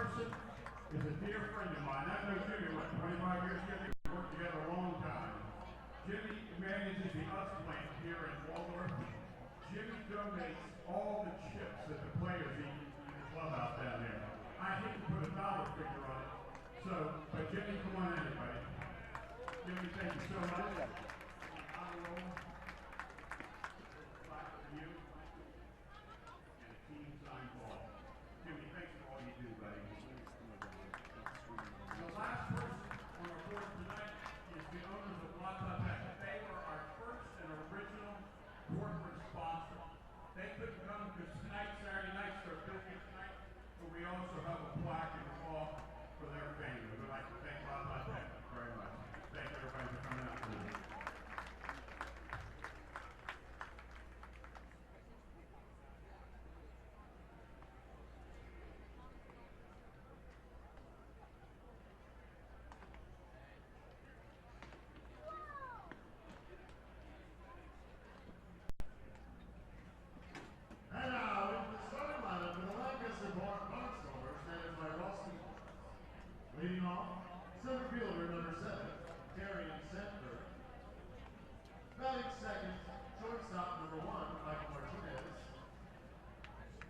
person is a dear friend of mine. I know Jimmy, what, 25 years ago? We worked together a long time. Jimmy manages the US plant here in Waldorf. Jimmy donates all the chips that the players eat in the clubhouse down there. I hate to put a dollar figure on it. So, but Jimmy, come on in, everybody. Jimmy, thank you so much. Honor roll. Back for you. And a team signed ball. Jimmy, thanks for all you do, buddy. The last person on our board tonight is the owners of La Tech. They were our first and original corporate sponsor. They couldn't come because tonight, Saturday night's their business night, but we also have a plaque in the hall for their family. We'd like to thank La Tech very much. Thank everybody for coming out tonight. And now, into the starting lineup for the Lancaster Barnstormers, managed by Ross Stevens. Leading off, center fielder number 7, Darian Sandberg. Batting second, shortstop number 1, Michael Martinez.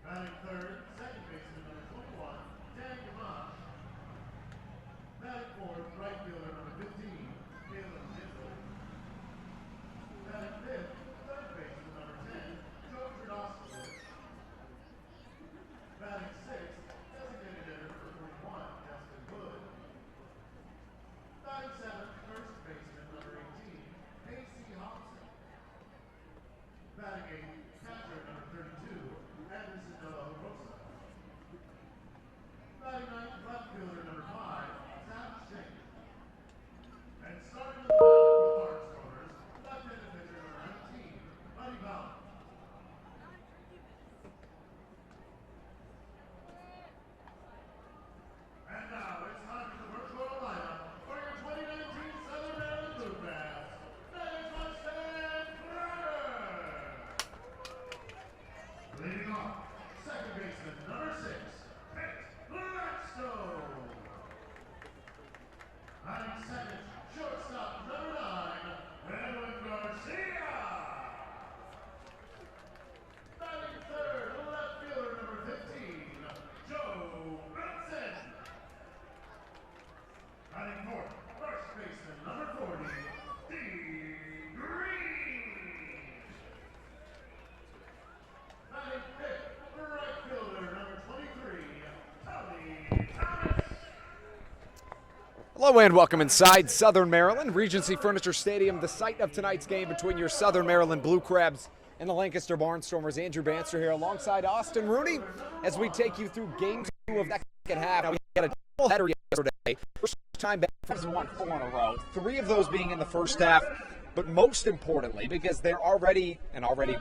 Batting third, second baseman number 21, Dan Gamache. Batting fourth, right fielder number 15, Caleb Mitchell. Batting fifth, third baseman number 10, Joe Jardosowicz. Batting sixth, designated hitter number 41, Justin Wood. Batting seventh, first baseman number 18, A.C. Hobson. Batting eighth, catcher number 32, Anderson de la Rosa. Batting ninth, left fielder number 5, Zach Shane. And starting the lineup with Barnstormers, left-handed pitcher number 19, Buddy Bowden. And now it's time for the first quarter lineup for your 2019 Southern Maryland Blue Crabs. Managed by Stan Carter. Leading off, second baseman number 6, Pete Blackstone. Batting second, shortstop number 9, Edwin Garcia. Batting third, left fielder number 15, Joe Benson. Batting fourth, first baseman number 40, Dean Green. Batting fifth, right fielder number 23, Tony Thomas. Hello and welcome inside Southern Maryland, Regency Furniture Stadium, the site of tonight's game between your Southern Maryland Blue Crabs and the Lancaster Barnstormers. Andrew Banster here alongside Austin Rooney as we take you through game 2 of that second half. Now, we had a double header yesterday. First time back, won 4 in a row, 3 of those being in the first half. But most importantly, because they're already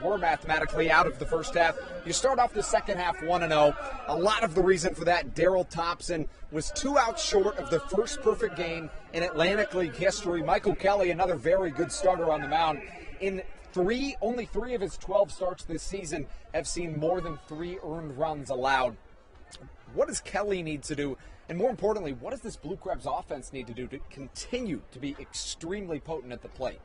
were mathematically out of the first half, you start off the second half 1-0. A lot of the reason for that, Daryl Thompson was 2 outs short of the first perfect game in Atlantic League history. Michael Kelly, another very good starter on the mound. In only 3 of his 12 starts this season have seen more than 3 earned runs allowed. What does Kelly need to do? And more importantly, what does this Blue Crabs offense need to do to continue to be extremely potent at the plate?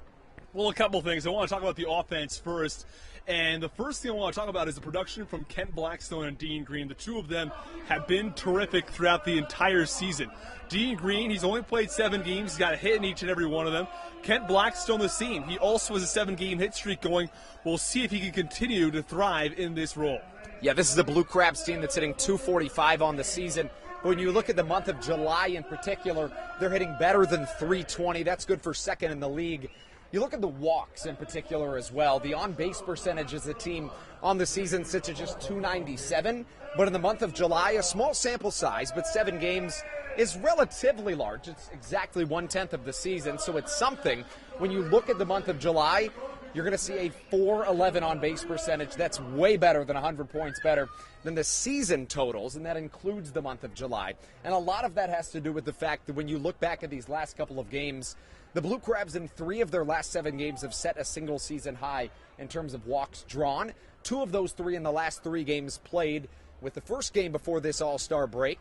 Well, a couple things. I want to talk about the offense first. And the first thing I want to talk about is the production from Kent Blackstone and Dean Green. The two of them have been terrific throughout the entire season. Dean Green, he's only played 7 games. He's got a hit in each and every one of them. Kent Blackstone, the same. He also has a 7-game hit streak going. We'll see if he can continue to thrive in this role. Yeah, this is a Blue Crabs team that's hitting .245 on the season. But when you look at the month of July in particular, they're hitting better than .320. That's good for second in the league. You look at the walks in particular as well. The on-base percentage as a team on the season sits at just .297. But in the month of July, a small sample size, but 7 games is relatively large. It's exactly 1/10 of the season, so it's something. When you look at the month of July, you're going to see a .411 on-base percentage. That's way better than 100 points better than the season totals, and that includes the month of July. And a lot of that has to do with the fact that when you look back at these last couple of games, the Blue Crabs in 3 of their last 7 games have set a single season high in terms of walks drawn. 2 of those 3 in the last 3 games played, with the first game before this All-Star break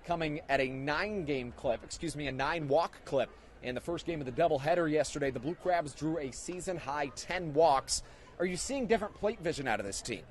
coming at a 9-walk clip. In the first game of the doubleheader yesterday, the Blue Crabs drew a season-high 10 walks. Are you seeing different plate vision out of this team?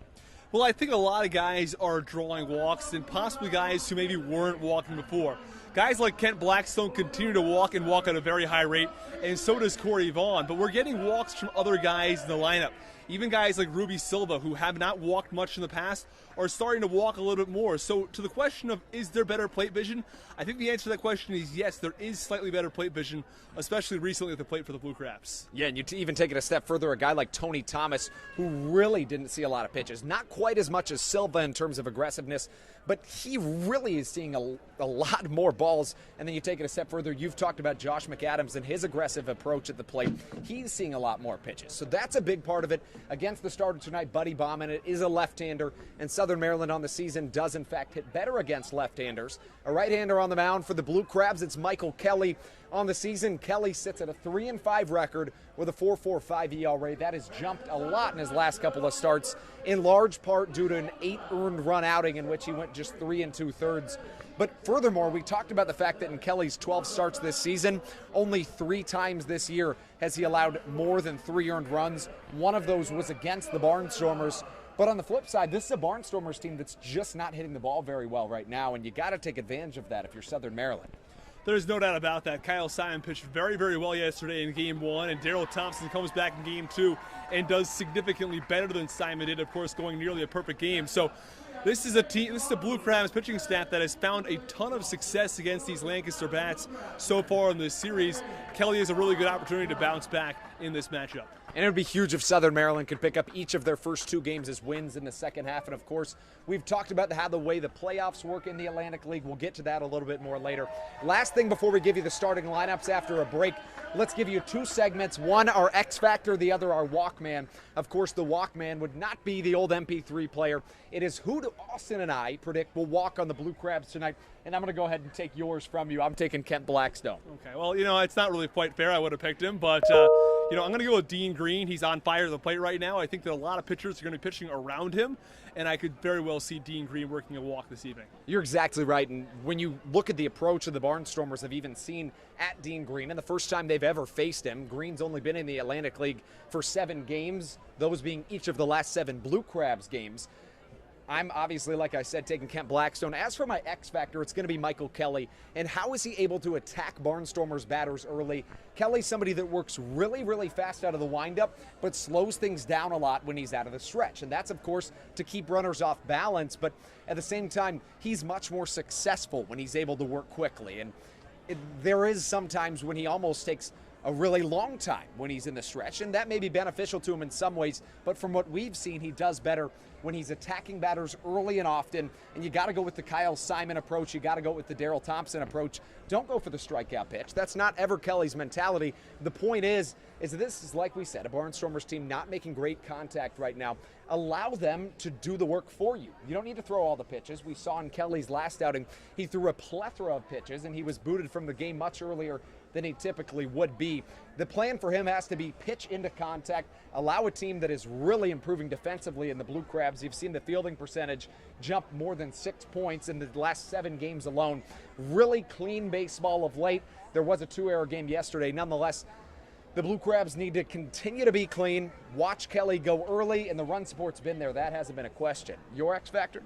Well, I think a lot of guys are drawing walks, and possibly guys who maybe weren't walking before. Guys like Kent Blackstone continue to walk and walk at a very high rate, and so does Corey Vaughn. But we're getting walks from other guys in the lineup. Even guys like Ruby Silva, who have not walked much in the past, are starting to walk a little bit more. So to the question of, is there better plate vision? I think the answer to that question is yes, there is slightly better plate vision, especially recently at the plate for the Blue Crabs. Yeah, and you even take it a step further, a guy like Tony Thomas, who really didn't see a lot of pitches. Not quite as much as Silva in terms of aggressiveness, but he really is seeing a lot more balls. And then you take it a step further, you've talked about Josh McAdams and his aggressive approach at the plate. He's seeing a lot more pitches. So that's a big part of it. Against the starter tonight, Buddy Bauman, it is a left-hander, and Southern Maryland on the season does in fact hit better against left-handers. A right-hander on the mound for the Blue Crabs, it's Michael Kelly. On the season, Kelly sits at a 3-5 record with a 4.45 ERA. That has jumped a lot in his last couple of starts, in large part due to an 8 earned run outing in which he went just 3 2/3. But furthermore, we talked about the fact that in Kelly's 12 starts this season, only 3 times this year has he allowed more than 3 earned runs. One of those was against the Barnstormers. But on the flip side, this is a Barnstormers team that's just not hitting the ball very well right now, and you got to take advantage of that if you're Southern Maryland. There's no doubt about that. Kyle Simon pitched very, very well yesterday in Game 1, and Daryl Thompson comes back in Game 2 and does significantly better than Simon did, of course, going nearly a perfect game. So this is a Blue Crabs pitching staff that has found a ton of success against these Lancaster bats so far in this series. Kelly has a really good opportunity to bounce back in this matchup. And it would be huge if Southern Maryland could pick up each of their first 2 games as wins in the second half. And, of course, we've talked about how the way the playoffs work in the Atlantic League. We'll get to that a little bit more later. Last thing before we give you the starting lineups after a break, let's give you 2 segments. One, our X Factor, the other, our Walkman. Of course, the Walkman would not be the old MP3 player. It is who do Austin and I predict will walk on the Blue Crabs tonight. And I'm going to go ahead and take yours from you. I'm taking Kent Blackstone. Okay, well, it's not really quite fair. I would have picked him, but I'm going to go with Dean Green. He's on fire at the plate right now. I think that a lot of pitchers are going to be pitching around him, and I could very well see Dean Green working a walk this evening. You're exactly right, and when you look at the approach of the Barnstormers have even seen at Dean Green, and the first time they've ever faced him, Green's only been in the Atlantic League for 7 games, those being each of the last 7 Blue Crabs games. I'm obviously, like I said, taking Kent Blackstone. As for my X Factor, it's going to be Michael Kelly. And how is he able to attack Barnstormers batters early? Kelly's somebody that works really, really fast out of the windup, but slows things down a lot when he's out of the stretch. And that's, of course, to keep runners off balance. But at the same time, he's much more successful when he's able to work quickly. And there is sometimes when he almost takes a really long time when he's in the stretch, and that may be beneficial to him in some ways, but from what we've seen, he does better when he's attacking batters early and often, and you got to go with the Kyle Simon approach, you got to go with the Daryl Thompson approach. Don't go for the strikeout pitch. That's not ever Kelly's mentality. The point is this is, like we said, a Barnstormers team not making great contact right now. Allow them to do the work for you. You don't need to throw all the pitches. We saw in Kelly's last outing, he threw a plethora of pitches, and he was booted from the game much earlier than he typically would be. The plan for him has to be pitch into contact, allow a team that is really improving defensively in the Blue Crabs. You've seen the fielding percentage jump more than 6 points in the last 7 games alone. Really clean baseball of late. There was a 2-error game yesterday. Nonetheless, the Blue Crabs need to continue to be clean. Watch Kelly go early, and the run support's been there. That hasn't been a question. Your X Factor?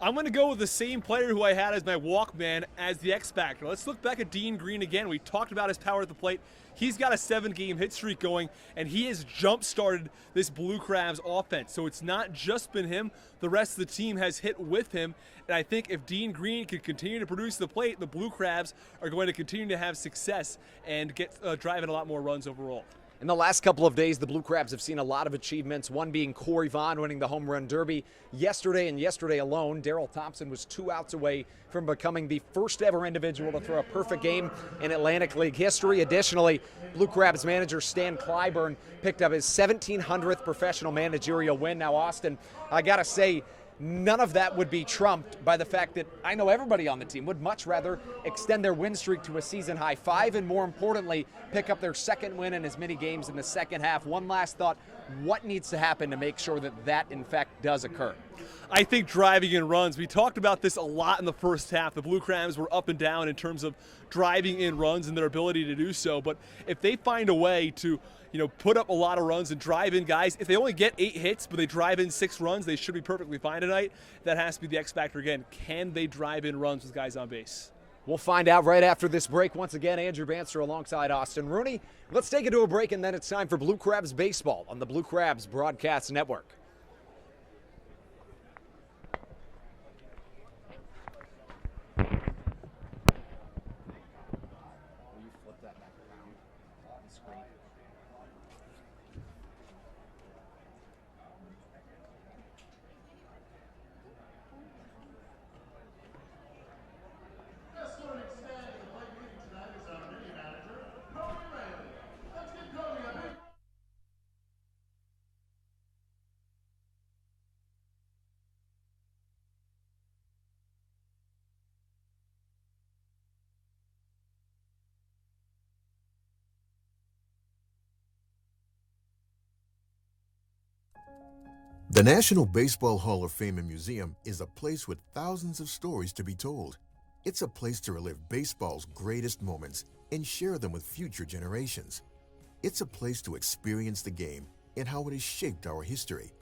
I'm going to go with the same player who I had as my Walkman as the X Factor. Let's look back at Dean Green again. We talked about his power at the plate. He's got a 7-game hit streak going, and he has jump-started this Blue Crabs offense. So it's not just been him. The rest of the team has hit with him. And I think if Dean Green can continue to produce the plate, the Blue Crabs are going to continue to have success and get driving a lot more runs overall. In the last couple of days, the Blue Crabs have seen a lot of achievements, one being Corey Vaughn winning the Home Run Derby. Yesterday and yesterday alone, Daryl Thompson was 2 outs away from becoming the first ever individual to throw a perfect game in Atlantic League history. Additionally, Blue Crabs manager Stan Clyburn picked up his 1,700th professional managerial win. Now, Austin, I got to say, none of that would be trumped by the fact that I know everybody on the team would much rather extend their win streak to a season-high 5 and, more importantly, pick up their 2nd win in as many games in the second half. One last thought, what needs to happen to make sure that that, in fact, does occur? I think driving in runs. We talked about this a lot in the first half. The Blue Crabs were up and down in terms of driving in runs and their ability to do so. But if they find a way to, put up a lot of runs and drive in guys, if they only get 8 hits but they drive in 6 runs, they should be perfectly fine tonight. That has to be the X factor again. Can they drive in runs with guys on base? We'll find out right after this break. Once again, Andrew Banster alongside Austin Rooney. Let's take it to a break, and then it's time for Blue Crabs baseball on the Blue Crabs Broadcast Network. The National Baseball Hall of Fame and Museum is a place with thousands of stories to be told. It's a place to relive baseball's greatest moments and share them with future generations. It's a place to experience the game and how it has shaped our history.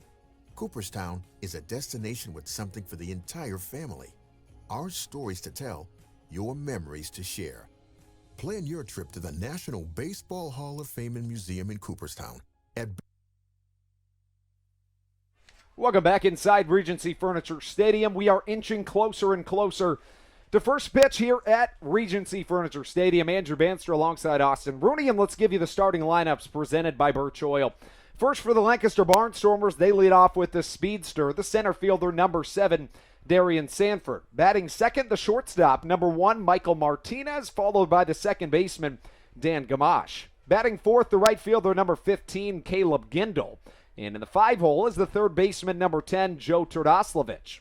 Cooperstown is a destination with something for the entire family. Our stories to tell, your memories to share. Plan your trip to the National Baseball Hall of Fame and Museum in Cooperstown at Welcome back inside Regency Furniture Stadium. We are inching closer and closer to first pitch here at Regency Furniture Stadium. Andrew Banster alongside Austin Rooney, and let's give you the starting lineups presented by Birch Oil. First for the Lancaster Barnstormers, they lead off with the speedster, the center fielder, number 7, Darian Sanford. Batting second, the shortstop, number 1, Michael Martinez, followed by the second baseman, Dan Gamache. Batting fourth, the right fielder, number 15, Caleb Gindel. And in the 5-hole is the third baseman, number 10, Joe Turdoslavich.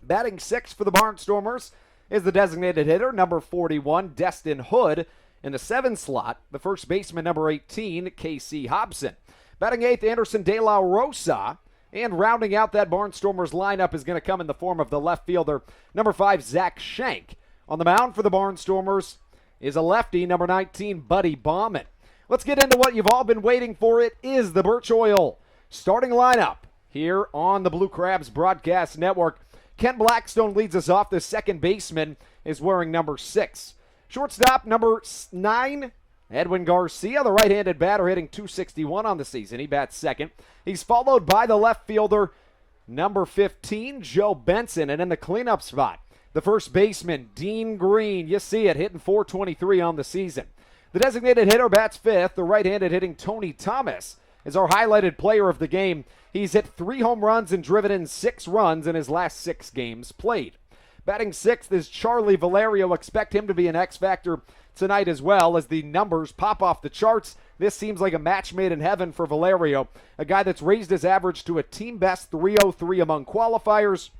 Batting sixth for the Barnstormers is the designated hitter, number 41, Destin Hood. In the 7 slot, the first baseman, number 18, Casey Hobson. Batting eighth, Anderson De La Rosa. And rounding out that Barnstormers lineup is going to come in the form of the left fielder, number 5, Zach Schenk. On the mound for the Barnstormers is a lefty, number 19, Buddy Bauman. Let's get into what you've all been waiting for. It is the Birch Oil starting lineup here on the Blue Crabs Broadcast Network. Kent Blackstone leads us off. The second baseman is wearing number 6. Shortstop, number 9, Edwin Garcia, the right-handed batter, hitting .261 on the season. He bats second. He's followed by the left fielder, number 15, Joe Benson. And in the cleanup spot, the first baseman, Dean Green. You see it, hitting .423 on the season. The designated hitter bats fifth. The right-handed hitting Tony Thomas is our highlighted player of the game. He's hit 3 home runs and driven in 6 runs in his last 6 games played. Batting sixth is Charlie Valerio. Expect him to be an X factor tonight as well as the numbers pop off the charts. This seems like a match made in heaven for Valerio, a guy that's raised his average to a team best 303 among qualifiers.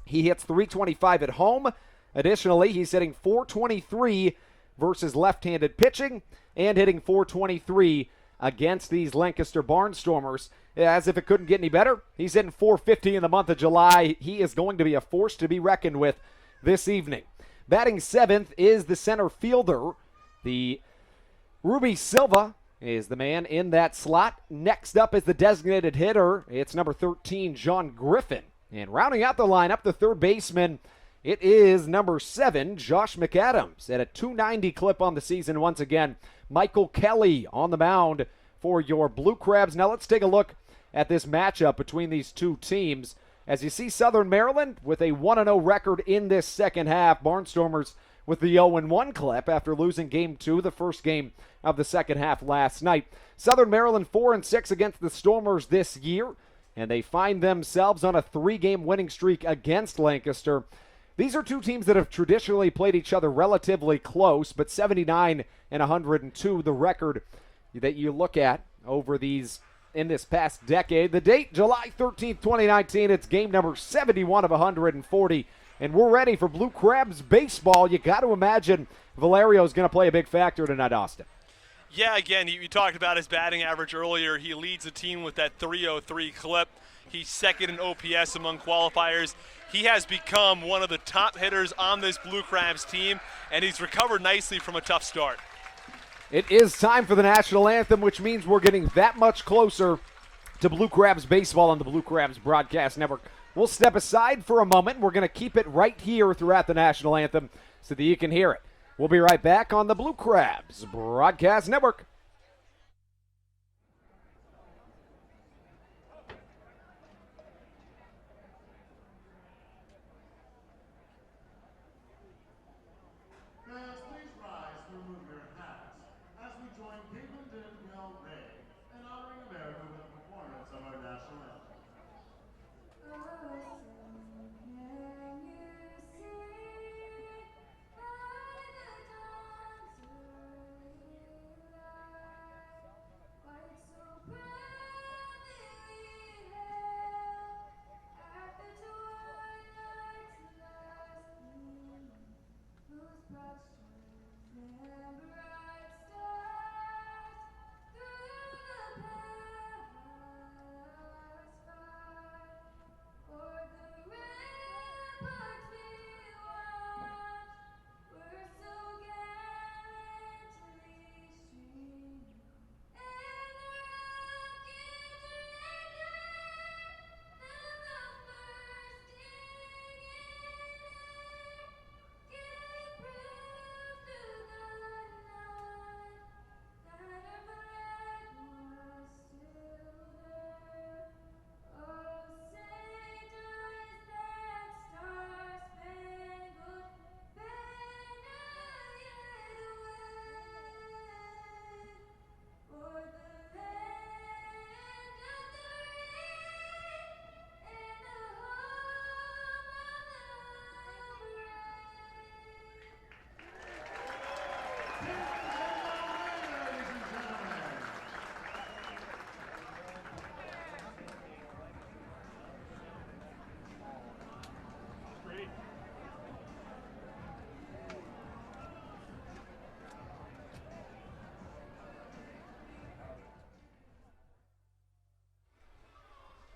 He hits .325 at home. Additionally, he's hitting .423 versus left-handed pitching and hitting .423 against these Lancaster Barnstormers. As if it couldn't get any better, he's hitting .450 in the month of July. He is going to be a force to be reckoned with this evening. Batting seventh is the center fielder. The Ruby Silva is the man in that slot. Next up is the designated hitter. It's number 13, John Griffin. And rounding out the lineup, the third baseman, it is number 7, Josh McAdams, at a .290 clip on the season once again. Michael Kelly on the mound for your Blue Crabs. Now let's take a look at this matchup between these two teams. As you see, Southern Maryland with a 1-0 record in this second half. Barnstormers with the 0-1 clip after losing Game 2, the first game of the second half last night. Southern Maryland 4-6 against the Stormers this year, and they find themselves on a 3-game winning streak against Lancaster. These are two teams that have traditionally played each other relatively close, but 79-102, the record that you look at over these in this past decade. The date, July 13th, 2019. It's game number 71 of 140, and we're ready for Blue Crabs baseball. You got to imagine Valerio's going to play a big factor tonight, Austin. Yeah, again, you talked about his batting average earlier. He leads the team with that .303 clip. He's second in OPS among qualifiers. He has become one of the top hitters on this Blue Crabs team, and he's recovered nicely from a tough start. It is time for the national anthem, which means we're getting that much closer to Blue Crabs baseball on the Blue Crabs Broadcast Network. We'll step aside for a moment. We're going to keep it right here throughout the national anthem so that you can hear it. We'll be right back on the Blue Crabs Broadcast Network. Fans, please rise to remove your hats as we join Caitlin Danielle Ray in honoring America with a performance of our national anthem.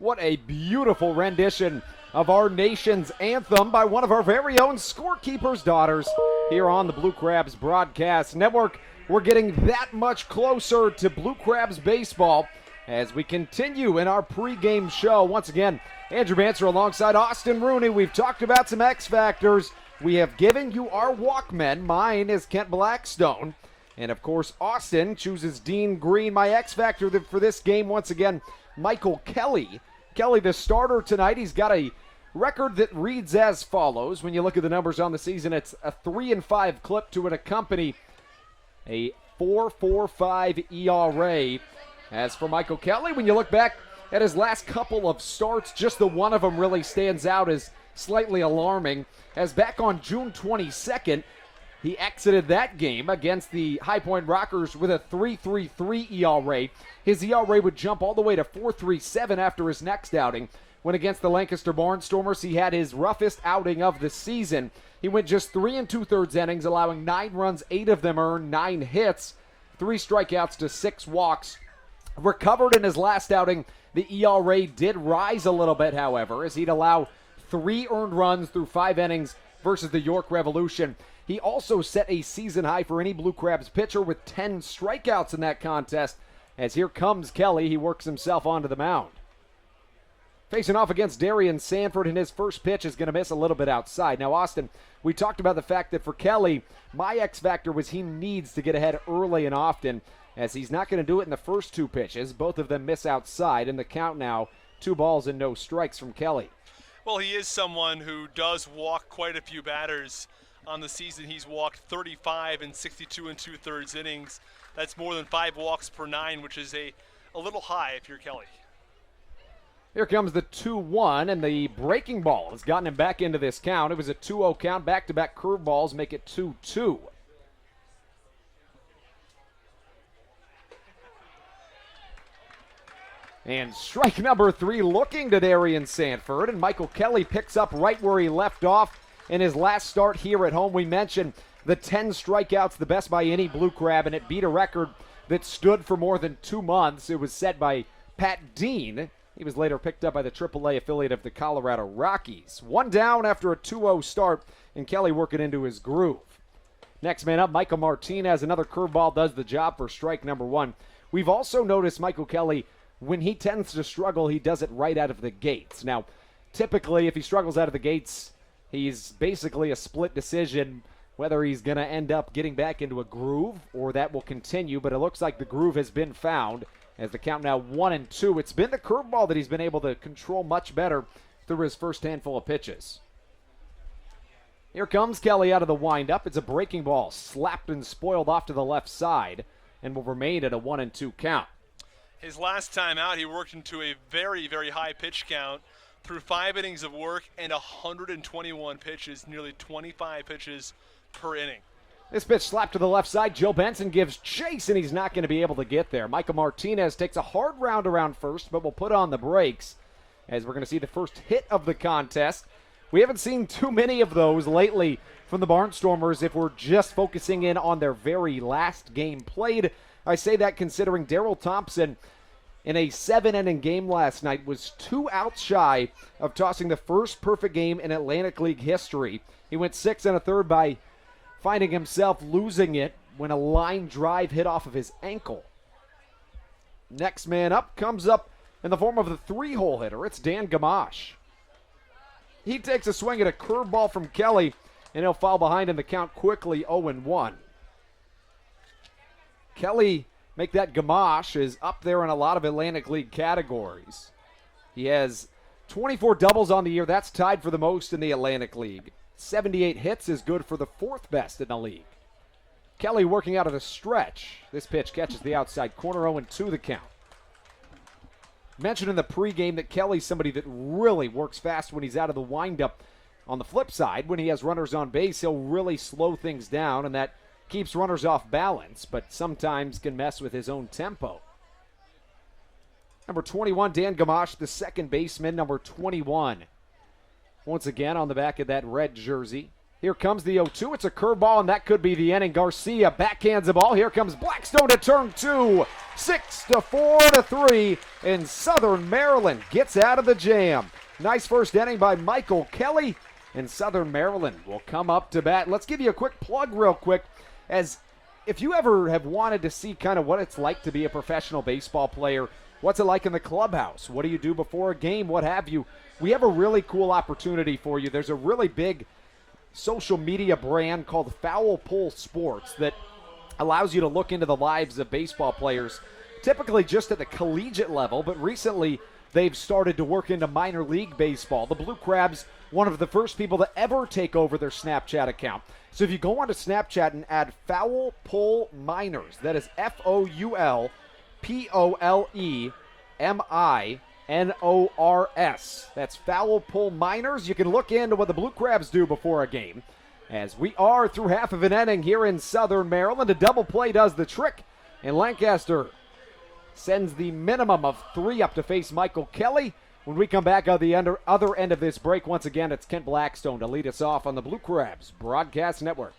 What a beautiful rendition of our nation's anthem by one of our very own scorekeeper's daughters here on the Blue Crabs Broadcast Network. We're getting that much closer to Blue Crabs baseball as we continue in our pregame show. Once again, Andrew Banser alongside Austin Rooney. We've talked about some X Factors. We have given you our Walkmen. Mine is Kent Blackstone. And, of course, Austin chooses Dean Green. My X Factor for this game, once again, Michael Kelly. Kelly, the starter tonight, he's got a record that reads as follows. When you look at the numbers on the season, it's a 3-5 clip to accompany a 4.45 ERA. As for Michael Kelly, when you look back at his last couple of starts, just the one of them really stands out as slightly alarming. As back on June 22nd, he exited that game against the High Point Rockers with a 3.33 ERA. His ERA would jump all the way to 4.37 after his next outing. When against the Lancaster Barnstormers, he had his roughest outing of the season. He went just 3 2/3 innings, allowing 9 runs, 8 of them earned, 9 hits, 3 strikeouts to 6 walks. Recovered in his last outing. The ERA did rise a little bit, however, as he'd allow 3 earned runs through 5 innings versus the York Revolution. He also set a season high for any Blue Crabs pitcher with 10 strikeouts in that contest. As here comes Kelly, he works himself onto the mound. Facing off against Darian Sanford, and his first pitch is going to miss a little bit outside. Now, Austin, we talked about the fact that for Kelly, my X factor was he needs to get ahead early and often, as he's not going to do it in the first 2 pitches. Both of them miss outside, and the count now, 2 balls and no strikes from Kelly. Well, he is someone who does walk quite a few batters. On the season, he's walked 35 in 62 2/3 innings. That's more than 5 walks per 9, which is a little high if you're Kelly. Here comes the 2-1, and the breaking ball has gotten him back into this count. It was a 2-0 count. Back-to-back curveballs make it 2-2. And strike number 3 looking to Darian Sanford, and Michael Kelly picks up right where he left off in his last start here at home. We mentioned the 10 strikeouts, the best by any Blue Crab, and it beat a record that stood for more than 2 months. It was set by Pat Dean He was later picked up by the AAA affiliate of the Colorado Rockies. One down after a 2-0 start, and Kelly working into his groove. Next man up, Michael Martinez. Another curveball does the job for strike number one. We've also noticed Michael Kelly, when he tends to struggle, he does it right out of the gates. Now, typically, if he struggles out of the gates, he's basically a split decision whether he's going to end up getting back into a groove or that will continue, but it looks like the groove has been found as the count now 1-2. It's been the curveball that he's been able to control much better through his first handful of pitches. Here comes Kelly out of the windup. It's a breaking ball, slapped and spoiled off to the left side, and will remain at a 1-2 count. His last time out, he worked into a very, very high pitch count through 5 innings of work and 121 pitches, nearly 25 pitches per inning. This pitch slapped to the left side. Joe Benson gives chase, and he's not going to be able to get there. Michael Martinez takes a hard round around first, but will put on the brakes as we're going to see the first hit of the contest. We haven't seen too many of those lately from the Barnstormers if we're just focusing in on their very last game played. I say that considering Darryl Thompson in a 7-inning game last night was 2 outs shy of tossing the first perfect game in Atlantic League history. He went 6 1/3 by finding himself losing it when a line drive hit off of his ankle. Next man up comes up in the form of the 3-hole hitter. It's Dan Gamache. He takes a swing at a curveball from Kelly, and he'll foul behind in the count quickly, 0-1. Kelly, make that Gamache, is up there in a lot of Atlantic League categories. He has 24 doubles on the year. That's tied for the most in the Atlantic League. 78 hits is good for the 4th best in the league. Kelly working out of the stretch. This pitch catches the outside corner, 0-2 the count. Mentioned in the pregame that Kelly's somebody that really works fast when he's out of the windup. On the flip side, when he has runners on base, he'll really slow things down, and that keeps runners off balance, but sometimes can mess with his own tempo. Number 21, Dan Gamache, the second baseman, number 21. Once again on the back of that red jersey. Here comes the 0-2. It's a curveball, and that could be the inning. Garcia backhands the ball. Here comes Blackstone to turn 2. 6-4-3, and Southern Maryland gets out of the jam. Nice first inning by Michael Kelly, and Southern Maryland will come up to bat. Let's give you a quick plug real quick, as if you ever have wanted to see kind of what it's like to be a professional baseball player, what's it like in the clubhouse, what do you do before a game, what have you, we have a really cool opportunity for you. There's a really big social media brand called Foul Pull Sports that allows you to look into the lives of baseball players, typically just at the collegiate level, but recently they've started to work into minor league baseball. The Blue Crabs, one of the first people to ever take over their Snapchat account. So if you go onto Snapchat and add Foul Pull Minors, that is FOULPOLEMINORS. That's Foul Pull Minors. You can look into what the Blue Crabs do before a game. As we are through half of an inning here in Southern Maryland, a double play does the trick, and Lancaster sends the minimum of 3 up to face Michael Kelly. When we come back on the other end of this break, once again, it's Kent Blackstone to lead us off on the Blue Crabs Broadcast Network.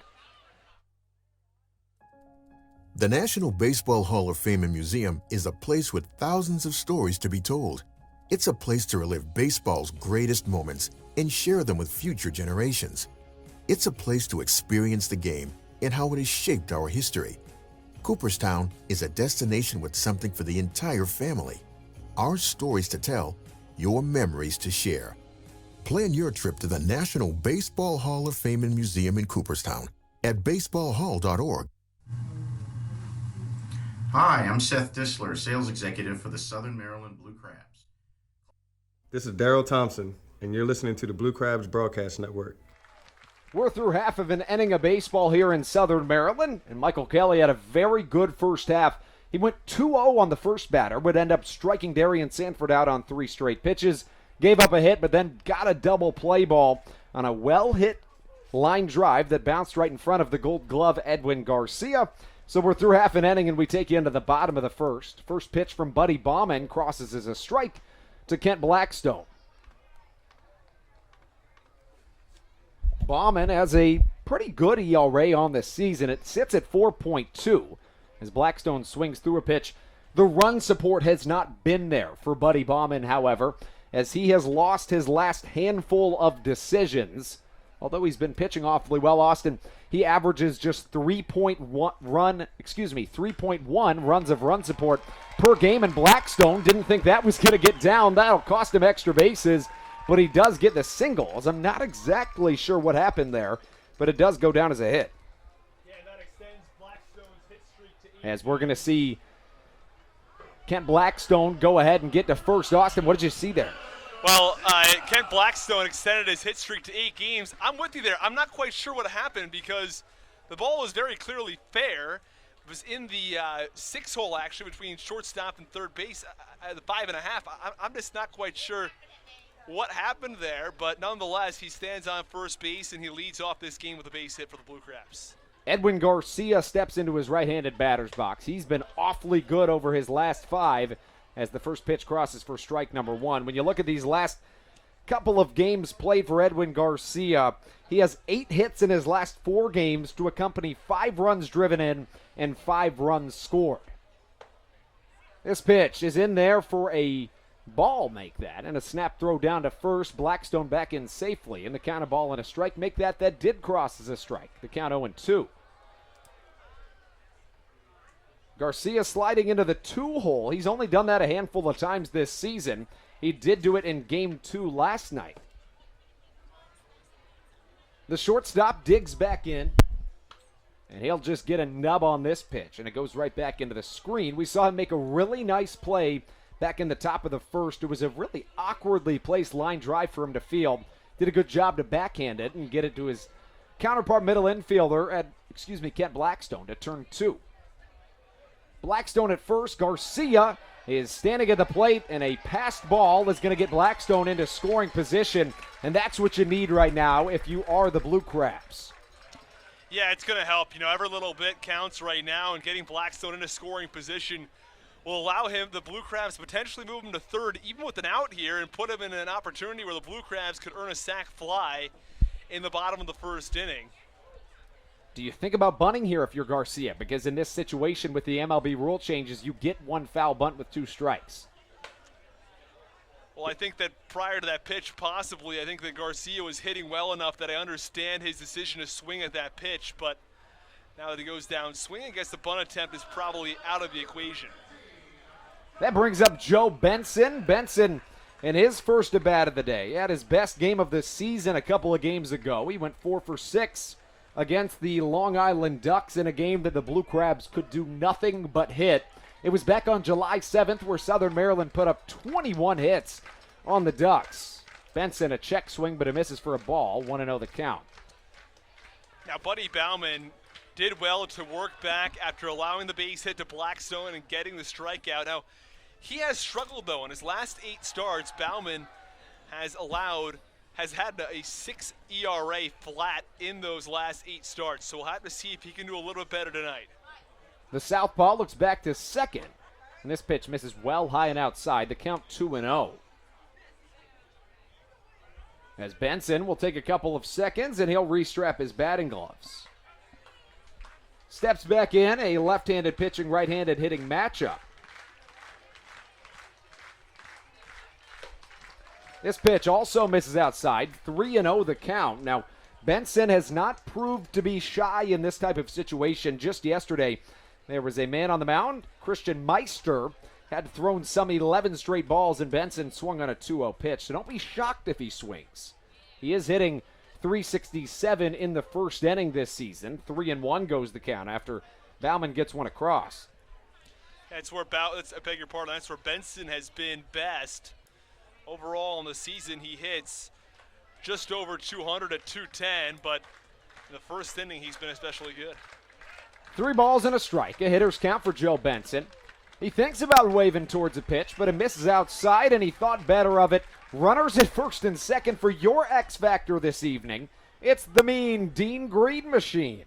The National Baseball Hall of Fame and Museum is a place with thousands of stories to be told. It's a place to relive baseball's greatest moments and share them with future generations. It's a place to experience the game and how it has shaped our history. Cooperstown is a destination with something for the entire family. Our stories to tell, your memories to share. Plan your trip to the National Baseball Hall of Fame and Museum in Cooperstown at baseballhall.org. Hi, I'm Seth Disler, Sales Executive for the Southern Maryland Blue Crabs. This is Darryl Thompson, and you're listening to the Blue Crabs Broadcast Network. We're through half of an inning of baseball here in Southern Maryland, and Michael Kelly had a very good first half. He went 2-0 on the first batter, would end up striking Darian Sanford out on 3 straight pitches, gave up a hit, but then got a double play ball on a well-hit line drive that bounced right in front of the Gold Glove Edwin Garcia. So we're through half an inning, and we take you into the bottom of the first. First pitch from Buddy Bauman crosses as a strike to Kent Blackstone. Bauman has a pretty good ERA on this season. It sits at 4.2 as Blackstone swings through a pitch The run support has not been there for Buddy Bauman, however, as he has lost his last handful of decisions. Although he's been pitching awfully well, Austin, he averages just 3.1 runs of run support per game, and Blackstone didn't think that was going to get down. That'll cost him extra bases, but he does get the singles. I'm not exactly sure what happened there, but it does go down as a hit. Yeah, that extends Blackstone's hit streak to 8. As we're going to see Kent Blackstone go ahead and get to first. Austin, what did you see there? Well, Kent Blackstone extended his hit streak to 8 games. I'm with you there. I'm not quite sure what happened because the ball was very clearly fair. It was in the 6-hole, actually, between shortstop and third base, the 5.5. I'm just not quite sure what happened there, but nonetheless, he stands on first base and he leads off this game with a base hit for the Blue Crabs. Edwin Garcia steps into his right-handed batter's box. He's been awfully good over his last 5 as the first pitch crosses for strike number 1. When you look at these last couple of games played for Edwin Garcia, he has 8 hits in his last 4 games to accompany 5 runs driven in and 5 runs scored. This pitch is in there for a ball, make that, and a snap throw down to first. Blackstone back in safely, and the count of ball and a strike. Make that did cross as a strike. The count 0-2. Garcia sliding into the 2-hole. He's only done that a handful of times this season. He did do it in Game 2 last night. The shortstop digs back in, and he'll just get a nub on this pitch, and it goes right back into the screen. We saw him make a really nice play back in the top of the first. It was a really awkwardly placed line drive for him to field. Did a good job to backhand it and get it to his counterpart middle infielder Kent Blackstone to turn 2. Blackstone at first. Garcia is standing at the plate, and a passed ball is going to get Blackstone into scoring position, and that's what you need right now if you are the Blue Crabs. Yeah, it's going to help. Every little bit counts right now, and getting Blackstone into scoring position will allow the Blue Crabs, to potentially move him to third, even with an out here, and put him in an opportunity where the Blue Crabs could earn a sac fly in the bottom of the first inning. Do you think about bunting here if you're Garcia? Because in this situation with the MLB rule changes, you get 1 foul bunt with 2 strikes. Well, I think that prior to that pitch, possibly, I think that Garcia was hitting well enough that I understand his decision to swing at that pitch, but now that he goes down swinging, I guess the bunt attempt is probably out of the equation. That brings up Joe Benson. Benson in his first at bat of the day. He had his best game of the season a couple of games ago. He went 4 for 6 against the Long Island Ducks in a game that the Blue Crabs could do nothing but hit. It was back on July 7th where Southern Maryland put up 21 hits on the Ducks. Benson, a check swing, but it misses for a ball. 1-0 the count. Now, Buddy Bauman did well to work back after allowing the base hit to Blackstone and getting the strikeout. Now, he has struggled, though. In his last 8 starts, Bauman has had a 6 ERA flat in those last 8 starts. So we'll have to see if he can do a little bit better tonight. The southpaw looks back to second. And this pitch misses well high and outside. The count 2-0. As Benson will take a couple of seconds and he'll restrap his batting gloves. Steps back in, a left-handed pitching, right-handed hitting matchup. This pitch also misses outside. 3-0 the count. Now, Benson has not proved to be shy in this type of situation. Just yesterday, there was a man on the mound. Christian Meister had thrown some 11 straight balls, and Benson swung on a 2-0 pitch. So don't be shocked if he swings. He is hitting .367 in the first inning this season. 3-1 goes the count after Bauman gets one across. That's where that's where Benson has been best. Overall in the season, he hits just over 200 at 210, but in the first inning, he's been especially good. 3 balls and a strike, a hitter's count for Joe Benson. He thinks about waving towards a pitch, but it misses outside, and he thought better of it. Runners at first and second for your X Factor this evening. It's the mean Dean Green machine.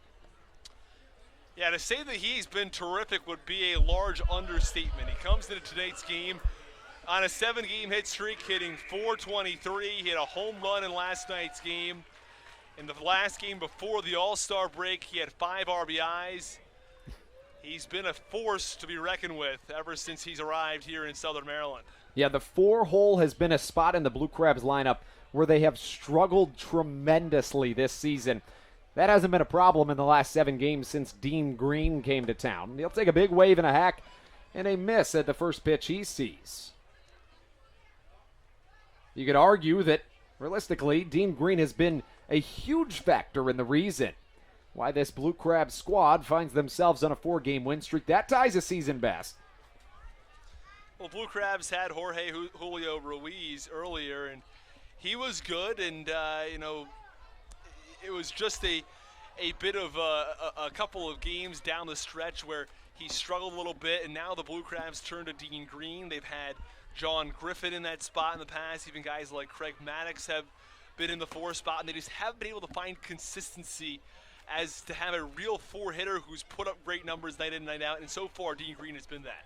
Yeah, to say that he's been terrific would be a large understatement. He comes into tonight's game on a 7-game hit streak, hitting .423. He hit a home run in last night's game. In the last game before the All-Star break, he had 5 RBIs. He's been a force to be reckoned with ever since he's arrived here in Southern Maryland. Yeah, the 4-hole has been a spot in the Blue Crabs lineup where they have struggled tremendously this season. That hasn't been a problem in the last 7 games since Dean Green came to town. He'll take a big wave and a hack and a miss at the first pitch he sees. You could argue that, realistically, Dean Green has been a huge factor in the reason why this Blue Crabs squad finds themselves on a 4-game win streak. That ties a season best. Well, Blue Crabs had Jorge Julio Ruiz earlier, and he was good, and, it was just a bit of a couple of games down the stretch where he struggled a little bit, and now the Blue Crabs turn to Dean Green. They've had John Griffin in that spot in the past. Even guys like Craig Maddox have been in the 4 spot, and they just haven't been able to find consistency as to have a real 4-hitter who's put up great numbers night in, night out, and so far Dean Green has been that.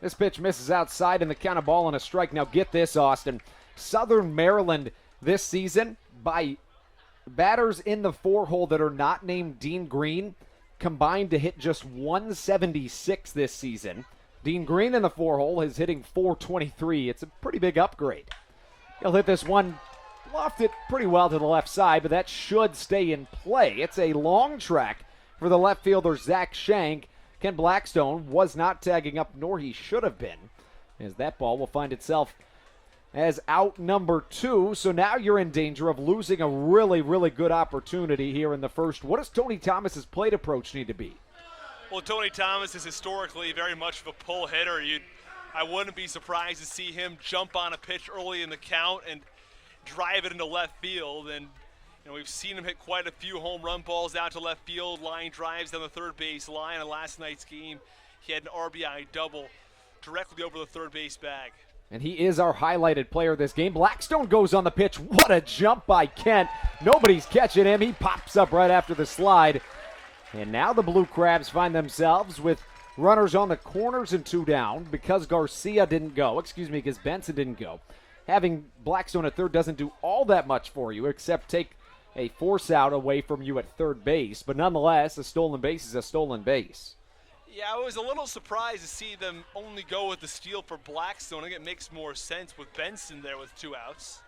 This pitch misses outside in the count of ball and a strike. Now get this, Austin. Southern Maryland this season, by batters in the 4-hole that are not named Dean Green, combined to hit just 176 this season. Dean Green in the 4-hole is hitting 423. It's a pretty big upgrade. He'll hit this one, lofted it pretty well to the left side, but that should stay in play. It's a long track for the left fielder, Zach Shank. Ken Blackstone was not tagging up, nor he should have been, as that ball will find itself as out number 2. So now you're in danger of losing a really, really good opportunity here in the first. What does Tony Thomas's plate approach need to be? Well, Tony Thomas is historically very much of a pull hitter. I wouldn't be surprised to see him jump on a pitch early in the count and drive it into left field. And we've seen him hit quite a few home run balls out to left field, line drives down the third base line. In last night's game, he had an RBI double directly over the third base bag. And he is our highlighted player this game. Blackstone goes on the pitch. What a jump by Kent. Nobody's catching him. He pops up right after the slide. And now the Blue Crabs find themselves with runners on the corners and 2 down because because Benson didn't go. Having Blackstone at third doesn't do all that much for you except take a force out away from you at third base. But nonetheless, a stolen base is a stolen base. Yeah, I was a little surprised to see them only go with the steal for Blackstone. I think it makes more sense with Benson there with 2 outs.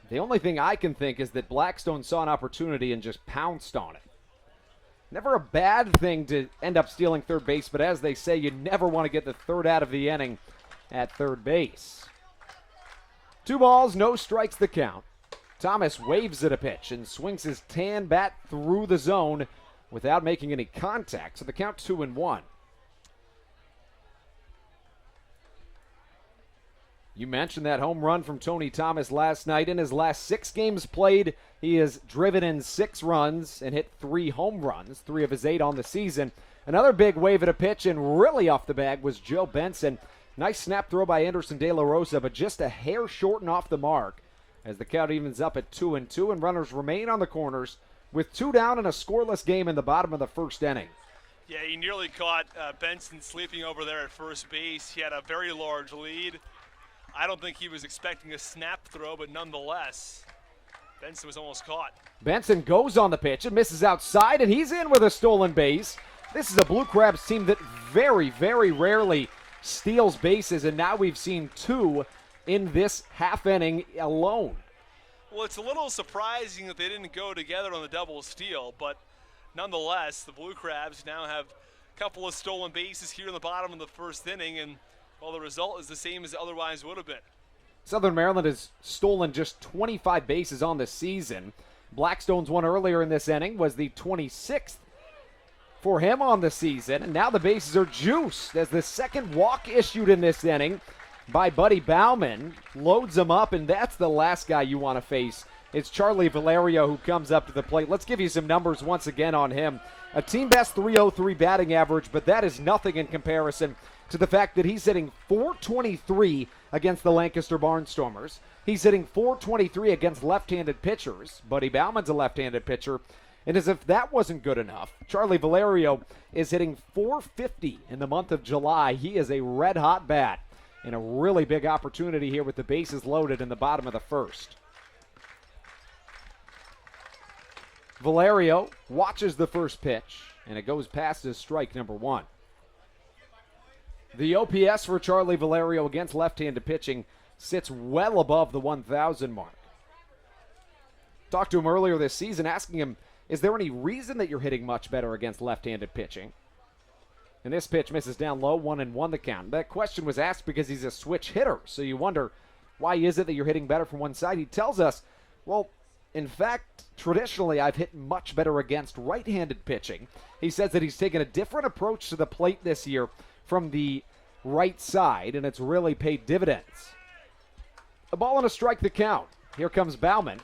The only thing I can think is that Blackstone saw an opportunity and just pounced on it. Never a bad thing to end up stealing third base, but as they say, you never want to get the third out of the inning at third base. 2 balls, no strikes the count. Thomas waves at a pitch and swings his tan bat through the zone without making any contact, so the count 2-1. You mentioned that home run from Tony Thomas last night. In his last 6 games played, he has driven in 6 runs and hit 3 home runs, 3 of his 8 on the season. Another big wave at a pitch and really off the bag was Joe Benson. Nice snap throw by Anderson De La Rosa, but just a hair short and off the mark as the count evens up at 2-2 and runners remain on the corners with 2 down and a scoreless game in the bottom of the first inning. Yeah, he nearly caught Benson sleeping over there at first base. He had a very large lead. I don't think he was expecting a snap throw, but nonetheless, Benson was almost caught. Benson goes on the pitch and misses outside, and he's in with a stolen base. This is a Blue Crabs team that very, very rarely steals bases, and now we've seen 2 in this half inning alone. Well, it's a little surprising that they didn't go together on the double steal, but nonetheless, the Blue Crabs now have a couple of stolen bases here in the bottom of the first inning, and well, the result is the same as it otherwise would have been. Southern Maryland has stolen just 25 bases on the season. Blackstone's one earlier in this inning was the 26th for him on the season, and now the bases are juiced as the second walk issued in this inning by Buddy Bauman loads him up, and that's the last guy you want to face. It's Charlie Valerio who comes up to the plate. Let's give you some numbers once again on him. A team best .303 batting average, but that is nothing in comparison to the fact that he's hitting .423 against the Lancaster Barnstormers. He's hitting .423 against left-handed pitchers. Buddy Bauman's a left-handed pitcher. And as if that wasn't good enough, Charlie Valerio is hitting .450 in the month of July. He is a red-hot bat and a really big opportunity here with the bases loaded in the bottom of the first. Valerio watches the first pitch, and it goes past his strike number one. The OPS for Charlie Valerio against left-handed pitching sits well above the 1,000 mark. Talked to him earlier this season, asking him, is there any reason that you're hitting much better against left-handed pitching? And this pitch misses down low, 1-1 the count. That question was asked because he's a switch hitter, so you wonder, why is it that you're hitting better from one side? He tells us, well, in fact, traditionally I've hit much better against right-handed pitching. He says that he's taken a different approach to the plate this year from the right side, and it's really paid dividends. A ball and a strike the count. Here comes Bauman.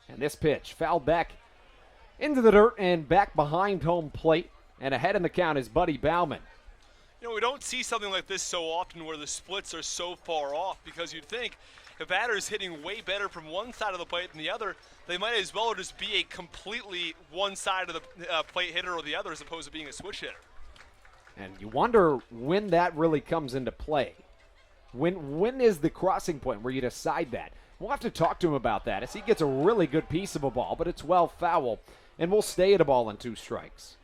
And this pitch fouled back into the dirt and back behind home plate. And ahead in the count is Buddy Bauman. You know, we don't see something like this so often where the splits are so far off, because you'd think if a batter is hitting way better from one side of the plate than the other, they might as well just be a completely one side of the plate hitter or the other, as opposed to being a switch hitter. And you wonder when that really comes into play. When is the crossing point where you decide that? We'll have to talk to him about that as he gets a really good piece of a ball, but it's well foul, and we'll stay at a ball and 2 strikes.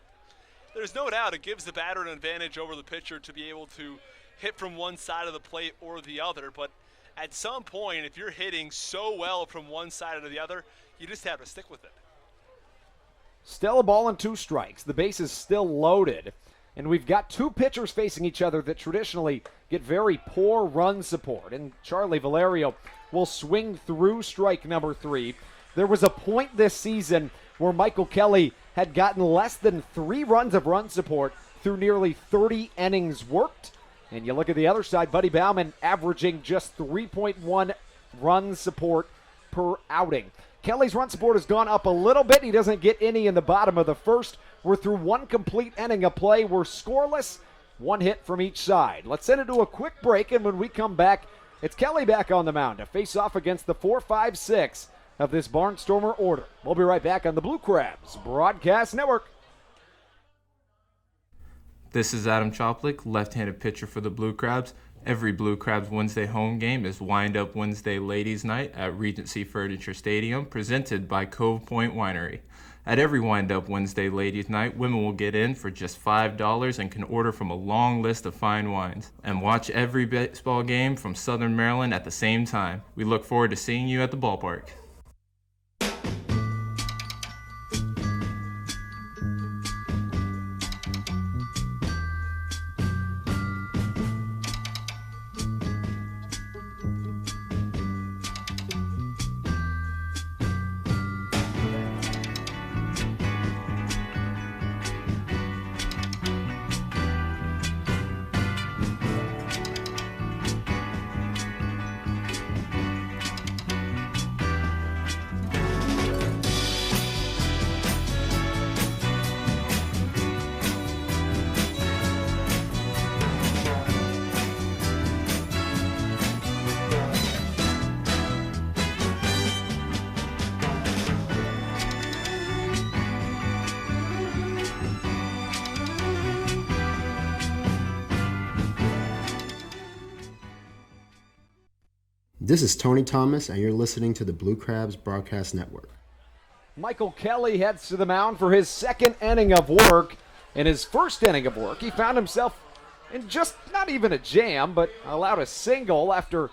There's no doubt it gives the batter an advantage over the pitcher to be able to hit from one side of the plate or the other, but at some point, if you're hitting so well from one side or the other, you just have to stick with it. Still a ball and 2 strikes. The base is still loaded, and we've got 2 pitchers facing each other that traditionally get very poor run support, and Charlie Valerio will swing through strike number 3. There was a point this season where Michael Kelly had gotten less than 3 runs of run support through nearly 30 innings worked. And you look at the other side, Buddy Bauman averaging just 3.1 run support per outing. Kelly's run support has gone up a little bit. He doesn't get any in the bottom of the first. We're through 1 complete inning of play. We're scoreless, 1 hit from each side. Let's send it to a quick break, and when we come back, it's Kelly back on the mound to face off against the 4-5-6 of this Barnstormer order. We'll be right back on the Blue Crabs Broadcast Network. This is Adam Choplik, left-handed pitcher for the Blue Crabs. Every Blue Crabs Wednesday home game is Wind Up Wednesday Ladies Night at Regency Furniture Stadium, presented by Cove Point Winery. At every Wind Up Wednesday Ladies Night, women will get in for just $5 and can order from a long list of fine wines. And watch every baseball game from Southern Maryland at the same time. We look forward to seeing you at the ballpark. This is Tony Thomas, and you're listening to the Blue Crabs Broadcast Network. Michael Kelly heads to the mound for his 2nd inning of work. In his 1st inning of work, he found himself in just not even a jam, but allowed a single after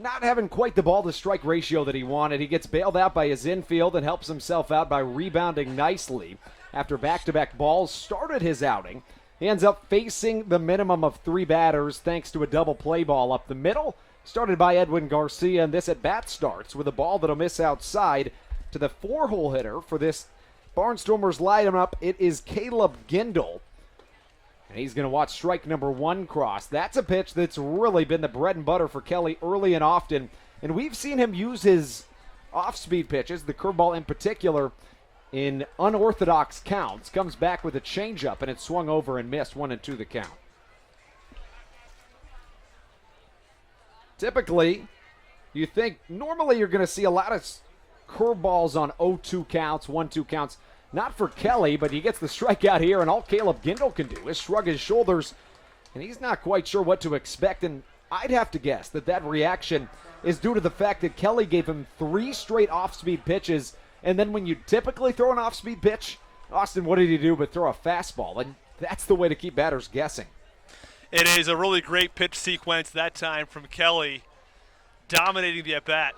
not having quite the ball-to-strike ratio that he wanted. He gets bailed out by his infield and helps himself out by rebounding nicely. After back-to-back balls started his outing, he ends up facing the minimum of 3 batters thanks to a double play ball up the middle, started by Edwin Garcia, and this at-bat starts with a ball that'll miss outside to the 4-hole hitter for this Barnstormers lineup. It is Caleb Gindel, and he's going to watch strike number 1 cross. That's a pitch that's really been the bread and butter for Kelly early and often, and we've seen him use his off-speed pitches, the curveball in particular, in unorthodox counts. Comes back with a changeup, and it's swung over and missed. 1-2 the count. Typically, you think normally you're going to see a lot of curveballs on 0-2 counts, 1-2 counts. Not for Kelly, but he gets the strikeout here, and all Caleb Gindel can do is shrug his shoulders, and he's not quite sure what to expect. And I'd have to guess that reaction is due to the fact that Kelly gave him 3 straight off-speed pitches And then when you typically throw an off-speed pitch, Austin, what did he do but throw a fastball? And that's the way to keep batters guessing. It is a really great pitch sequence that time from Kelly, dominating the at-bat.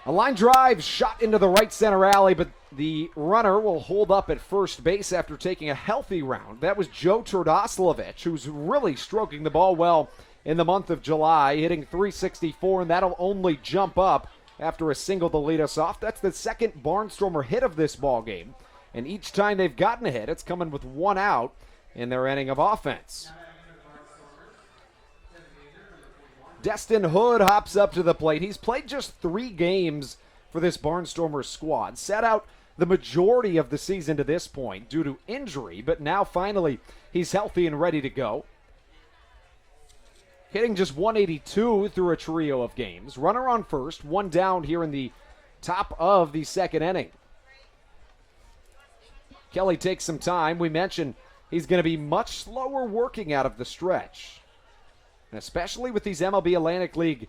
A line drive shot into the right center alley, but the runner will hold up at first base after taking a healthy round. That was Joe Turdoslavich, who's really stroking the ball well in the month of July, hitting .364, and that'll only jump up after a single to lead us off. That's the second Barnstormer hit of this ball game, and each time they've gotten a hit, it's coming with one out in their inning of offense. Destin Hood hops up to the plate. He's played just 3 games for this Barnstormers squad. Sat out the majority of the season to this point due to injury, but now finally he's healthy and ready to go. Hitting just .182 through a trio of games. Runner on first, one down here in the top of the second inning. Kelly takes some time. We mentioned he's going to be much slower working out of the stretch. And especially with these MLB Atlantic League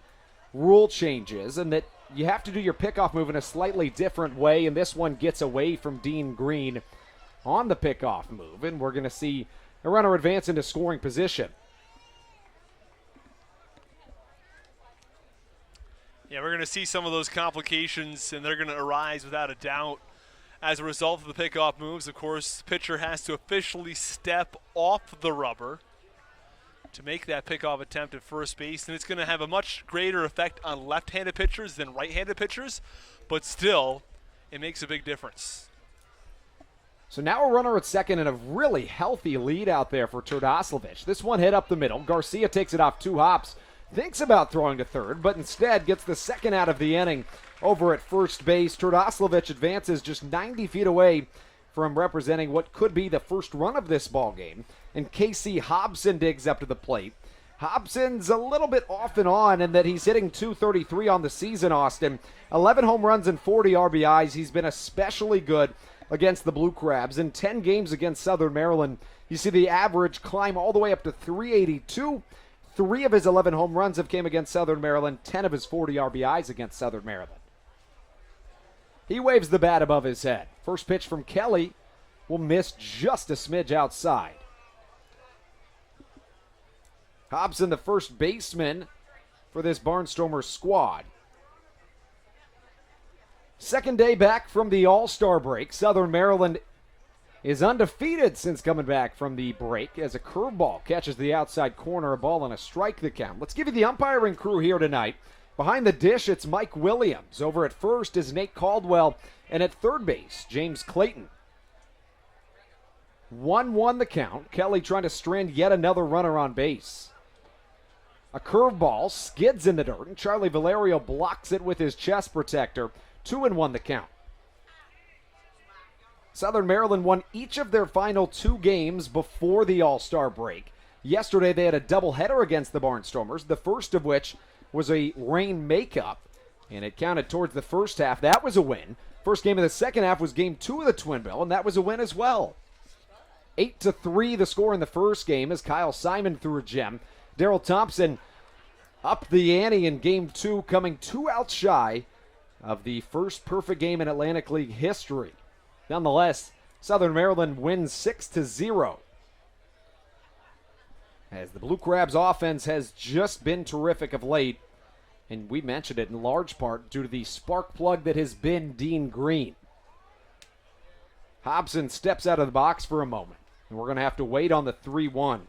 rule changes, and that you have to do your pickoff move in a slightly different way, and this one gets away from Dean Green on the pickoff move, and we're going to see a runner advance into scoring position. Yeah, we're going to see some of those complications, and they're going to arise without a doubt as a result of the pickoff moves. Of course, the pitcher has to officially step off the rubber to make that pickoff attempt at first base, and it's going to have a much greater effect on left-handed pitchers than right-handed pitchers, but still, it makes a big difference. So now a runner at second and a really healthy lead out there for Turdoslavich. This one hit up the middle. Garcia takes it off 2 hops, thinks about throwing to third, but instead gets the second out of the inning over at first base. Turdoslavich advances just 90 feet away from representing what could be the first run of this ball game. And Casey Hobson digs up to the plate. Hobson's a little bit off and on in that he's hitting .233 on the season, Austin. 11 home runs and 40 RBIs. He's been especially good against the Blue Crabs. In 10 games against Southern Maryland, you see the average climb all the way up to .382. 3 of his 11 home runs have came against Southern Maryland, 10 of his 40 RBIs against Southern Maryland. He waves the bat above his head. First pitch from Kelly will miss just a smidge outside. Hobson, the first baseman for this Barnstormers squad. Second day back from the All-Star break. Southern Maryland is undefeated since coming back from the break as a curveball catches the outside corner, a ball and a strike the count. Let's give you the umpiring crew here tonight. Behind the dish, it's Mike Williams. Over at first is Nate Caldwell, and at third base, James Clayton. 1-1 the count. Kelly trying to strand yet another runner on base. A curveball skids in the dirt, and Charlie Valerio blocks it with his chest protector. 2-1 the count. Southern Maryland won each of their final 2 games before the All-Star break. Yesterday they had a doubleheader against the Barnstormers, the first of which was a rain makeup, and it counted towards the first half. That was a win. First game of the second half was game 2 of the Twin Bill, and that was a win as well. 8-3 the score in the first game as Kyle Simon threw a gem. Darrell Thompson up the ante in game 2, coming 2 outs shy of the first perfect game in Atlantic League history. Nonetheless, Southern Maryland wins 6-0. As the Blue Crabs offense has just been terrific of late, and we mentioned it in large part due to the spark plug that has been Dean Green. Hobson steps out of the box for a moment, and we're going to have to wait on the 3-1.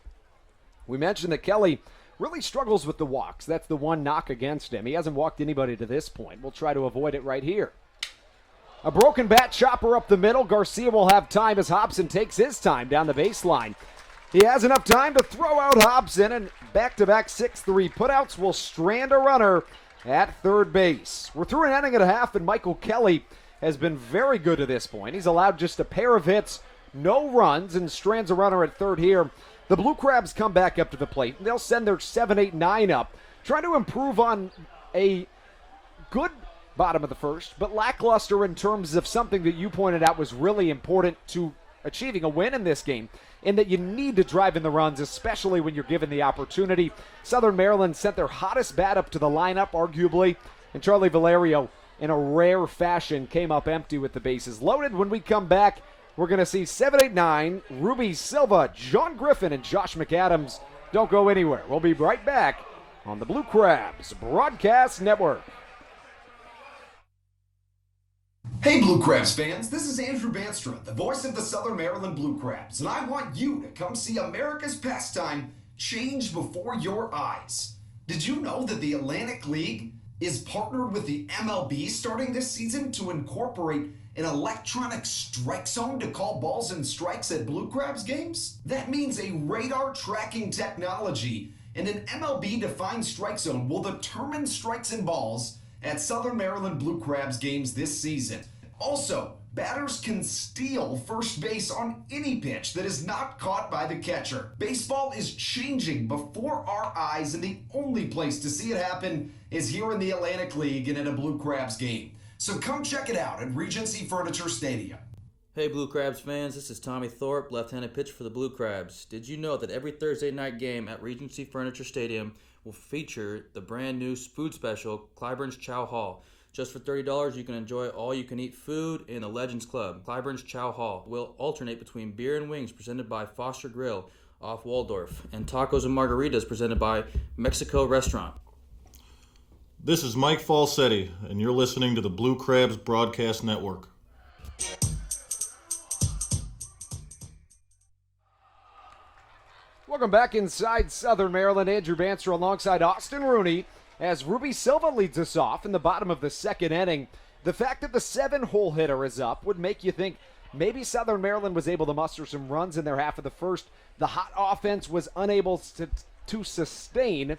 We mentioned that Kelly really struggles with the walks. That's the one knock against him. He hasn't walked anybody to this point. We'll try to avoid it right here. A broken bat chopper up the middle. Garcia will have time as Hobson takes his time down the baseline. He has enough time to throw out Hobson, and back-to-back 6-3 putouts will strand a runner at third base. We're through an inning and a half, and Michael Kelly has been very good to this point. He's allowed just a pair of hits, no runs, and strands a runner at third here. The Blue Crabs come back up to the plate, and they'll send their 7-8-9 up, trying to improve on a good bottom of the first, but lackluster in terms of something that you pointed out was really important to achieving a win in this game, in that you need to drive in the runs, especially when you're given the opportunity. Southern Maryland sent their hottest bat up to the lineup, arguably, and Charlie Valerio in a rare fashion, came up empty with the bases loaded. When we come back, we're going to see 7-8-9, Ruby Silva, John Griffin, and Josh McAdams. Don't go anywhere. We'll be right back on the Blue Crabs Broadcast Network. Hey Blue Crabs fans, this is Andrew Bandstra, the voice of the Southern Maryland Blue Crabs, and I want you to come see America's pastime change before your eyes. Did you know that the Atlantic League is partnered with the MLB starting this season to incorporate an electronic strike zone to call balls and strikes at Blue Crabs games? That means a radar tracking technology and an MLB-defined strike zone will determine strikes and balls at Southern Maryland Blue Crabs games this season. Also, batters can steal first base on any pitch that is not caught by the catcher. Baseball is changing before our eyes, and the only place to see it happen is here in the Atlantic League and at a Blue Crabs game. So come check it out at Regency Furniture Stadium. Hey Blue Crabs fans, this is Tommy Thorpe, left-handed pitcher for the Blue Crabs. Did you know that every Thursday night game at Regency Furniture Stadium will feature the brand new food special, Clyburn's Chow Hall? Just for $30, you can enjoy all-you-can-eat food in the Legends Club. Clyburn's Chow Hall will alternate between beer and wings presented by Foster Grill off Waldorf and tacos and margaritas presented by Mexico Restaurant. This is Mike Falsetti, and you're listening to the Blue Crabs Broadcast Network. Welcome back inside Southern Maryland. Andrew Banster alongside Austin Rooney as Ruby Silva leads us off in the bottom of the second inning. The fact that the 7-hole hitter is up would make you think maybe Southern Maryland was able to muster some runs in their half of the first. The hot offense was unable to sustain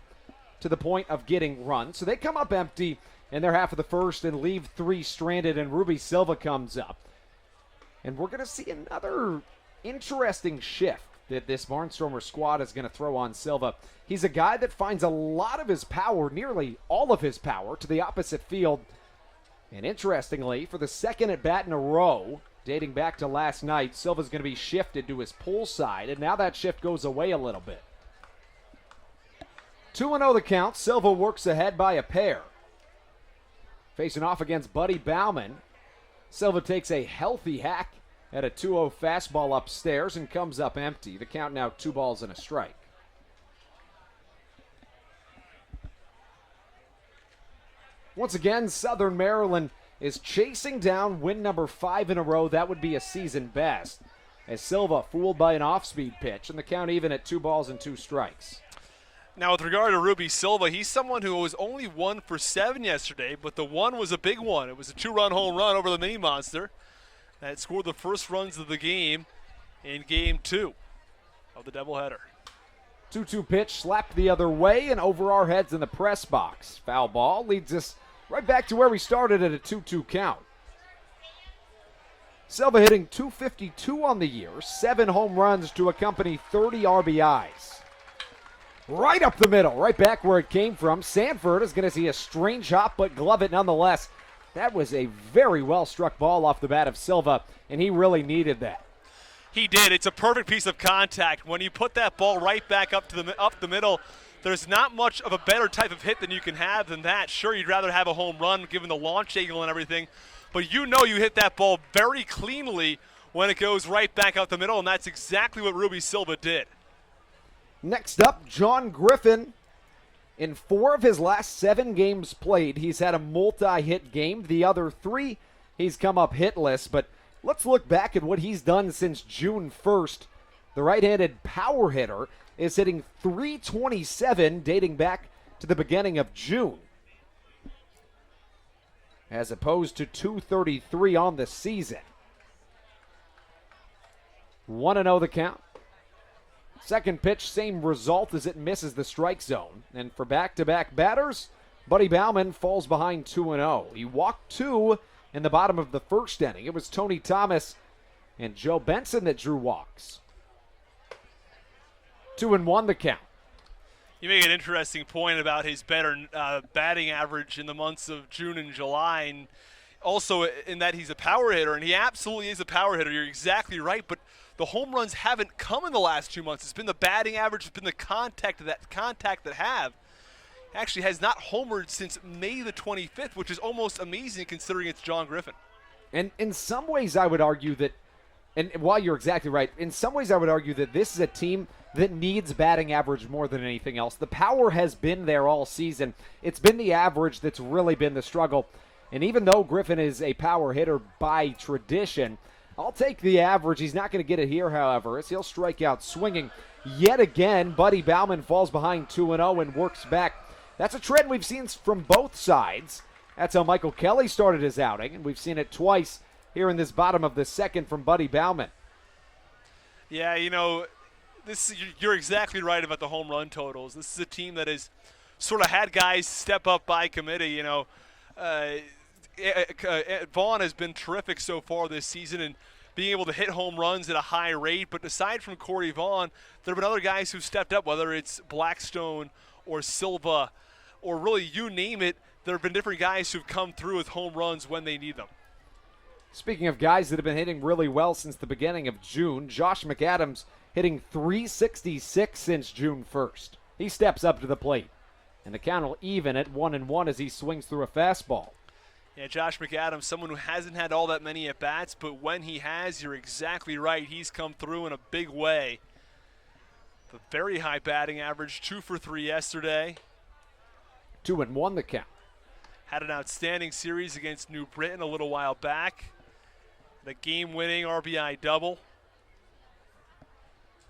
to the point of getting runs. So they come up empty in their half of the first and leave 3 stranded, and Ruby Silva comes up. And we're going to see another interesting shift that this Barnstormers squad is going to throw on Silva. He's a guy that finds a lot of his power, nearly all of his power, to the opposite field. And interestingly, for the second at bat in a row, dating back to last night, Silva's going to be shifted to his pull side, and now that shift goes away a little bit. 2-0 the count. Silva works ahead by a pair. Facing off against Buddy Bauman. Silva takes a healthy hack at a 2-0 fastball upstairs and comes up empty. The count now 2 balls and a strike. Once again, Southern Maryland is chasing down win number 5 in a row. That would be a season best. As Silva fooled by an off-speed pitch, and the count even at 2 balls and 2 strikes. Now, with regard to Ruby Silva, he's someone who was only 1 for 7 yesterday, but the one was a big one. It was a 2-run home run over the Mini Monster that scored the first runs of the game in Game 2 of the doubleheader. 2-2 pitch slapped the other way and over our heads in the press box. Foul ball leads us right back to where we started at a 2-2 count. Silva hitting .252 on the year, 7 home runs to accompany 30 RBIs. Right up the middle, right back where it came from. Sanford is going to see a strange hop, but glove it nonetheless. That was a very well-struck ball off the bat of Silva, and he really needed that. He did. It's a perfect piece of contact. When you put that ball right back up the middle, there's not much of a better type of hit than you can have than that. Sure, you'd rather have a home run given the launch angle and everything, but you know you hit that ball very cleanly when it goes right back out the middle, and that's exactly what Ruby Silva did. Next up, John Griffin. In 4 of his last 7 games played, he's had a multi-hit game. The other 3, he's come up hitless. But let's look back at what he's done since June 1st. The right-handed power hitter is hitting .327 dating back to the beginning of June, as opposed to .233 on the season. 1-0 the count. Second pitch, same result as it misses the strike zone. And for back-to-back batters, Buddy Bauman falls behind 2-0. He walked 2 in the bottom of the first inning. It was Tony Thomas and Joe Benson that drew walks. 2-1 the count. You make an interesting point about his better batting average in the months of June and July, and also in that he's a power hitter, and he absolutely is a power hitter. You're exactly right, but the home runs haven't come in the last 2 months. It's been the batting average, it's been the contact that have. actually has not homered since May the 25th, which is almost amazing considering it's John Griffin. And in some ways, I would argue that, and while you're exactly right, in some ways I would argue that this is a team that needs batting average more than anything else. The power has been there all season. It's been the average that's really been the struggle. And even though Griffin is a power hitter by tradition, I'll take the average. He's not going to get it here, however, as he'll strike out swinging. Yet again, Buddy Bauman falls behind 2-0 and works back. That's a trend we've seen from both sides. That's how Michael Kelly started his outing, and we've seen it twice here in this bottom of the second from Buddy Bauman. Yeah, you're exactly right about the home run totals. This is a team that has sort of had guys step up by committee. Vaughn has been terrific so far this season and being able to hit home runs at a high rate. But aside from Corey Vaughn, there have been other guys who've stepped up, whether it's Blackstone or Silva or really you name it. There have been different guys who've come through with home runs when they need them. Speaking of guys that have been hitting really well since the beginning of June, Josh McAdams hitting .366 since June 1st. He steps up to the plate, and the count will even at 1-1 as he swings through a fastball. Yeah, Josh McAdams, someone who hasn't had all that many at-bats, but when he has, you're exactly right. He's come through in a big way. The very high batting average, 2 for 3 yesterday. 2-1 the count. Had an outstanding series against New Britain a little while back. The game-winning RBI double.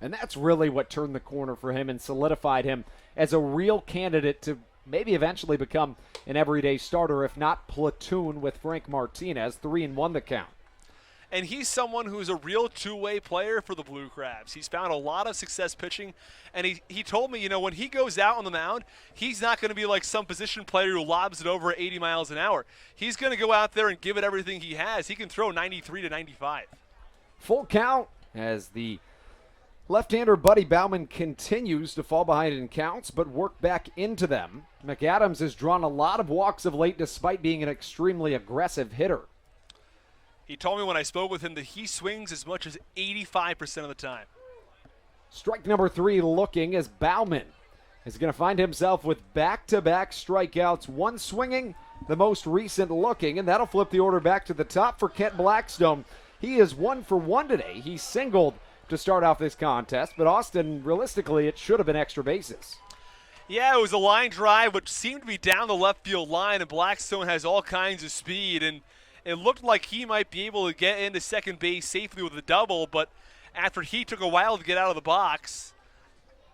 And that's really what turned the corner for him and solidified him as a real candidate to maybe eventually become an everyday starter, if not platoon with Frank Martinez. 3-1 the count. And he's someone who's a real two-way player for the Blue Crabs. He's found a lot of success pitching, and he told me, when he goes out on the mound, he's not going to be like some position player who lobs it over at 80 miles an hour. He's going to go out there and give it everything he has. He can throw 93 to 95. Full count as the left-hander Buddy Bauman continues to fall behind in counts, but work back into them. McAdams has drawn a lot of walks of late despite being an extremely aggressive hitter. He told me when I spoke with him that he swings as much as 85% of the time. Strike number 3 looking as Bauman is going to find himself with back-to-back strikeouts, one swinging, the most recent looking, and that'll flip the order back to the top for Kent Blackstone. He is 1 for 1 today. He singled to start off this contest, but Austin, realistically, it should have been extra bases. Yeah, it was a line drive, which seemed to be down the left field line, and Blackstone has all kinds of speed, and it looked like he might be able to get into second base safely with a double, but after he took a while to get out of the box,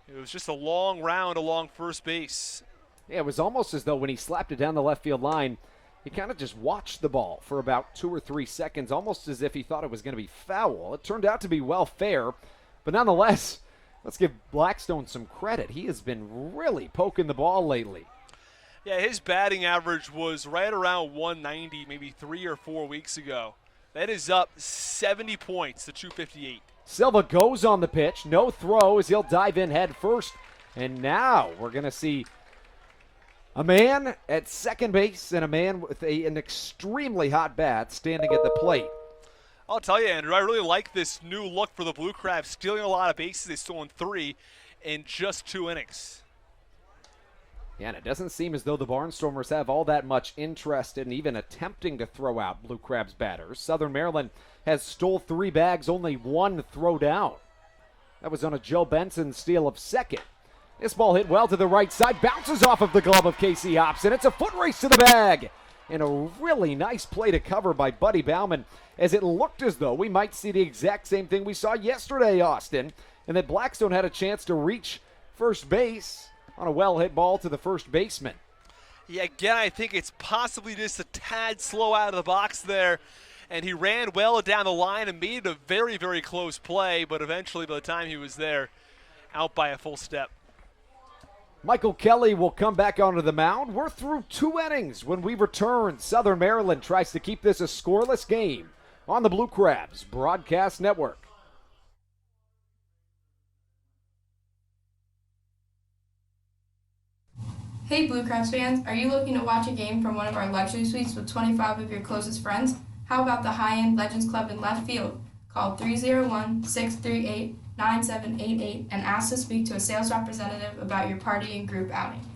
it was just a long round along first base. Yeah, it was almost as though when he slapped it down the left field line, he kind of just watched the ball for about 2 or 3 seconds, almost as if he thought it was going to be foul. It turned out to be well fair, but nonetheless, let's give Blackstone some credit. He has been really poking the ball lately. Yeah, his batting average was right around 190 maybe 3 or 4 weeks ago. That is up 70 points to 258. Silva goes on the pitch, no throw as he'll dive in head first. And now we're going to see a man at second base and a man with an extremely hot bat standing at the plate. I'll tell you, Andrew, I really like this new look for the Blue Crabs, stealing a lot of bases. They've stolen 3 in just 2 innings. Yeah, and it doesn't seem as though the Barnstormers have all that much interest in even attempting to throw out Blue Crabs batters. Southern Maryland has stole 3 bags, only 1 throw down. That was on a Joe Benson steal of second. This ball hit well to the right side, bounces off of the glove of Casey Hobson. It's a foot race to the bag. And a really nice play to cover by Buddy Bauman, as it looked as though we might see the exact same thing we saw yesterday, Austin, and that Blackstone had a chance to reach first base on a well-hit ball to the first baseman. Yeah, again, I think it's possibly just a tad slow out of the box there, and he ran well down the line and made it a very, very close play, but eventually by the time he was there, out by a full step. Michael Kelly will come back onto the mound. We're through 2 innings. When we return, Southern Maryland tries to keep this a scoreless game on the Blue Crabs Broadcast Network. Hey Blue Crabs fans, are you looking to watch a game from one of our luxury suites with 25 of your closest friends? How about the high-end Legends Club in left field? Call 301-638-9788 and ask to speak to a sales representative about your party and group outing.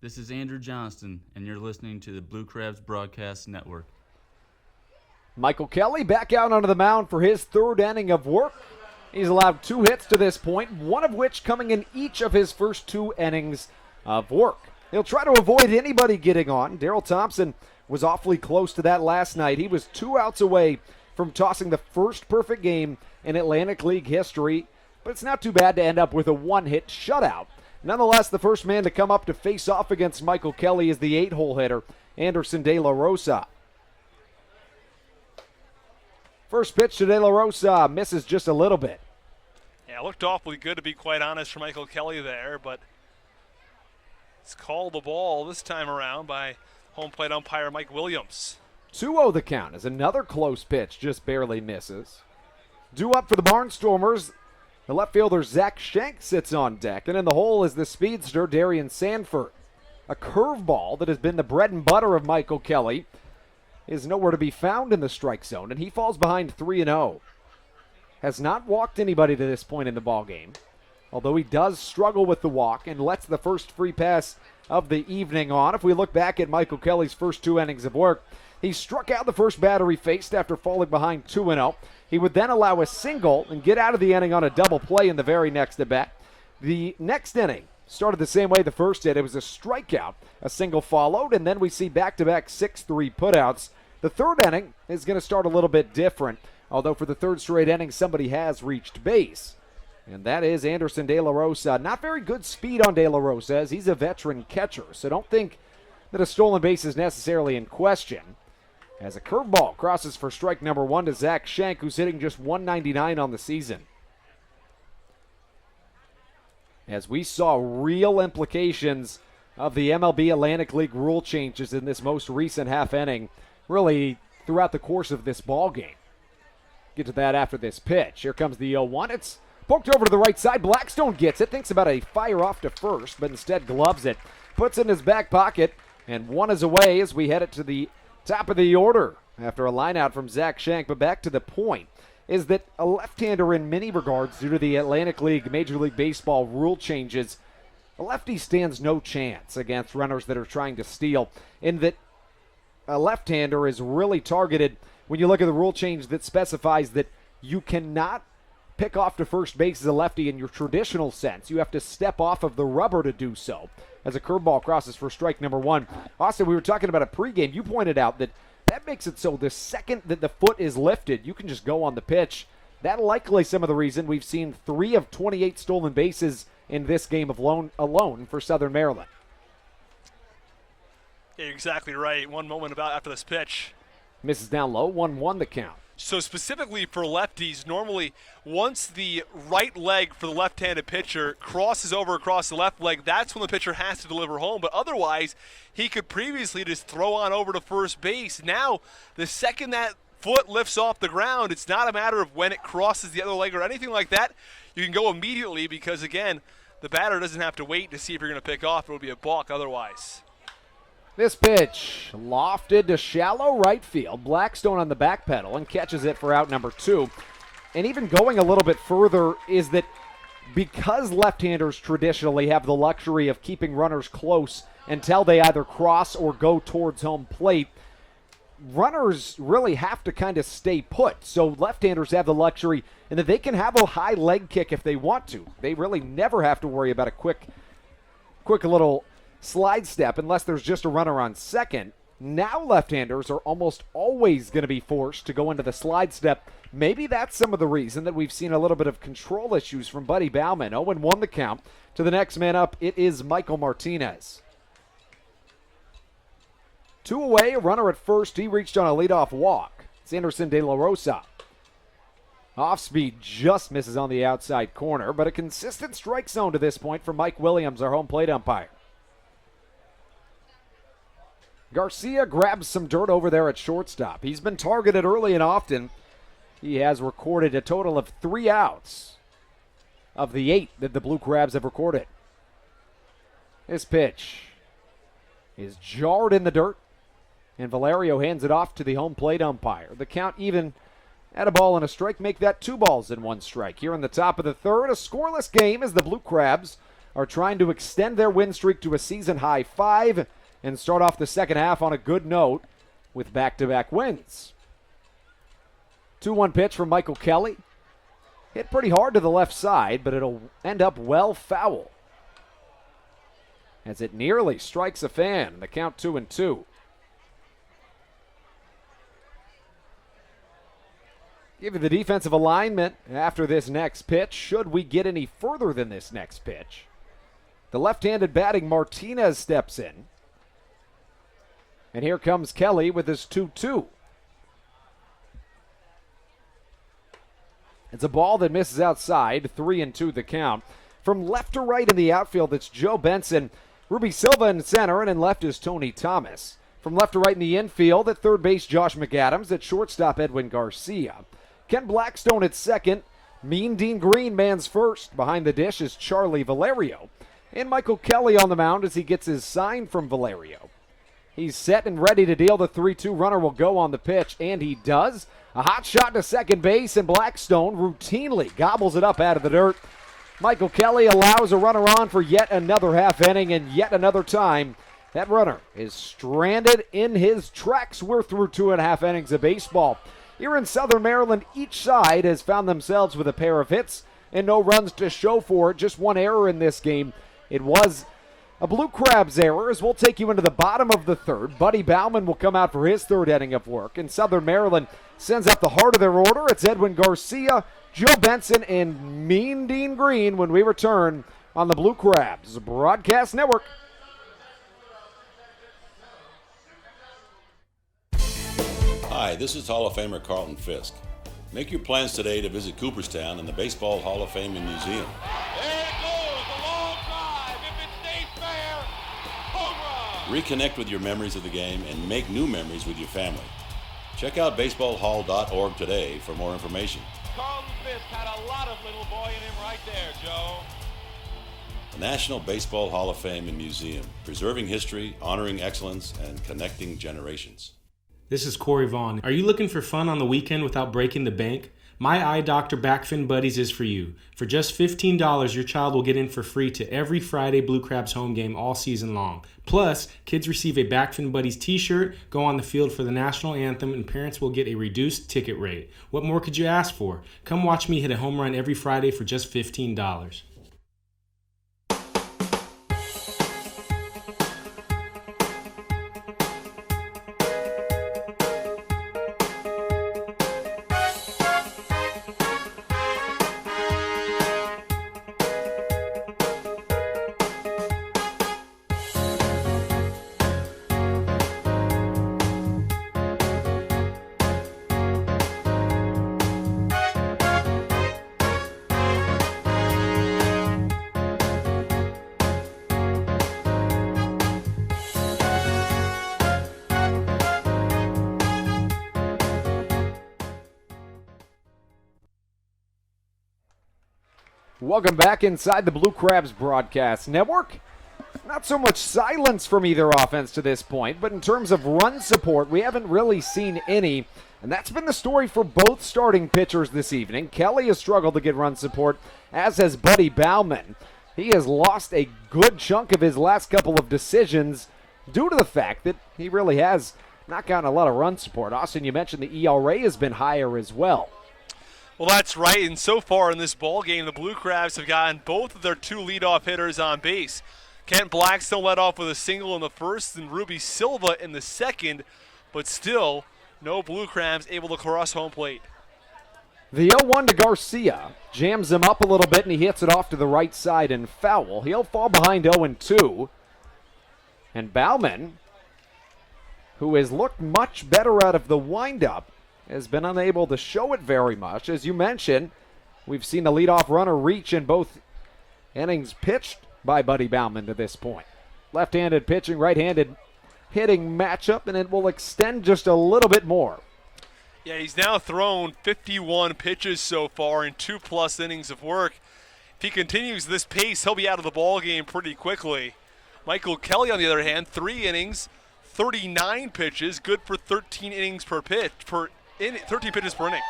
This is Andrew Johnston, and you're listening to the Blue Crabs Broadcast Network. Michael Kelly back out onto the mound for his third inning of work. He's allowed 2 hits to this point, one of which coming in each of his first 2 innings of work. He'll try to avoid anybody getting on. Daryl Thompson was awfully close to that last night. He was 2 outs away from tossing the first perfect game in Atlantic League history, but it's not too bad to end up with a 1-hit shutout. Nonetheless, the first man to come up to face off against Michael Kelly is the 8-hole hitter, Anderson De La Rosa. First pitch to De La Rosa misses just a little bit. Yeah, it looked awfully good, to be quite honest, for Michael Kelly there, but it's called the ball this time around by home plate umpire Mike Williams. 2-0 the count as another close pitch just barely misses. Due up for the Barnstormers, the left fielder Zach Schenk sits on deck, and in the hole is the speedster Darian Sanford. A curveball that has been the bread and butter of Michael Kelly is nowhere to be found in the strike zone, and he falls behind 3-0. Has not walked anybody to this point in the ballgame, although he does struggle with the walk and lets the first free pass of the evening on. If we look back at Michael Kelly's first 2 innings of work, he struck out the first batter he faced after falling behind 2-0. He would then allow a single and get out of the inning on a double play in the very next at-bat. The next inning started the same way the first did. It was a strikeout, a single followed, and then we see back-to-back 6-3 putouts. The third inning is going to start a little bit different, although for the third straight inning, somebody has reached base, and that is Anderson De La Rosa. Not very good speed on De La Rosa, as he's a veteran catcher, so don't think that a stolen base is necessarily in question. As a curveball crosses for strike number 1 to Zach Schenk, who's hitting just .199 on the season. As we saw real implications of the MLB Atlantic League rule changes in this most recent half inning, really throughout the course of this ball game. Get to that after this pitch. Here comes the 0-1. It's poked over to the right side. Blackstone gets it, thinks about a fire off to first, but instead gloves it, puts it in his back pocket, and 1 is away as we head it to the top of the order after a line out from Zach Schenk. But back to the point is that a left-hander in many regards, due to the Atlantic League, Major League Baseball rule changes, a lefty stands no chance against runners that are trying to steal, in that a left-hander is really targeted when you look at the rule change that specifies that you cannot pick off to first base as a lefty in your traditional sense. You have to step off of the rubber to do so. As a curveball crosses for strike number 1. Austin, we were talking about a pregame. You pointed out that makes it so the second that the foot is lifted, you can just go on the pitch. That likely some of the reason we've seen 3 of 28 stolen bases in this game of alone for Southern Maryland. Yeah, you're exactly right. One moment about after this pitch. Misses down low, 1-1 the count. So specifically for lefties, normally once the right leg for the left-handed pitcher crosses over across the left leg, that's when the pitcher has to deliver home. But otherwise, he could previously just throw on over to first base. Now, the second that foot lifts off the ground, it's not a matter of when it crosses the other leg or anything like that. You can go immediately because, again, the batter doesn't have to wait to see if you're going to pick off. It would be a balk otherwise. This pitch lofted to shallow right field. Blackstone on the back pedal and catches it for out number 2. And even going a little bit further is that because left-handers traditionally have the luxury of keeping runners close until they either cross or go towards home plate, runners really have to kind of stay put. So left-handers have the luxury in that they can have a high leg kick if they want to. They really never have to worry about a quick little slide step unless there's just a runner on second. Now left-handers are almost always going to be forced to go into the slide step. Maybe that's some of the reason that we've seen a little bit of control issues from Buddy Bauman. 0-1 the count. To the next man up, it is Michael Martinez. 2 away, a runner at first. He reached on a leadoff walk. It's Anderson De La Rosa. Off speed just misses on the outside corner, but a consistent strike zone to this point for Mike Williams, our home plate umpire. Garcia grabs some dirt over there at shortstop. He's been targeted early and often. He has recorded a total of 3 outs of the 8 that the Blue Crabs have recorded. This pitch is jarred in the dirt, and Valerio hands it off to the home plate umpire. The count even at a ball and a strike, make that 2 balls and 1 strike. Here in the top of the third, a scoreless game as the Blue Crabs are trying to extend their win streak to a season-high 5 and start off the second half on a good note with back-to-back wins. 2-1 pitch from Michael Kelly. Hit pretty hard to the left side, but it'll end up well foul, as it nearly strikes a fan. The count 2-2. Give you the defensive alignment after this next pitch, should we get any further than this next pitch. The left-handed batting Martinez steps in. And here comes Kelly with his 2-2. It's a ball that misses outside, 3-2 the count. From left to right in the outfield, it's Joe Benson. Ruby Silva in center, and in left is Tony Thomas. From left to right in the infield, at third base, Josh McAdams. At shortstop, Edwin Garcia. Ken Blackstone at second. Mean Dean Green man's first. Behind the dish is Charlie Valerio. And Michael Kelly on the mound as he gets his sign from Valerio. He's set and ready to deal. The 3-2 runner will go on the pitch, and he does. A hot shot to second base, and Blackstone routinely gobbles it up out of the dirt. Michael Kelly allows a runner on for yet another half inning, and yet another time that runner is stranded in his tracks. We're through 2.5 innings of baseball. Here in Southern Maryland, each side has found themselves with a pair of hits and no runs to show for it. Just one error in this game. It was a Blue Crabs error, as we'll take you into the bottom of the third. Buddy Bauman will come out for his third inning of work, and Southern Maryland sends up the heart of their order. It's Edwin Garcia, Joe Benson, and Mean Dean Green when we return on the Blue Crabs Broadcast Network. Hi, this is Hall of Famer Carlton Fisk. Make your plans today to visit Cooperstown and the Baseball Hall of Fame and Museum. Reconnect with your memories of the game and make new memories with your family. Check out baseballhall.org today for more information. Carlton Fisk had a lot of little boy in him right there, Joe. The National Baseball Hall of Fame and Museum, preserving history, honoring excellence, and connecting generations. This is Corey Vaughn. Are you looking for fun on the weekend without breaking the bank? My Eye Doctor Backfin Buddies is for you. For just $15, your child will get in for free to every Friday Blue Crabs home game all season long. Plus, kids receive a Backfin Buddies t-shirt, go on the field for the national anthem, and parents will get a reduced ticket rate. What more could you ask for? Come watch me hit a home run every Friday for just $15. Welcome back inside the Blue Crabs Broadcast Network. Not so much silence from either offense to this point, but in terms of run support, we haven't really seen any, and that's been the story for both starting pitchers this evening. Kelly has struggled to get run support, as has Buddy Bauman. He has lost a good chunk of his last couple of decisions due to the fact that he really has not gotten a lot of run support. Austin, you mentioned the ERA has been higher as well. Well, that's right, and so far in this ball game, the Blue Crabs have gotten both of their two leadoff hitters on base. Kent Blackstone led off with a single in the first and Ruby Silva in the second, but still no Blue Crabs able to cross home plate. The 0-1 to Garcia jams him up a little bit, and he hits it off to the right side and foul. He'll fall behind 0-2. And Bauman, who has looked much better out of the windup, has been unable to show it very much. As you mentioned, we've seen the leadoff runner reach in both innings pitched by Buddy Bauman to this point. Left-handed pitching, right-handed hitting matchup, and it will extend just a little bit more. Yeah, he's now thrown 51 pitches so far in 2+ innings of work. If he continues this pace, he'll be out of the ball game pretty quickly. Michael Kelly, on the other hand, 3 innings, 39 pitches, good for 13 innings per pitch, 13 pitches per inning.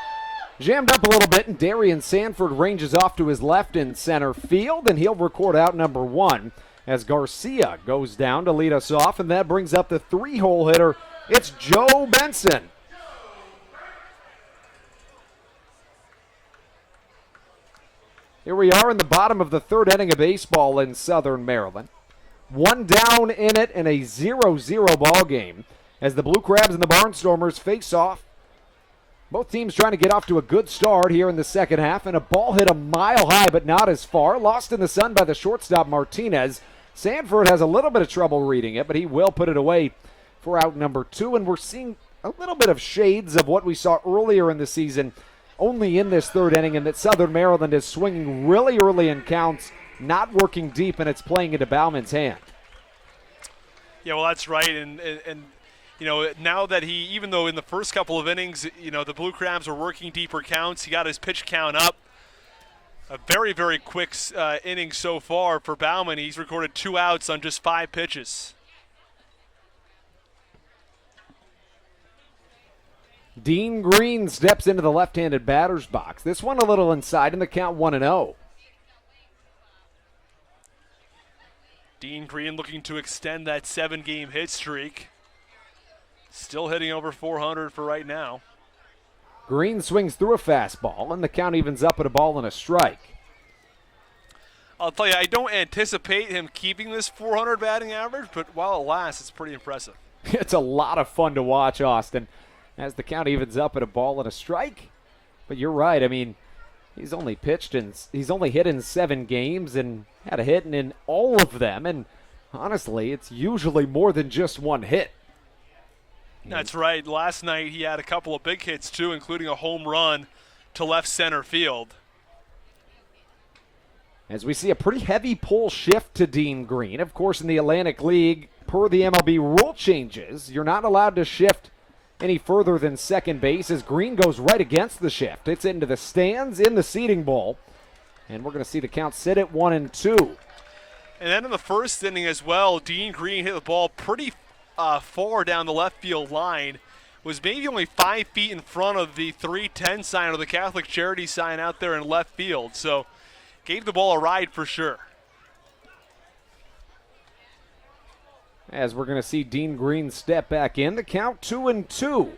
Jammed up a little bit, and Darian Sanford ranges off to his left in center field, and he'll record out number 1 as Garcia goes down to lead us off, and that brings up the 3-hole hitter. It's Joe Benson. Here we are in the bottom of the 3rd inning of baseball in Southern Maryland. 1 down in it in a 0-0 ball game as the Blue Crabs and the Barnstormers face off. Both teams trying to get off to a good start here in the second half, and a ball hit a mile high but not as far. Lost in the sun by the shortstop Martinez. Sanford has a little bit of trouble reading it, but he will put it away for out number 2, and we're seeing a little bit of shades of what we saw earlier in the season only in this 3rd inning, and that Southern Maryland is swinging really early in counts, not working deep, and it's playing into Bauman's hand. Yeah, well, that's right, and you know, now that he, even though in the first couple of innings, you know, the Blue Crabs were working deeper counts, he got his pitch count up. A very, very quick inning so far for Bauman. He's recorded 2 outs on just 5 pitches. Dean Green steps into the left-handed batter's box. This one a little inside, and the count 1-0. Dean Green looking to extend that 7-game hit streak. Still hitting over 400 for right now. Green swings through a fastball, and the count evens up at a ball and a strike. I'll tell you, I don't anticipate him keeping this 400 batting average, but while it lasts, it's pretty impressive. It's a lot of fun to watch, Austin, as the count evens up at a ball and a strike. But you're right. I mean, he's only hit in 7 games and had a hit in all of them. And honestly, it's usually more than just 1 hit. That's right. Last night he had a couple of big hits too, including a home run to left center field. As we see a pretty heavy pull shift to Dean Green. Of course, in the Atlantic League, per the MLB rule changes, you're not allowed to shift any further than second base, as Green goes right against the shift. It's into the stands in the seating bowl, and we're going to see the count sit at 1-2. And then in the first inning as well, Dean Green hit the ball pretty far down the left field line. Was maybe only 5 feet in front of the 310 sign or the Catholic Charity sign out there in left field. So gave the ball a ride for sure. As we're going to see Dean Green step back in, the count 2-2.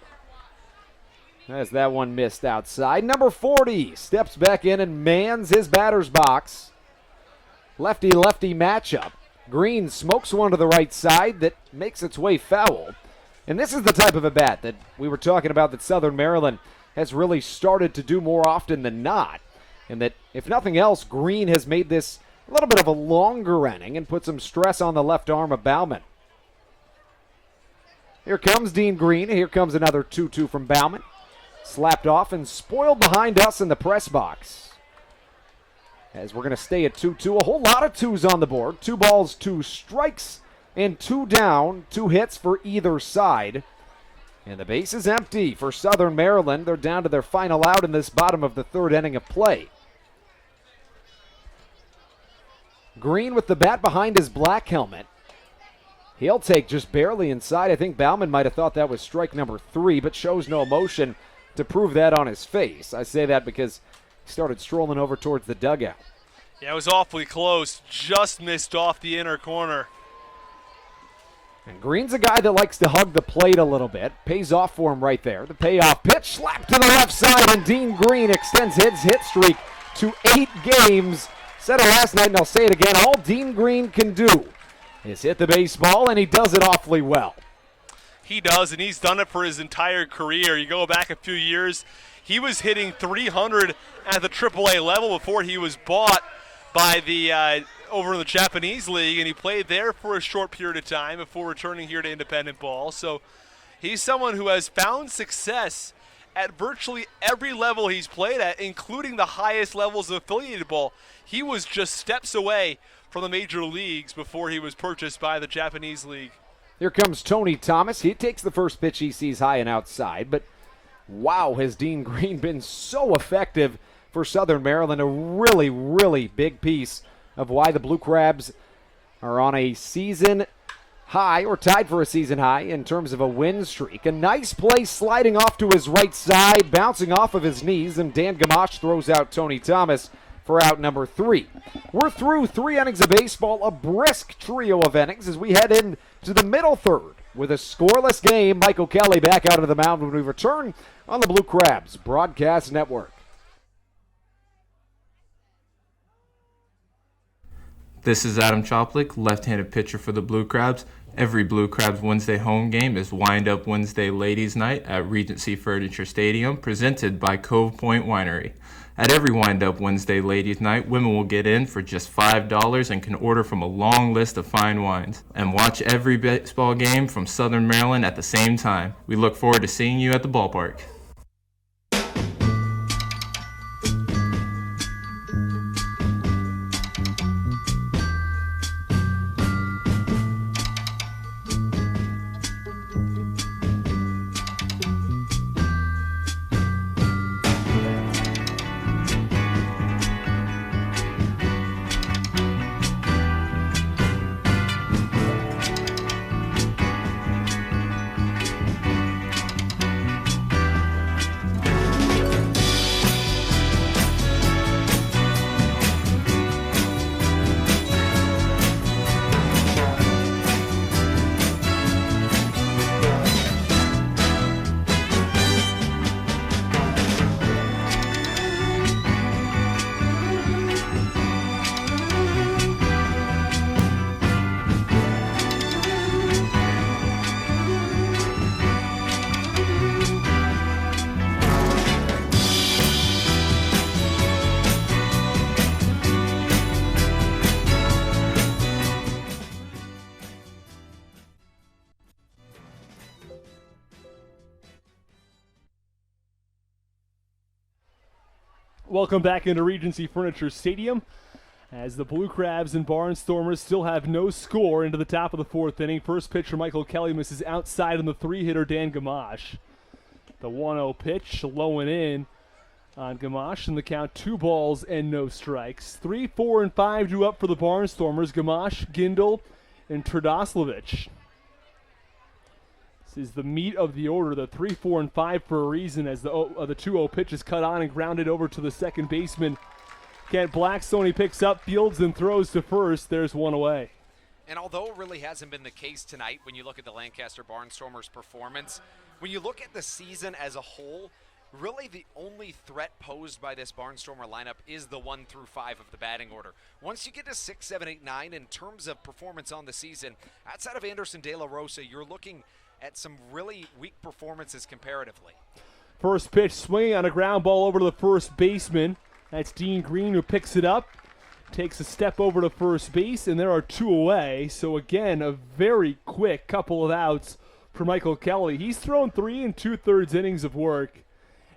As that one missed outside. Number 40 steps back in and mans his batter's box. Lefty-lefty matchup. Green smokes one to the right side that makes its way foul. And this is the type of a bat that we were talking about that Southern Maryland has really started to do more often than not. And that, if nothing else, Green has made this a little bit of a longer inning and put some stress on the left arm of Bauman. Here comes Dean Green. Here comes another 2-2 from Bauman. Slapped off and spoiled behind us in the press box. As we're going to stay at 2-2. A whole lot of 2s on the board. 2 balls, 2 strikes, and 2 down. 2 hits for either side. And the base is empty for Southern Maryland. They're down to their final out in this bottom of the 3rd inning of play. Green with the bat behind his black helmet. He'll take just barely inside. I think Bauman might have thought that was strike number 3, but shows no emotion to prove that on his face. I say that because he started strolling over towards the dugout. Yeah, it was awfully close. Just missed off the inner corner. And Green's a guy that likes to hug the plate a little bit. Pays off for him right there. The payoff pitch slapped to the left side, and Dean Green extends his hit streak to 8 games. Said it last night, and I'll say it again. All Dean Green can do is hit the baseball, and he does it awfully well. He does, and he's done it for his entire career. You go back a few years, he was hitting 300 at the AAA level before he was bought by the over in the Japanese league, and he played there for a short period of time before returning here to independent ball. So he's someone who has found success at virtually every level he's played at, including the highest levels of affiliated ball. He was just steps away from the major leagues before he was purchased by the Japanese league. Here comes Tony Thomas. He takes the first pitch he sees high and outside, but wow, has Dean Green been so effective for Southern Maryland. A really, really big piece of why the Blue Crabs are on a season high or tied for a season high in terms of a win streak. A nice play sliding off to his right side, bouncing off of his knees, and Dan Gamache throws out Tony Thomas for out number 3. We're through 3 innings of baseball, a brisk trio of innings as we head into the middle third with a scoreless game. Michael Kelly back out of the mound when we return on the Blue Crabs Broadcast Network. This is Adam Choplik, left-handed pitcher for the Blue Crabs. Every Blue Crabs Wednesday home game is Wind Up Wednesday Ladies Night at Regency Furniture Stadium, presented by Cove Point Winery. At every Wind Up Wednesday Ladies Night, women will get in for just $5 and can order from a long list of fine wines. And watch every baseball game from Southern Maryland at the same time. We look forward to seeing you at the ballpark. Welcome back into Regency Furniture Stadium as the Blue Crabs and Barnstormers still have no score into the top of the 4th inning. First pitcher Michael Kelly misses outside on the 3-hitter Dan Gamache. The 1-0 pitch low and in on Gamache, and the count 2 balls and no strikes. 3, 4, and 5 due up for the Barnstormers. Gamache, Gindel, and Trdoslavich. This is the meat of the order, the 3, 4, and 5 for a reason, as the 2-0 pitch is cut on and grounded over to the second baseman. Kent Blackstone, he picks up, fields, and throws to first. There's one away. And although it really hasn't been the case tonight when you look at the Lancaster Barnstormers' performance, when you look at the season as a whole, really the only threat posed by this Barnstormer lineup is the 1 through 5 of the batting order. Once you get to 6, 7, 8, 9, in terms of performance on the season, outside of Anderson De La Rosa, you're looking at some really weak performances comparatively. First pitch swinging on a ground ball over to the first baseman. That's Dean Green who picks it up, takes a step over to first base, and there are 2 away. So again, a very quick couple of outs for Michael Kelly. He's thrown 3 2/3 innings of work,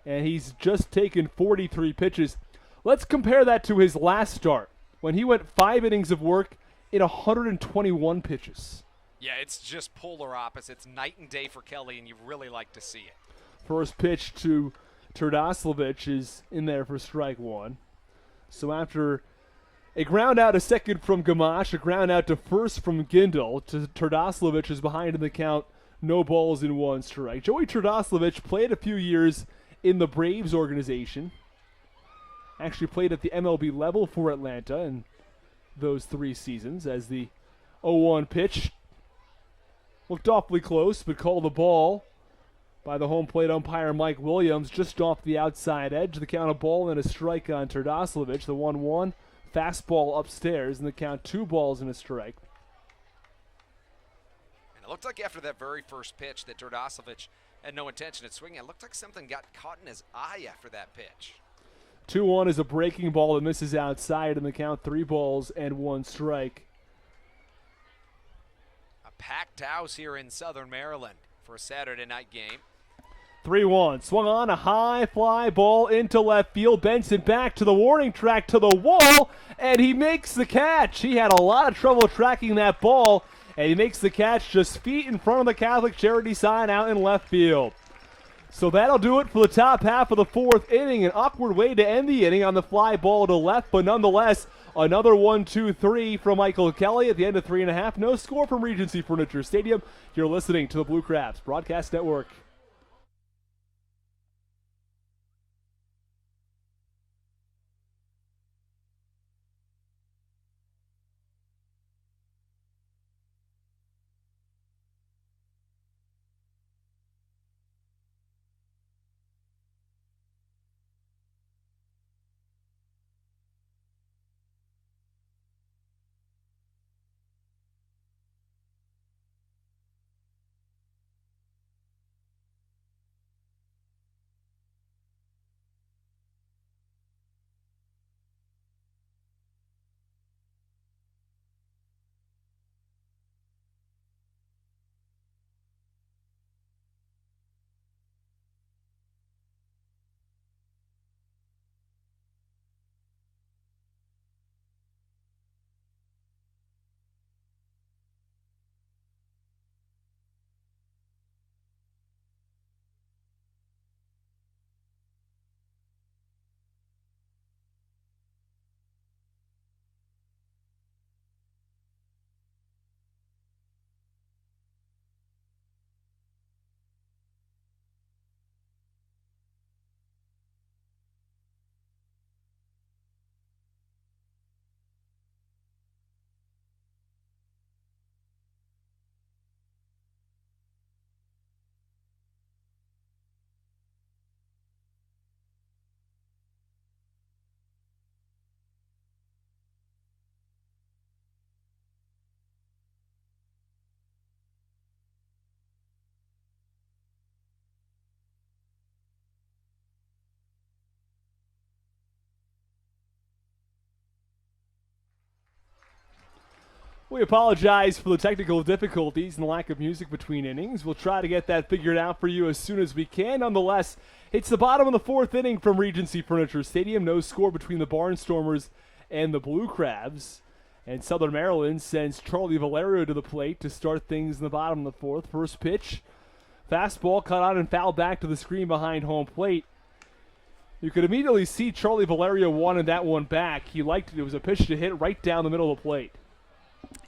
and he's just taken 43 pitches. Let's compare that to his last start, when he went 5 innings of work in 121 pitches. Yeah, it's just polar opposites, night and day for Kelly, and you really like to see it. First pitch to Trdoslavich is in there for strike 1. So after a ground out, a second from Gamache, a ground out to first from Gindel, to Trdoslavich is behind in the count, no balls in 1 strike. Joey Trdoslavich played a few years in the Braves organization. Actually played at the MLB level for Atlanta in those 3 seasons, as the 0-1 pitch looked awfully close, but called the ball by the home plate umpire Mike Williams just off the outside edge. The count, a ball and a strike on Trdoslavich. The 1-1 fastball upstairs, and the count 2 balls and a strike. And it looked like after that very first pitch that Trdoslavich had no intention of swinging. It looked like something got caught in his eye after that pitch. 2-1 is a breaking ball that misses outside, and the count 3 balls and 1 strike. Packed house here in Southern Maryland for a Saturday night game. 3-1, swung on, a high fly ball into left field. Benson back to the warning track, to the wall, and he makes the catch. He had a lot of trouble tracking that ball, and he makes the catch just feet in front of the Catholic Charity sign out in left field. So that'll do it for the top half of the fourth inning. An awkward way to end the inning on the fly ball to left, but nonetheless, another 1-2-3 from Michael Kelly at the end of 3.5. No score from Regency Furniture Stadium. You're listening to the Blue Crabs Broadcast Network. We apologize for the technical difficulties and the lack of music between innings. We'll try to get that figured out for you as soon as we can. Nonetheless, it's the bottom of the fourth inning from Regency Furniture Stadium. No score between the Barnstormers and the Blue Crabs. And Southern Maryland sends Charlie Valerio to the plate to start things in the bottom of the fourth. First pitch, fastball cut on and fouled back to the screen behind home plate. You could immediately see Charlie Valerio wanted that one back. He liked it. It was a pitch to hit right down the middle of the plate.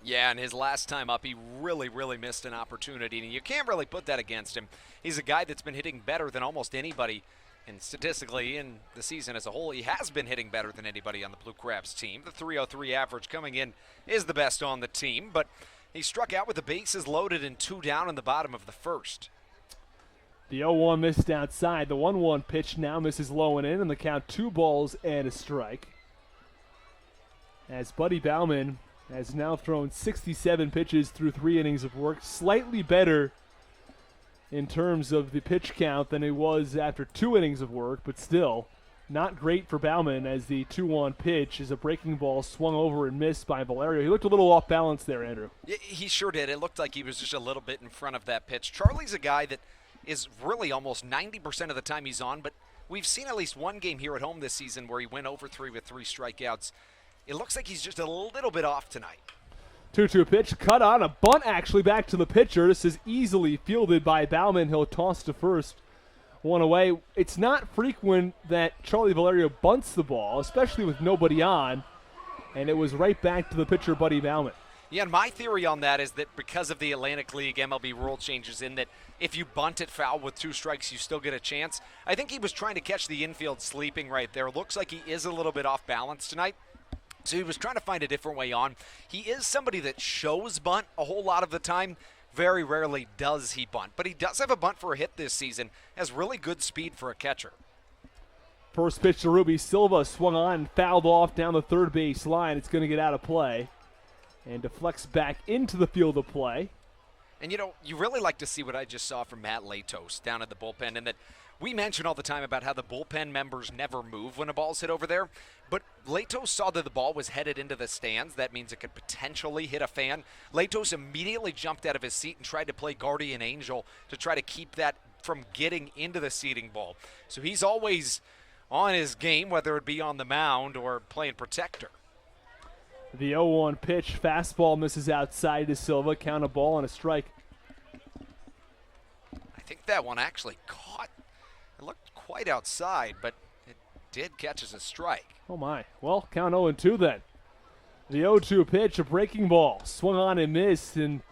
Yeah, and his last time up, he really missed an opportunity, and you can't really put that against him. He's a guy that's been hitting better than almost anybody, and statistically in the season as a whole, he has been hitting better than anybody on the Blue Crabs team. The .303 average coming in is the best on the team, but he struck out with the bases loaded and 2 down in the bottom of the first. The 0-1 missed outside. The 1-1 pitch now misses low and in, and the count 2 balls and a strike. As Buddy Bauman has now thrown 67 pitches through 3 innings of work, slightly better in terms of the pitch count than he was after 2 innings of work, but still not great for Bauman as the 2-1 pitch is a breaking ball swung over and missed by Valerio. He looked a little off balance there, Andrew. Yeah, he sure did. It looked like he was just a little bit in front of that pitch. Charlie's a guy that is really almost 90% of the time he's on, but we've seen at least one game here at home this season where he went over 3 with 3 strikeouts. It looks like he's just a little bit off tonight. 2-2 pitch, cut on, a bunt actually back to the pitcher. This is easily fielded by Bauman. He'll toss to first. 1 away. It's not frequent that Charlie Valerio bunts the ball, especially with nobody on, and it was right back to the pitcher, Buddy Bauman. Yeah, and my theory on that is that because of the Atlantic League MLB rule changes in that if you bunt it foul with 2 strikes, you still get a chance. I think he was trying to catch the infield sleeping right there. Looks like he is a little bit off balance tonight. So he was trying to find a different way on. He is somebody that shows bunt a whole lot of the time. Very rarely does he bunt. But he does have a bunt for a hit this season. Has really good speed for a catcher. First pitch to Ruby Silva, swung on and fouled off down the third base line. It's going to get out of play and deflects back into the field of play. And, you know, you really like to see what I just saw from Matt Latos down at the bullpen, and that we mention all the time about how the bullpen members never move when a ball's hit over there, but Latos saw that the ball was headed into the stands. That means it could potentially hit a fan. Latos immediately jumped out of his seat and tried to play guardian angel to try to keep that from getting into the seating ball. So he's always on his game, whether it be on the mound or playing protector. The 0-1 pitch, fastball misses outside to Silva, count a ball and a strike. I think that one actually caught It looked quite outside, but it did catch as a strike. Oh, my. Well, count 0-2 then. The 0-2 pitch, a breaking ball. Swung on and missed, and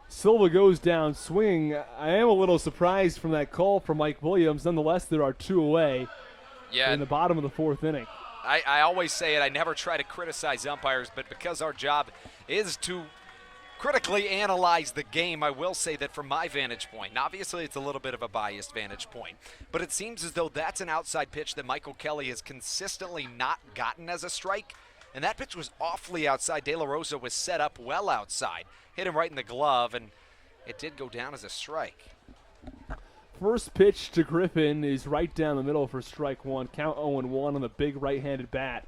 Silva goes down swing. I am a little surprised from that call from Mike Williams. Nonetheless, there are 2 away in the bottom of the 4th inning. I always say it. I never try to criticize umpires, but because our job is to critically analyze the game, I will say that from my vantage point, and obviously it's a little bit of a biased vantage point, but it seems as though that's an outside pitch that Michael Kelly has consistently not gotten as a strike, and that pitch was awfully outside. De La Rosa was set up well outside, hit him right in the glove, and it did go down as a strike. First pitch to Griffin is right down the middle for strike 1. Count 0-1 on the big right-handed bat.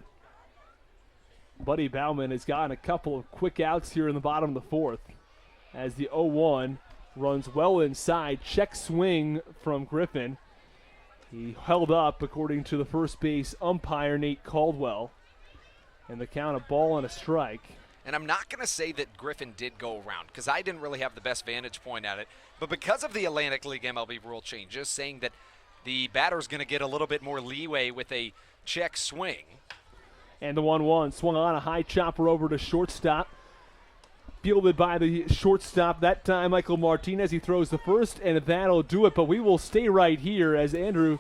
Buddy Bauman has gotten a couple of quick outs here in the bottom of the 4th as the 0-1 runs well inside. Check swing from Griffin. He held up, according to the first base umpire, Nate Caldwell. And the count, a ball and a strike. And I'm not going to say that Griffin did go around because I didn't really have the best vantage point at it. But because of the Atlantic League MLB rule changes, saying that the batter's going to get a little bit more leeway with a check swing. And the 1-1 swung on, a high chopper over to shortstop. Fielded by the shortstop that time, Michael Martinez. He throws the first, and that'll do it. But we will stay right here as Andrew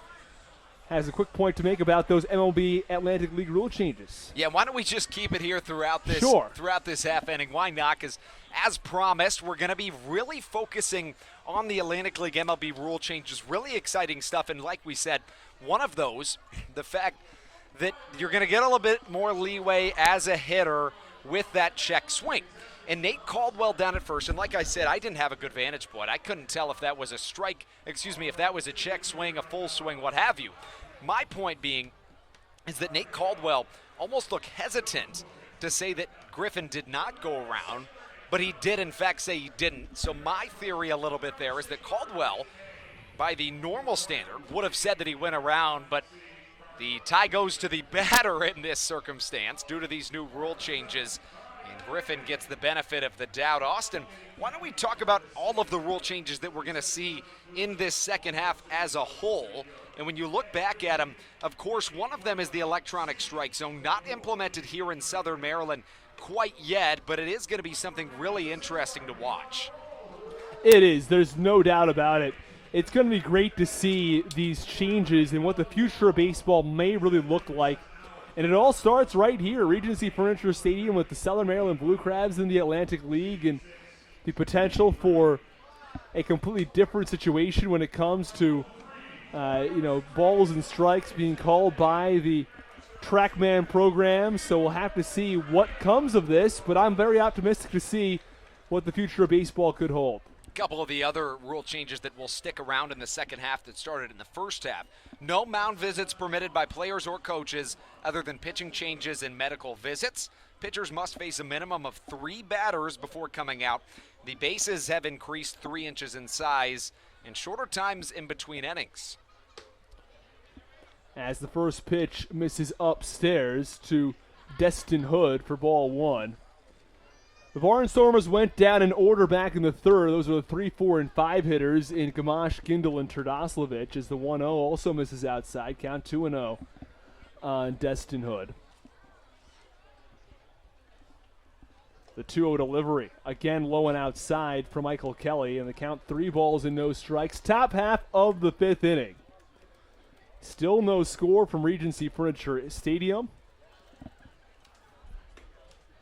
has a quick point to make about those MLB Atlantic League rule changes. Yeah, why don't we just keep it here throughout this throughout this half inning? Why not? Because as promised, we're going to be really focusing on the Atlantic League MLB rule changes. Really exciting stuff, and like we said, one of those, the fact that you're going to get a little bit more leeway as a hitter with that check swing. And Nate Caldwell down at first, and like I said, I didn't have a good vantage point. I couldn't tell if that was a strike, if that was a check swing, a full swing, what have you. My point being is that Nate Caldwell almost looked hesitant to say that Griffin did not go around, but he did in fact say he didn't. So my theory a little bit there is that Caldwell, by the normal standard, would have said that he went around, but the tie goes to the batter in this circumstance due to these new rule changes. And Griffin gets the benefit of the doubt. Austin, why don't we talk about all of the rule changes that we're going to see in this second half as a whole? And when you look back at them, of course, one of them is the electronic strike zone, not implemented here in Southern Maryland quite yet, but it is going to be something really interesting to watch. It is. There's no doubt about it. It's going to be great to see these changes and what the future of baseball may really look like. And it all starts right here, Regency Furniture Stadium, with the Southern Maryland Blue Crabs in the Atlantic League and the potential for a completely different situation when it comes to, balls and strikes being called by the TrackMan program. So we'll have to see what comes of this, but I'm very optimistic to see what the future of baseball could hold. Couple of the other rule changes that will stick around in the second half that started in the first half. No mound visits permitted by players or coaches other than pitching changes and medical visits. Pitchers must face a minimum of 3 batters before coming out. The bases have increased 3 inches in size and shorter times in between innings. As the first pitch misses upstairs to Destin Hood for ball 1. The Barnstormers went down in order back in the 3rd. Those are the 3, 4, and 5 hitters in Gamache, Gindel, and Terdoslavich as the 1-0 also misses outside. Count 2-0 on Destin Hood. The 2-0 delivery, again low and outside for Michael Kelly, and the count 3 balls and no strikes. Top half of the 5th inning. Still no score from Regency Furniture Stadium.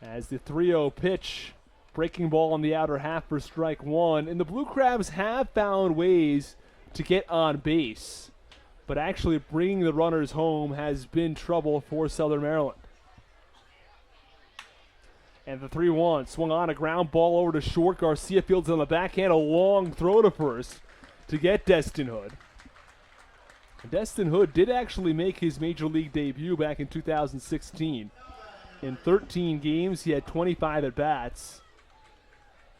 As the 3-0 pitch, breaking ball on the outer half for strike 1. And the Blue Crabs have found ways to get on base, but actually bringing the runners home has been trouble for Southern Maryland. And the 3-1 swung on, a ground ball over to short. Garcia fields on the backhand, a long throw to first to get Destin Hood. Destin Hood did actually make his major league debut back in 2016. In 13 games, he had 25 at-bats.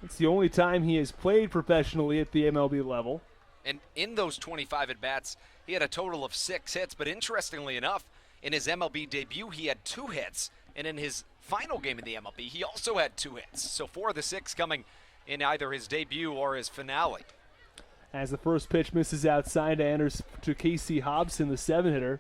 It's the only time he has played professionally at the MLB level. And in those 25 at-bats, he had a total of 6 hits. But interestingly enough, in his MLB debut, he had 2 hits. And in his final game in the MLB, he also had 2 hits. So 4 of the 6 coming in either his debut or his finale. as the first pitch misses outside to Casey Hobson, the 7-hitter.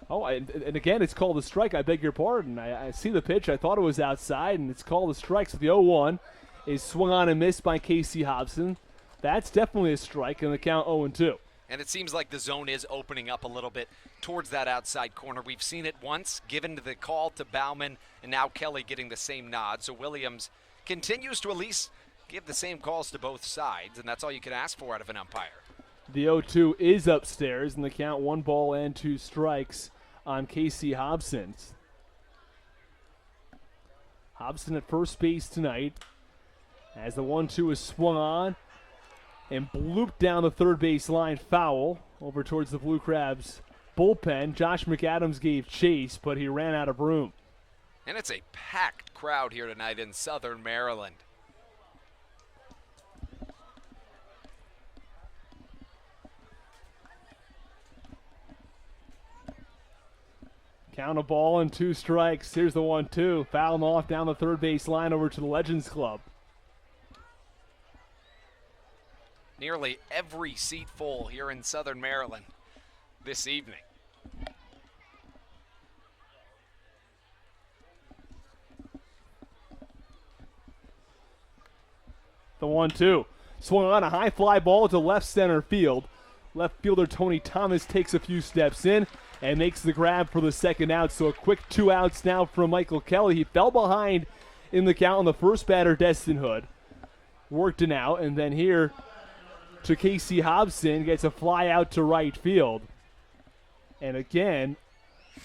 Oh, and again, it's called a strike. I beg your pardon. I see the pitch. I thought it was outside, and it's called a strike. So the 0-1 is swung on and missed by Casey Hobson. That's definitely a strike, and the count 0-2. And it seems like the zone is opening up a little bit towards that outside corner. We've seen it once, given the call to Bauman, and now Kelly getting the same nod. So Williams continues to at least give the same calls to both sides, and that's all you can ask for out of an umpire. The 0-2 is upstairs, and the count 1 ball and 2 strikes on Casey Hobson. Hobson at first base tonight as the 1-2 is swung on and blooped down the third base line, foul over towards the Blue Crabs bullpen. Josh McAdams gave chase, but he ran out of room. And it's a packed crowd here tonight in Southern Maryland. Count a ball and 2 strikes. Here's the 1-2. Foul him off down the third base line over to the Legends Club. Nearly every seat full here in Southern Maryland this evening. The 1-2. Swung on a high fly ball to left center field. Left fielder Tony Thomas takes a few steps in and makes the grab for the second out. So a quick 2 outs now from Michael Kelly. He fell behind in the count on the first batter, Destin Hood. Worked it out, and then here to Casey Hobson, gets a fly out to right field. And again,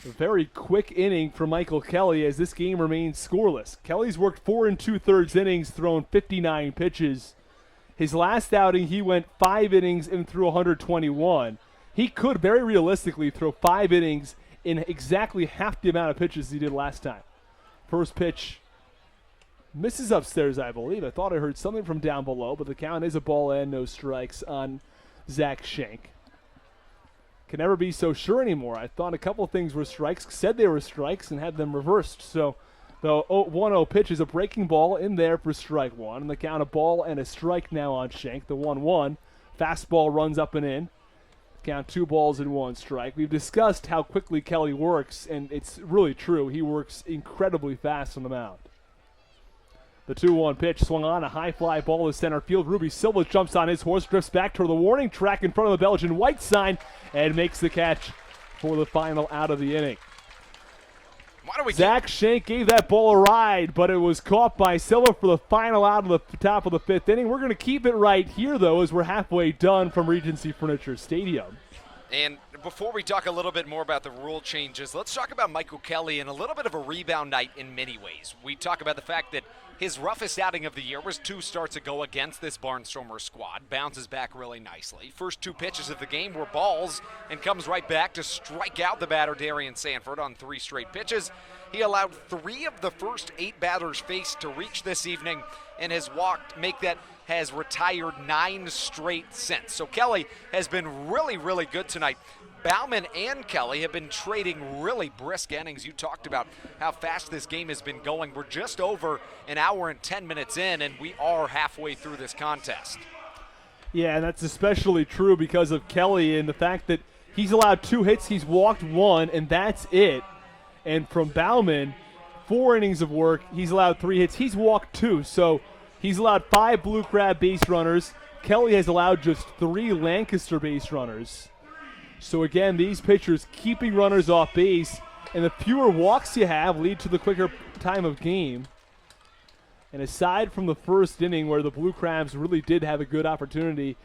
a very quick inning for Michael Kelly as this game remains scoreless. Kelly's worked 4 2/3 innings, thrown 59 pitches. His last outing, he went 5 innings and threw 121. He could very realistically throw 5 innings in exactly half the amount of pitches he did last time. First pitch misses upstairs, I believe. I thought I heard something from down below, but the count is a ball and no strikes on Zach Schenk. Can never be so sure anymore. I thought a couple of things were strikes, said they were strikes, and had them reversed. So the 1-0 pitch is a breaking ball in there for strike 1. And the count a ball and a strike now on Schenk. The 1-1. Fastball runs up and in. Count 2 balls and 1 strike. We've discussed how quickly Kelly works, and it's really true. He works incredibly fast on the mound. The 2-1 pitch swung on, a high fly ball to center field. Ruby Silva jumps on his horse, drifts back toward the warning track in front of the Belgian white sign, and makes the catch for the final out of the inning. Zach Schenk gave that ball a ride, but it was caught by Silva for the final out of the top of the 5th inning. We're going to keep it right here, though, as we're halfway done from Regency Furniture Stadium. And before we talk a little bit more about the rule changes, let's talk about Michael Kelly and a little bit of a rebound night in many ways. We talk about the fact that his roughest outing of the year was 2 starts ago against this Barnstormers squad. Bounces back really nicely. First 2 pitches of the game were balls and comes right back to strike out the batter Darian Sanford on 3 straight pitches. He allowed 3 of the first 8 batters faced to reach this evening and has has retired 9 straight since. So Kelly has been really, really good tonight. Bauman and Kelly have been trading really brisk innings. You talked about how fast this game has been going. We're just over an hour and 10 minutes in, and we are halfway through this contest. Yeah, and that's especially true because of Kelly and the fact that he's allowed 2 hits, he's walked 1, and that's it. And from Bauman, 4 innings of work, he's allowed 3 hits, he's walked 2. So he's allowed 5 Blue Crab base runners. Kelly has allowed just 3 Lancaster base runners. So again, these pitchers keeping runners off base, and the fewer walks you have lead to the quicker time of game. And aside from the first inning where the Blue Crabs really did have a good opportunity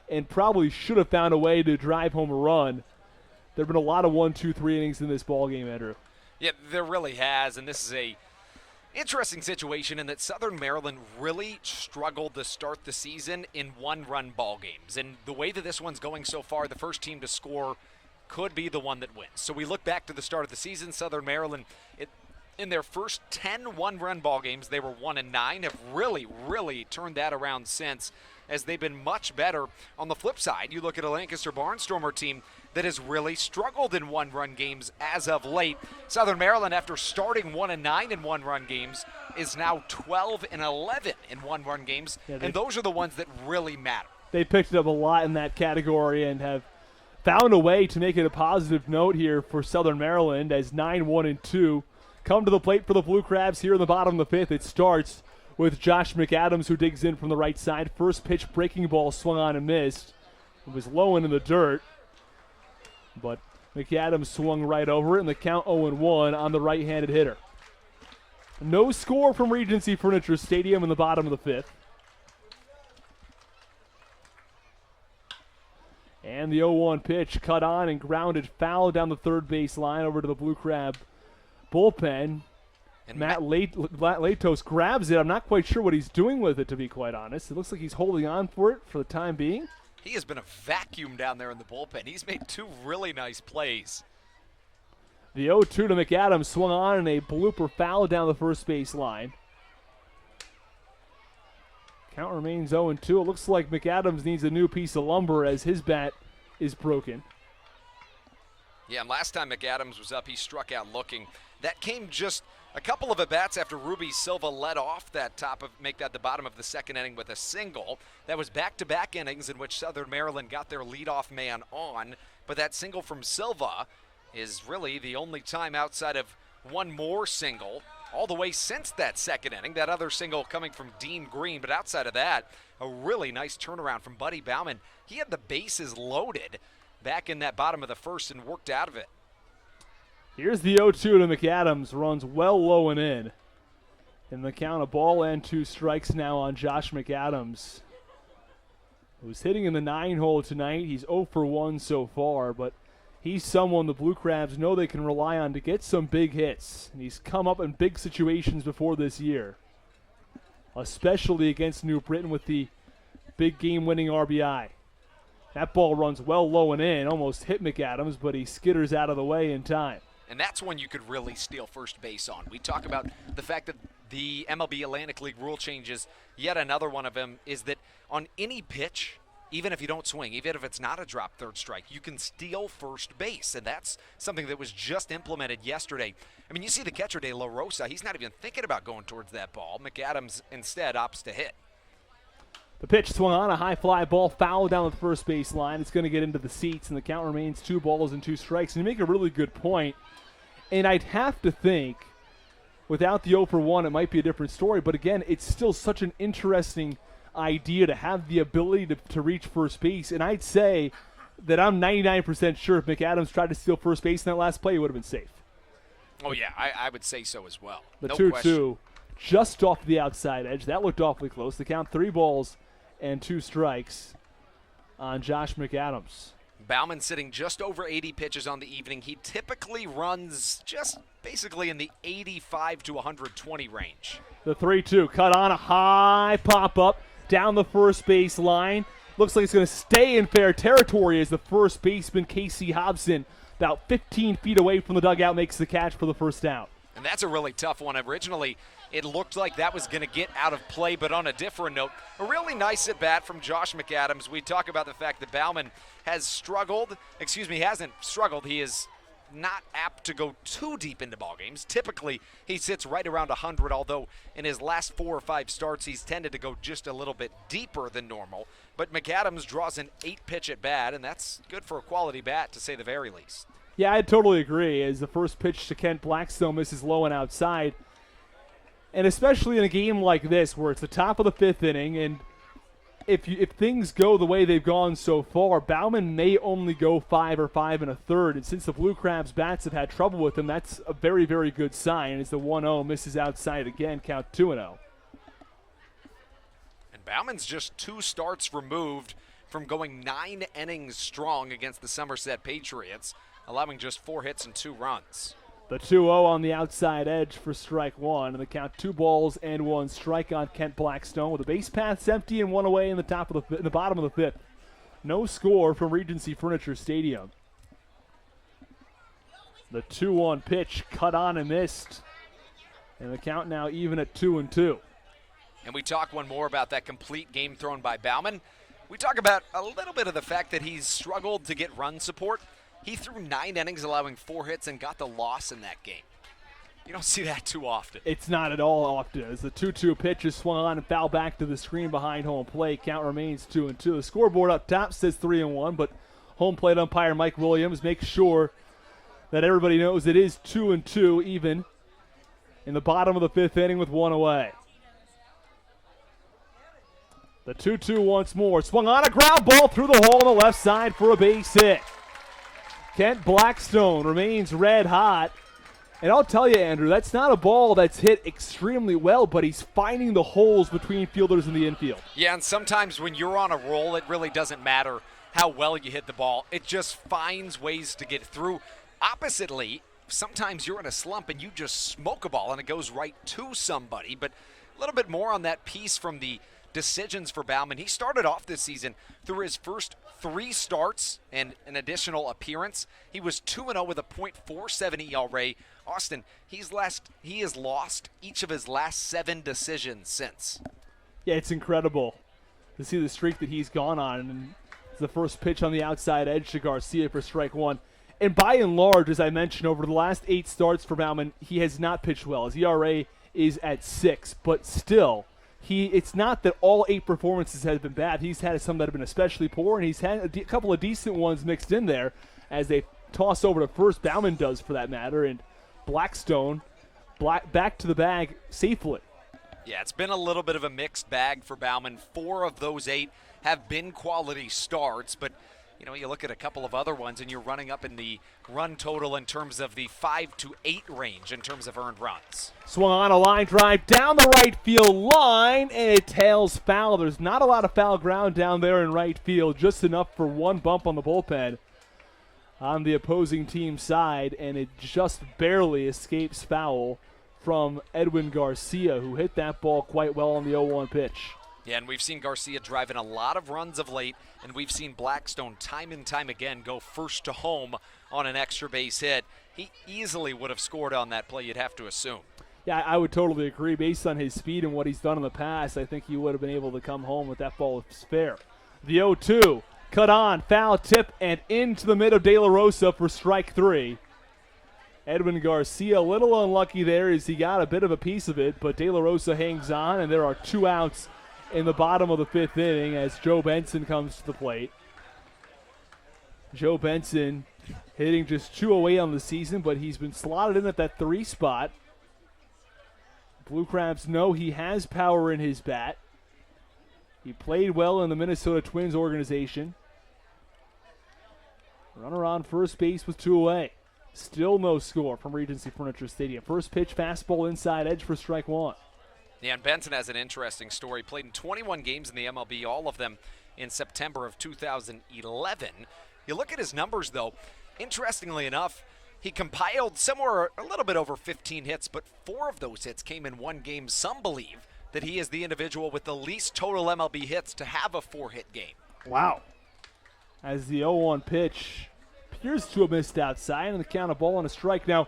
and probably should have found a way to drive home a run, there have been a lot of 1, 2, 3 innings in this ballgame, Andrew. Yeah, there really has, and this is a interesting situation in that Southern Maryland really struggled to start the season in 1-run ball games. And the way that this one's going so far, the first team to score could be the one that wins. So we look back to the start of the season, Southern Maryland, in their first 10 1-run ball games, they were 1-9, have really, really turned that around since, as they've been much better. On the flip side, you look at a Lancaster Barnstormer team that has really struggled in 1-run games as of late. Southern Maryland, after starting 1-9 in 1-run games, is now 12-11 in 1-run games, and those are the ones that really matter. They picked it up a lot in that category and have found a way to make it a positive note here for Southern Maryland as 9-1-2 come to the plate for the Blue Crabs here in the bottom of the fifth. It starts with Josh McAdams, who digs in from the right side. First pitch breaking ball swung on and missed. It was low and in the dirt, but McAdams swung right over it, and the count 0-1 on the right-handed hitter. No score from Regency Furniture Stadium in the bottom of the fifth. And the 0-1 pitch cut on and grounded foul down the third base line over to the Blue Crab bullpen. And Matt Latos grabs it. I'm not quite sure what he's doing with it, to be quite honest. It looks like he's holding on for it for the time being. He has been a vacuum down there in the bullpen. He's made two really nice plays. The 0-2 to McAdams swung on in a blooper foul down the first base line. Count remains 0-2. It looks like McAdams needs a new piece of lumber as his bat is broken. Yeah, and last time McAdams was up, he struck out looking. That came just a couple of at-bats after Ruby Silva led off make that the bottom of the second inning with a single. That was back-to-back innings in which Southern Maryland got their leadoff man on, but that single from Silva is really the only time outside of one more single all the way since that second inning, that other single coming from Dean Green. But outside of that, a really nice turnaround from Buddy Bauman. He had the bases loaded back in that bottom of the first and worked out of it. Here's the 0-2 to McAdams, runs well low and in. And the count, a ball and 2 strikes now on Josh McAdams, who's hitting in the 9-hole tonight. He's 0 for 1 so far, but he's someone the Blue Crabs know they can rely on to get some big hits. And he's come up in big situations before this year, especially against New Britain with the big game-winning RBI. That ball runs well low and in, almost hit McAdams, but he skitters out of the way in time. And that's when you could really steal first base on. We talk about the fact that the MLB Atlantic League rule changes, yet another one of them is that on any pitch, even if you don't swing, even if it's not a drop third strike, you can steal first base. And that's something that was just implemented yesterday. I mean, you see the catcher, De La Rosa, he's not even thinking about going towards that ball. McAdams instead opts to hit. The pitch swung on, a high fly ball foul down the first base line. It's going to get into the seats, and the count remains 2 balls and 2 strikes. And you make a really good point. And I'd have to think, without the 0 for 1, it might be a different story. But again, it's still such an interesting idea to have the ability to reach first base. And I'd say that I'm 99% sure if McAdams tried to steal first base in that last play, he would have been safe. Oh, yeah, I would say so as well. The no 2-2, question. just off the outside edge. That looked awfully close. The count 3 balls and 2 strikes on Josh McAdams. Bauman sitting just over 80 pitches on the evening. He typically runs just basically in the 85 to 120 range. The 3-2, cut on, a high pop-up down the first base line. Looks like it's going to stay in fair territory as the first baseman, Casey Hobson, about 15 feet away from the dugout, makes the catch for the first out. And that's a really tough one. Originally, it looked like that was going to get out of play, but on a different note, a really nice at-bat from Josh McAdams. We talk about the fact that Bauman hasn't struggled. He is not apt to go too deep into ball games. Typically, he sits right around 100, although in his last 4 or 5 starts, he's tended to go just a little bit deeper than normal. But McAdams draws an 8-pitch at-bat, and that's good for a quality bat, to say the very least. Yeah, I totally agree, as the first pitch to Kent Blackstone misses low and outside. And especially in a game like this, where it's the top of the 5th inning, and if things go the way they've gone so far, Bauman may only go 5 or 5 1/3. And since the Blue Crabs bats have had trouble with him, that's a very, very good sign. As the 1-0 misses outside again, count 2-0. And Bauman's just 2 starts removed from going 9 innings strong against the Somerset Patriots, allowing just 4 hits and 2 runs. The 2-0 on the outside edge for strike 1, and the count 2 balls and 1 strike on Kent Blackstone with the base paths empty and 1 away in the bottom of the 5th. No score from Regency Furniture Stadium. The 2-1 pitch cut on and missed, and the count now even at 2-2. And we talk one more about that complete game thrown by Bauman. We talk about a little bit of the fact that he's struggled to get run support. He threw 9 innings, allowing 4 hits, and got the loss in that game. You don't see that too often. It's not at all often. As the 2-2 pitch is swung on and foul back to the screen behind home plate. Count remains 2-2. The scoreboard up top says 3-1, but home plate umpire Mike Williams makes sure that everybody knows it is 2-2 even in the bottom of the 5th inning with 1 away. The 2-2 once more. Swung on a ground ball through the hole on the left side for a base hit. Kent Blackstone remains red hot. And I'll tell you, Andrew, that's not a ball that's hit extremely well, but he's finding the holes between fielders in the infield. Yeah, and sometimes when you're on a roll, it really doesn't matter how well you hit the ball. It just finds ways to get through. Oppositely, sometimes you're in a slump and you just smoke a ball and it goes right to somebody. But a little bit more on that piece from the decisions for Baumann. He started off this season through his first 3 starts and an additional appearance. He was 2-0 with a .47 ERA. Austin, he has lost each of his last 7 decisions since. Yeah, it's incredible to see the streak that he's gone on. And it's the first pitch on the outside edge to Garcia for strike 1. And by and large, as I mentioned, over the last 8 starts for Baumann, he has not pitched well. His ERA is at 6, but still, it's not that all 8 performances have been bad. He's had some that have been especially poor, and he's had a couple of decent ones mixed in there as they toss over to first. Baumann does, for that matter, and Blackstone back to the bag safely. Yeah, it's been a little bit of a mixed bag for Baumann. 4 of those 8 have been quality starts, but you look at a couple of other ones and you're running up in the run total in terms of the 5 to 8 range in terms of earned runs. Swung on a line drive down the right field line, and it tails foul. There's not a lot of foul ground down there in right field, just enough for one bump on the bullpen on the opposing team's side, and it just barely escapes foul from Edwin Garcia, who hit that ball quite well on the 0-1 pitch. Yeah, and we've seen Garcia driving a lot of runs of late, and we've seen Blackstone time and time again go first to home on an extra base hit. He easily would have scored on that play, you'd have to assume. Yeah, I would totally agree. Based on his speed and what he's done in the past, I think he would have been able to come home with that ball fair. The 0-2, cut on, foul tip, and into the mid of De La Rosa for strike 3. Edwin Garcia a little unlucky there as he got a bit of a piece of it, but De La Rosa hangs on, and there are 2 outs in the bottom of the 5th inning as Joe Benson comes to the plate. Joe Benson hitting just 208 on the season, but he's been slotted in at that 3 spot. Blue Crabs know he has power in his bat. He played well in the Minnesota Twins organization. Runner on first base with 2 away. Still no score from Regency Furniture Stadium. First pitch, fastball inside edge for strike 1. Yeah, and Benson has an interesting story. Played in 21 games in the MLB, all of them in September of 2011. You look at his numbers, though. Interestingly enough, he compiled somewhere a little bit over 15 hits, but 4 of those hits came in one game. Some believe that he is the individual with the least total MLB hits to have a 4-hit game. Wow. As the 0-1 pitch appears to have missed outside, and the count, a ball and a strike. Now,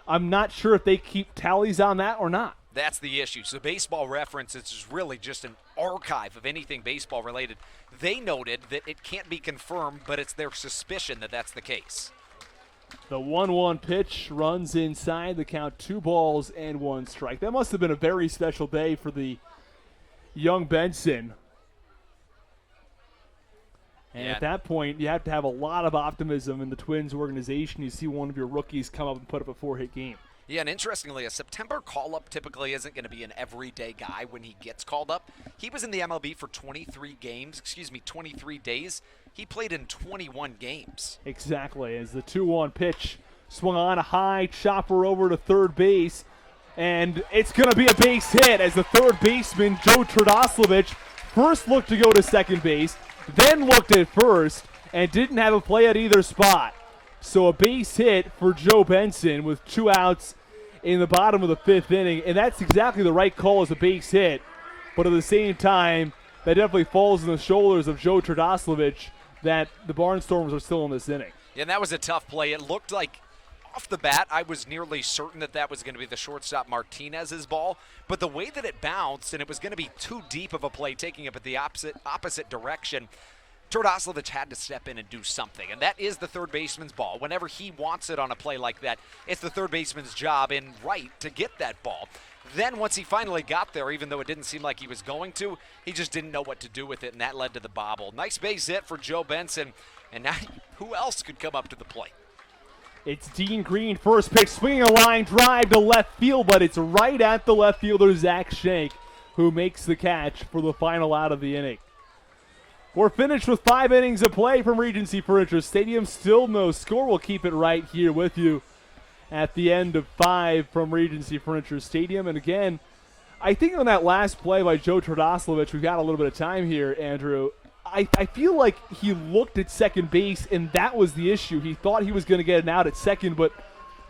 I'm not sure if they keep tallies on that or not. That's the issue. So Baseball Reference is really just an archive of anything baseball related. They noted that it can't be confirmed, but it's their suspicion that that's the case. The 1-1 pitch runs inside. The count 2 balls and 1 strike. That must have been a very special day for the young Benson. And at that point, you have to have a lot of optimism in the Twins organization. You see one of your rookies come up and put up a 4-hit game. Yeah, and interestingly, a September call-up typically isn't going to be an everyday guy when he gets called up. He was in the MLB for 23 days. He played in 21 games. Exactly. As the 2-1 pitch swung on a high chopper over to third base. And it's going to be a base hit as the third baseman, Joe Trdoslavich, first looked to go to second base, then looked at first, and didn't have a play at either spot. So a base hit for Joe Benson with 2 outs in the bottom of the 5th inning, and that's exactly the right call as a base hit. But at the same time, that definitely falls on the shoulders of Joe Trdoslavich that the Barnstormers are still in this inning. Yeah, and that was a tough play. It looked like off the bat, I was nearly certain that was going to be the shortstop Martinez's ball, but the way that it bounced, and it was going to be too deep of a play, taking it at the opposite direction, Turdoslavich had to step in and do something, and that is the third baseman's ball. Whenever he wants it on a play like that, it's the third baseman's job and right to get that ball. Then once he finally got there, even though it didn't seem like he was going to, he just didn't know what to do with it, and that led to the bobble. Nice base hit for Joe Benson, and now who else could come up to the plate? It's Dean Green, first pitch, swinging a line drive to left field, but it's right at the left fielder, Zach Shank, who makes the catch for the final out of the inning. We're finished with 5 innings of play from Regency Furniture Stadium. Still no score. We'll keep it right here with you at the end of 5 from Regency Furniture Stadium. And again, I think on that last play by Joe Turdoslavich, we've got a little bit of time here, Andrew. I feel like he looked at second base, and that was the issue. He thought he was going to get an out at second, but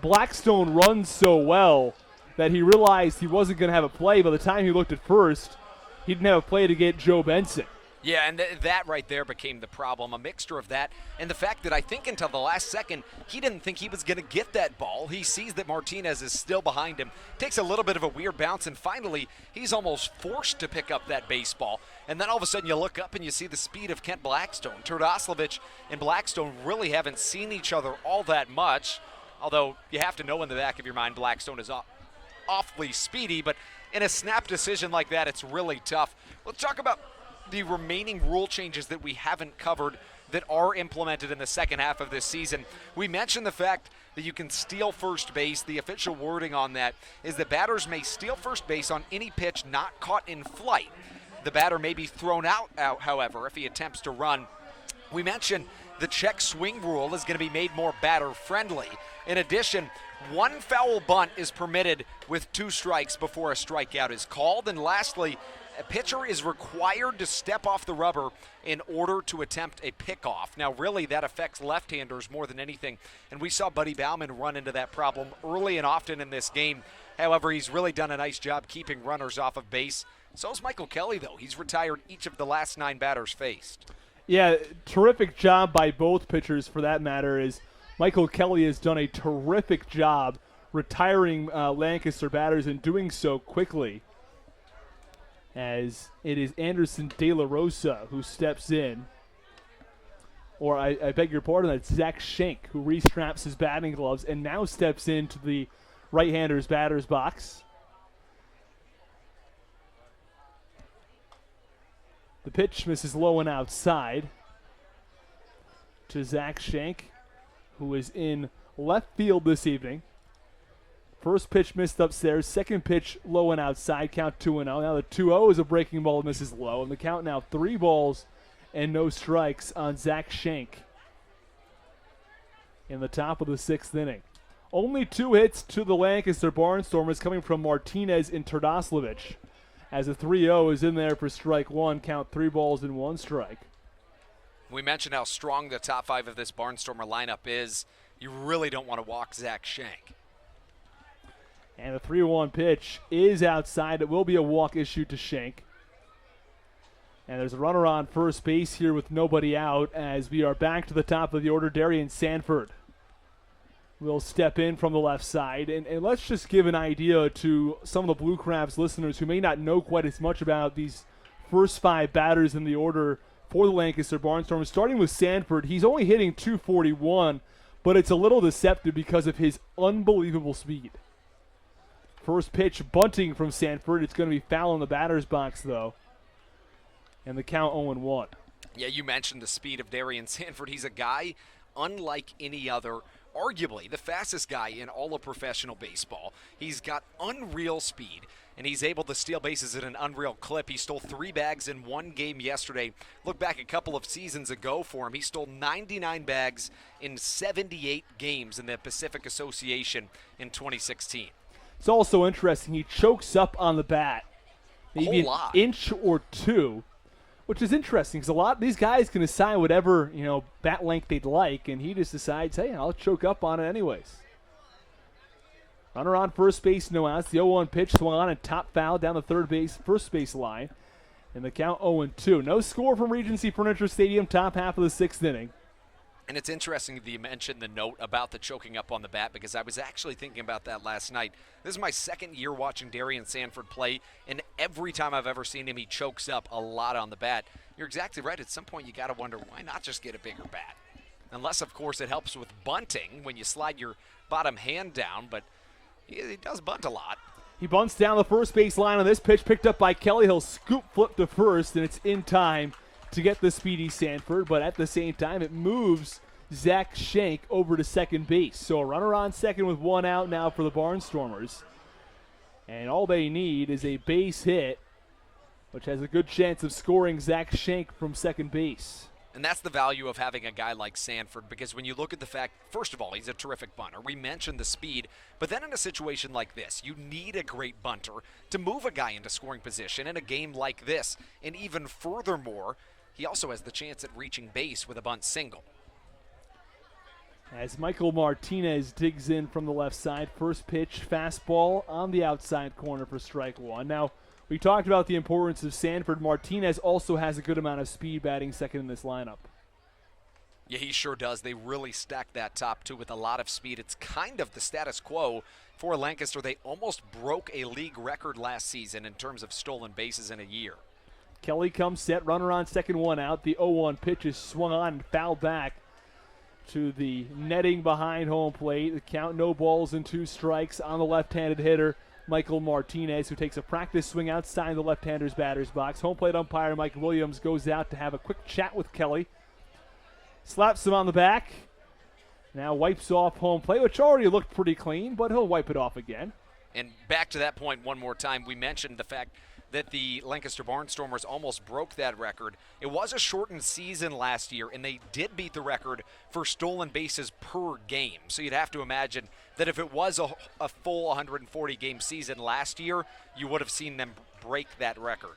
Blackstone runs so well that he realized he wasn't going to have a play. By the time he looked at first, he didn't have a play to get Joe Benson. Yeah, and that right there became the problem, a mixture of that and the fact that I think until the last second, he didn't think he was going to get that ball. He sees that Martinez is still behind him, takes a little bit of a weird bounce, and finally he's almost forced to pick up that baseball. And then all of a sudden you look up and you see the speed of Kent Blackstone. Turdoslavich and Blackstone really haven't seen each other all that much, although you have to know in the back of your mind Blackstone is awfully speedy, but in a snap decision like that, it's really tough. Let's talk about the remaining rule changes that we haven't covered that are implemented in the second half of this season. We mentioned the fact that you can steal first base. The official wording on that is that batters may steal first base on any pitch not caught in flight. The batter may be thrown out, however, if he attempts to run. We mentioned the check swing rule is going to be made more batter-friendly. In addition, one foul bunt is permitted with 2 strikes before a strikeout is called. And lastly, a pitcher is required to step off the rubber in order to attempt a pickoff. Now, really, that affects left-handers more than anything, and we saw Buddy Bauman run into that problem early and often in this game. However, he's really done a nice job keeping runners off of base. So is Michael Kelly, though. He's retired each of the last 9 batters faced. Yeah, terrific job by both pitchers for that matter. Is Michael Kelly has done a terrific job retiring Lancaster batters and doing so quickly, as it is Anderson De La Rosa who steps in. Or I beg your pardon, that's Zach Shank who restraps his batting gloves and now steps into the right-hander's batter's box. The pitch misses low and outside to Zach Shank, who is in left field this evening. First pitch missed upstairs. Second pitch low and outside. Count 2-0. Now the 2-0 is a breaking ball, misses low. And the count now 3 balls and no strikes on Zach Shank in the top of the 6th inning. Only 2 hits to the Lancaster Barnstormers coming from Martinez and Turdoslavich, as a 3-0 is in there for strike 1. Count 3 balls and 1 strike. We mentioned how strong the top 5 of this Barnstormer lineup is. You really don't want to walk Zach Shank. And the 3-1 pitch is outside. It will be a walk issued to Shank. And there's a runner on first base here with nobody out, as we are back to the top of the order. Darian Sanford will step in from the left side. And let's just give an idea to some of the Blue Crabs listeners who may not know quite as much about these first 5 batters in the order for the Lancaster Barnstormers. Starting with Sanford, he's only hitting .241, but it's a little deceptive because of his unbelievable speed. First pitch bunting from Sanford. It's going to be foul in the batter's box, though. And the count 0-1. Yeah, you mentioned the speed of Darian Sanford. He's a guy unlike any other, arguably the fastest guy in all of professional baseball. He's got unreal speed, and he's able to steal bases at an unreal clip. He stole 3 bags in 1 game yesterday. Look back a couple of seasons ago for him. He stole 99 bags in 78 games in the Pacific Association in 2016. It's also interesting, he chokes up on the bat maybe an inch or 2, which is interesting because a lot of these guys can assign whatever, bat length they'd like, and he just decides, hey, I'll choke up on it anyways. Runner on first base, no outs. The 0-1 pitch swung on and top foul down the first base line. And the count 0-2. No score from Regency Furniture Stadium, top half of the 6th inning. And it's interesting that you mentioned the note about the choking up on the bat, because I was actually thinking about that last night. This is my 2nd year watching Darian Sanford play, and every time I've ever seen him, he chokes up a lot on the bat. you're exactly right. At some point, you got to wonder, why not just get a bigger bat? Unless, of course, it helps with bunting when you slide your bottom hand down, but he does bunt a lot. He bunts down the first base line on this pitch, picked up by Kelly. He'll scoop flip to first, and it's in time to get the speedy Sanford, but at the same time, it moves Zach Shank over to second base. So a runner on second with one out now for the Barnstormers. And all they need is a base hit, which has a good chance of scoring Zach Shank from second base. And that's the value of having a guy like Sanford, because when you look at the fact, first of all, he's a terrific bunter. We mentioned the speed, but then in a situation like this, you need a great bunter to move a guy into scoring position in a game like this. And even furthermore, he also has the chance at reaching base with a bunt single. As Michael Martinez digs in from the left side, first pitch, fastball on the outside corner for strike one. Now, we talked about the importance of Sanford. Martinez also has a good amount of speed batting second in this lineup. Yeah, he sure does. They really stacked that top two with a lot of speed. It's kind of the status quo for Lancaster. They almost broke a league record last season in terms of stolen bases in a year. Kelly comes set, runner on second, one out. The 0-1 pitch is swung on and fouled back to the netting behind home plate. The count, no balls and 2 strikes on the left-handed hitter, Michael Martinez, who takes a practice swing outside the left-hander's batter's box. Home plate umpire Mike Williams goes out to have a quick chat with Kelly. Slaps him on the back. Now wipes off home plate, which already looked pretty clean, but he'll wipe it off again. And back to that point one more time, we mentioned the fact that the Lancaster Barnstormers almost broke that record. It was a shortened season last year, and they did beat the record for stolen bases per game. So you'd have to imagine that if it was a full 140-game season last year, you would have seen them break that record.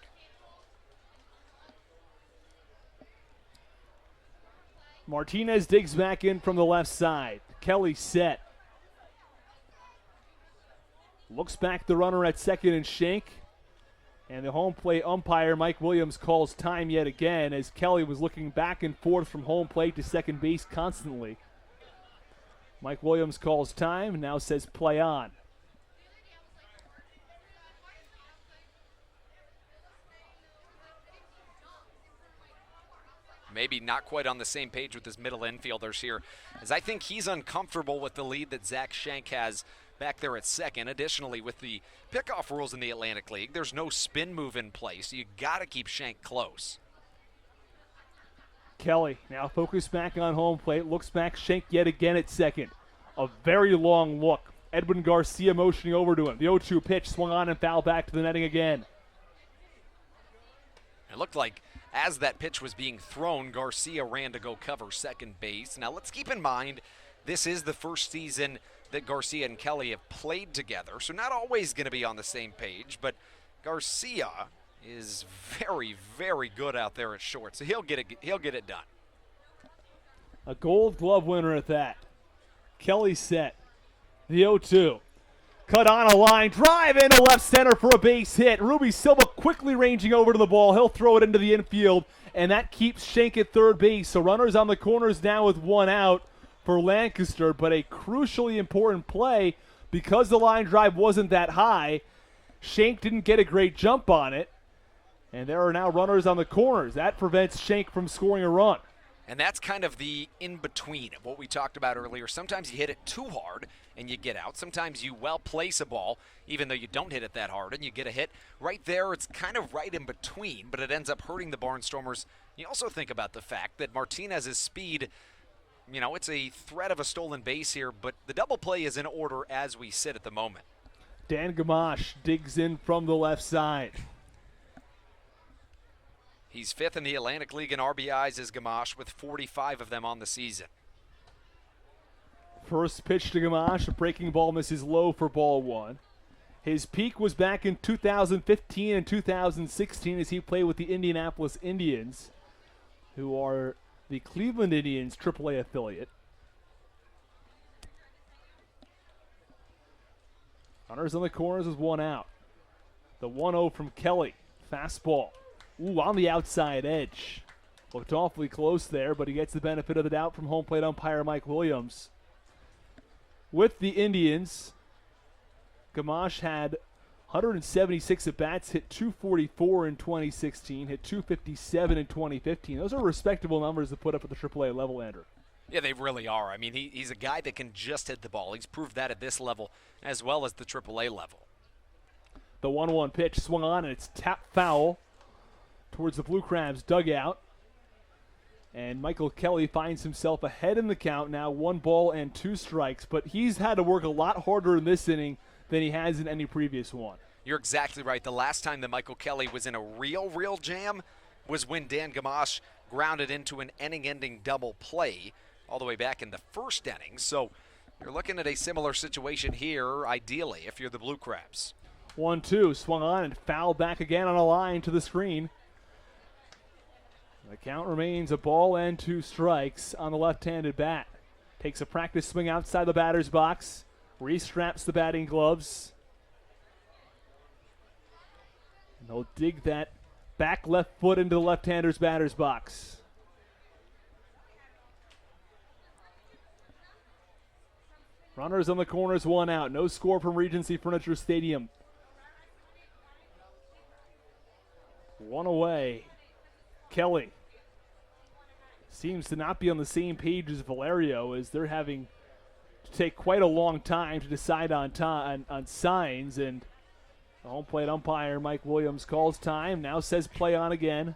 Martinez digs back in from the left side. Kelly set. Looks back the runner at second and Shank. And the home plate umpire, Mike Williams, calls time yet again as Kelly was looking back and forth from home plate to second base constantly. Mike Williams calls time and now says play on. Maybe not quite on the same page with his middle infielders here, as I think he's uncomfortable with the lead that Zach Shank has back there at second. Additionally, with the pickoff rules in the Atlantic League, there's no spin move in place. So you got to keep Shank close. Kelly now focused back on home plate, looks back, Shank yet again at second. A very long look. Edwin Garcia motioning over to him. The 0-2 pitch swung on and fouled back to the netting again. It looked like as that pitch was being thrown, Garcia ran to go cover second base. Now let's keep in mind, this is the first season that Garcia and Kelly have played together, so not always going to be on the same page, but Garcia is very, very good out there at short, so he'll get it done. A Gold Glove winner at that. Kelly set. The 0-2. Cut on a line, drive into left center for a base hit. Ruby Silva quickly ranging over to the ball. He'll throw it into the infield, and that keeps Shank at third base. So runners on the corners now with one out for Lancaster, but a crucially important play because the line drive wasn't that high. Shank didn't get a great jump on it, and there are now runners on the corners. That prevents Shank from scoring a run. And that's kind of the in-between of what we talked about earlier. Sometimes you hit it too hard and you get out. Sometimes you well-place a ball, even though you don't hit it that hard, and you get a hit. Right there, it's kind of right in between, but it ends up hurting the Barnstormers. You also think about the fact that Martinez's speed, you know, it's a threat of a stolen base here, but the double play is in order as we sit at the moment. Dan Gamache digs in from the left side. He's fifth in the Atlantic League in RBIs as Gamache, with 45 of them on the season. First pitch to Gamache, a breaking ball misses low for ball one. His peak was back in 2015 and 2016 as he played with the Indianapolis Indians, who are the Cleveland Indians AAA affiliate. Runners on the corners is one out. The 1-0 from Kelly. Fastball. Ooh, on the outside edge. Looked awfully close there, but he gets the benefit of the doubt from home plate umpire Mike Williams. With the Indians, Gamache had 176 at-bats, hit 244 in 2016, hit 257 in 2015. Those are respectable numbers to put up at the AAA level, Andrew. Yeah, they really are. I mean, he's a guy that can just hit the ball. He's proved that at this level as well as the AAA level. The 1-1 pitch swung on, and it's tapped foul towards the Blue Crabs dugout. And Michael Kelly finds himself ahead in the count now, 1 ball and 2 strikes. But he's had to work a lot harder in this inning than he has in any previous one. You're exactly right. The last time that Michael Kelly was in a real jam was when Dan Gamache grounded into an inning-ending double play all the way back in the first inning. So you're looking at a similar situation here, ideally, if you're the Blue Crabs. 1-2, swung on and fouled back again on a line to the screen. The count remains 1 ball and 2 strikes on the left-handed bat. Takes a practice swing outside the batter's box. Restraps the batting gloves. And they'll dig that back left foot into the left-hander's batter's box. Runners on the corners, 1 out. No score from Regency Furniture Stadium. 1 away. Kelly seems to not be on the same page as Valerio, as they're having to take quite a long time to decide on signs, and the home plate umpire Mike Williams calls time, now says play on again.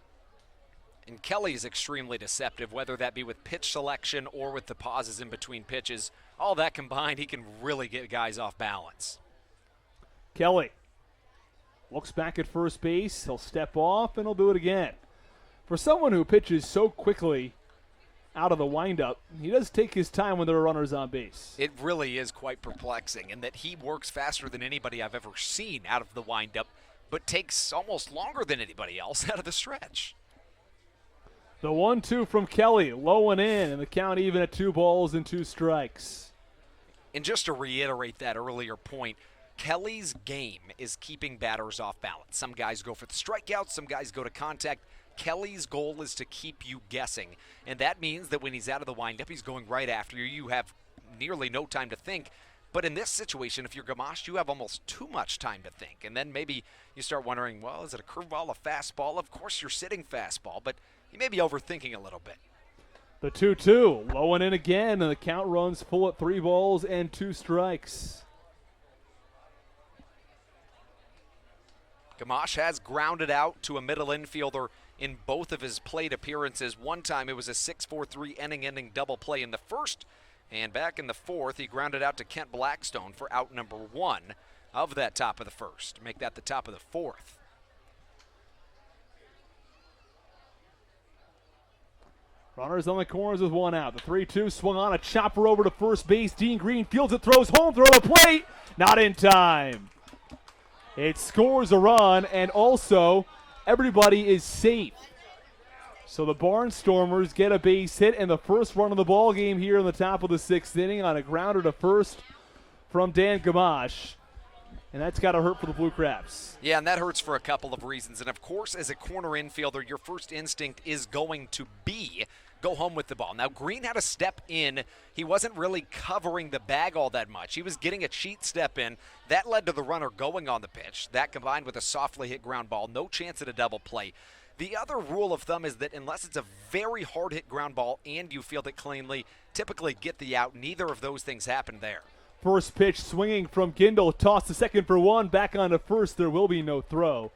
And Kelly is extremely deceptive, whether that be with pitch selection or with the pauses in between pitches. All that combined, he can really get guys off balance. Kelly looks back at first base, he'll step off, and he'll do it again. For someone who pitches so quickly out of the windup, he does take his time when there are runners on base. It really is quite perplexing, in that he works faster than anybody I've ever seen out of the windup, but takes almost longer than anybody else out of the stretch. The 1-2 from Kelly, low and in, and the count even at 2 balls and 2 strikes. And just to reiterate that earlier point, Kelly's game is keeping batters off balance. Some guys go for the strikeouts, some guys go to contact. Kelly's goal is to keep you guessing, and that means that when he's out of the windup, he's going right after you. You have nearly no time to think. But in this situation, if you're Gamache, you have almost too much time to think. And then maybe you start wondering, well, is it a curveball, a fastball? Of course you're sitting fastball, but you may be overthinking a little bit. The 2-2, low and in again, and the count runs full at 3 balls and 2 strikes. Gamache has grounded out to a middle infielder in both of his plate appearances. One time it was a 6-4-3 inning-ending double play in the first, and back in the fourth he grounded out to Kent Blackstone for out number 1 of that top of the first. Make that the top of the fourth. Runners on the corners with 1 out. The 3-2 swung on, a chopper over to first base. Dean Green fields it, throws home, throw to plate. Not in time. It scores a run, and also everybody is safe. So the Barnstormers get a base hit and the first run of the ball game here in the top of the 6th inning on a grounder to first from Dan Gamache. And that's got to hurt for the Blue Crabs. Yeah, and that hurts for a couple of reasons. And, of course, as a corner infielder, your first instinct is going to be go home with the ball. Now, Green had to step in. He wasn't really covering the bag all that much. He was getting a cheat step in. That led to the runner going on the pitch. That combined with a softly hit ground ball, no chance at a double play. The other rule of thumb is that unless it's a very hard hit ground ball and you field it cleanly, typically get the out. Neither of those things happen there. First pitch swinging from Gindel, toss to second for 1, back on to first. There will be no throw.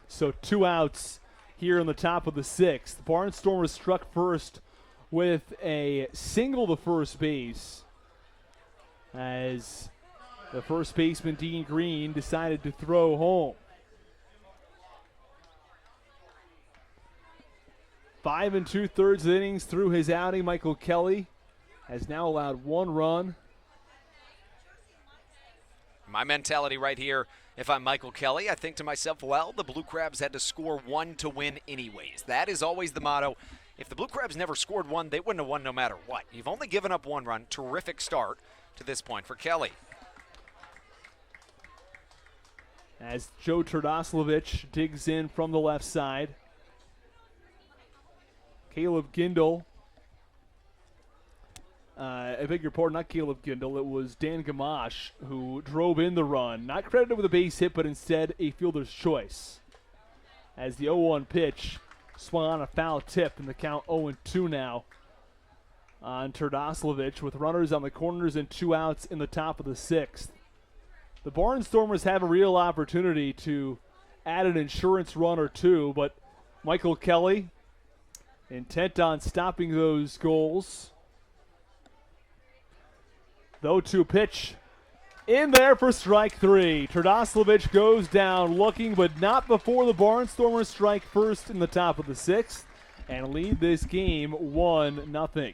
So 2 outs here in the top of the 6th. The Barnstormers struck first with a single to first base as the first baseman, Dean Green, decided to throw home. 5 2/3 innings through his outing. Michael Kelly has now allowed 1 run. My mentality right here, if I'm Michael Kelly, I think to myself, well, the Blue Crabs had to score 1 to win anyways. That is always the motto. If the Blue Crabs never scored 1, they wouldn't have won no matter what. You've only given up 1 run. Terrific start to this point for Kelly. As Joe Turdoslavich digs in from the left side. Caleb Gindel I beg your pardon, not Caleb Gindel. It was Dan Gamache who drove in the run. Not credited with a base hit, but instead a fielder's choice. As the 0-1 pitch swung on a foul tip, and the count 0-2 now on Turdoslavich with runners on the corners and 2 outs in the top of the 6th. The Barnstormers have a real opportunity to add an insurance run or two, but Michael Kelly intent on stopping those goals. The 0-2 pitch in there for strike 3. Turdoslavich goes down looking, but not before the Barnstormers strike first in the top of the 6th and lead this game 1-0.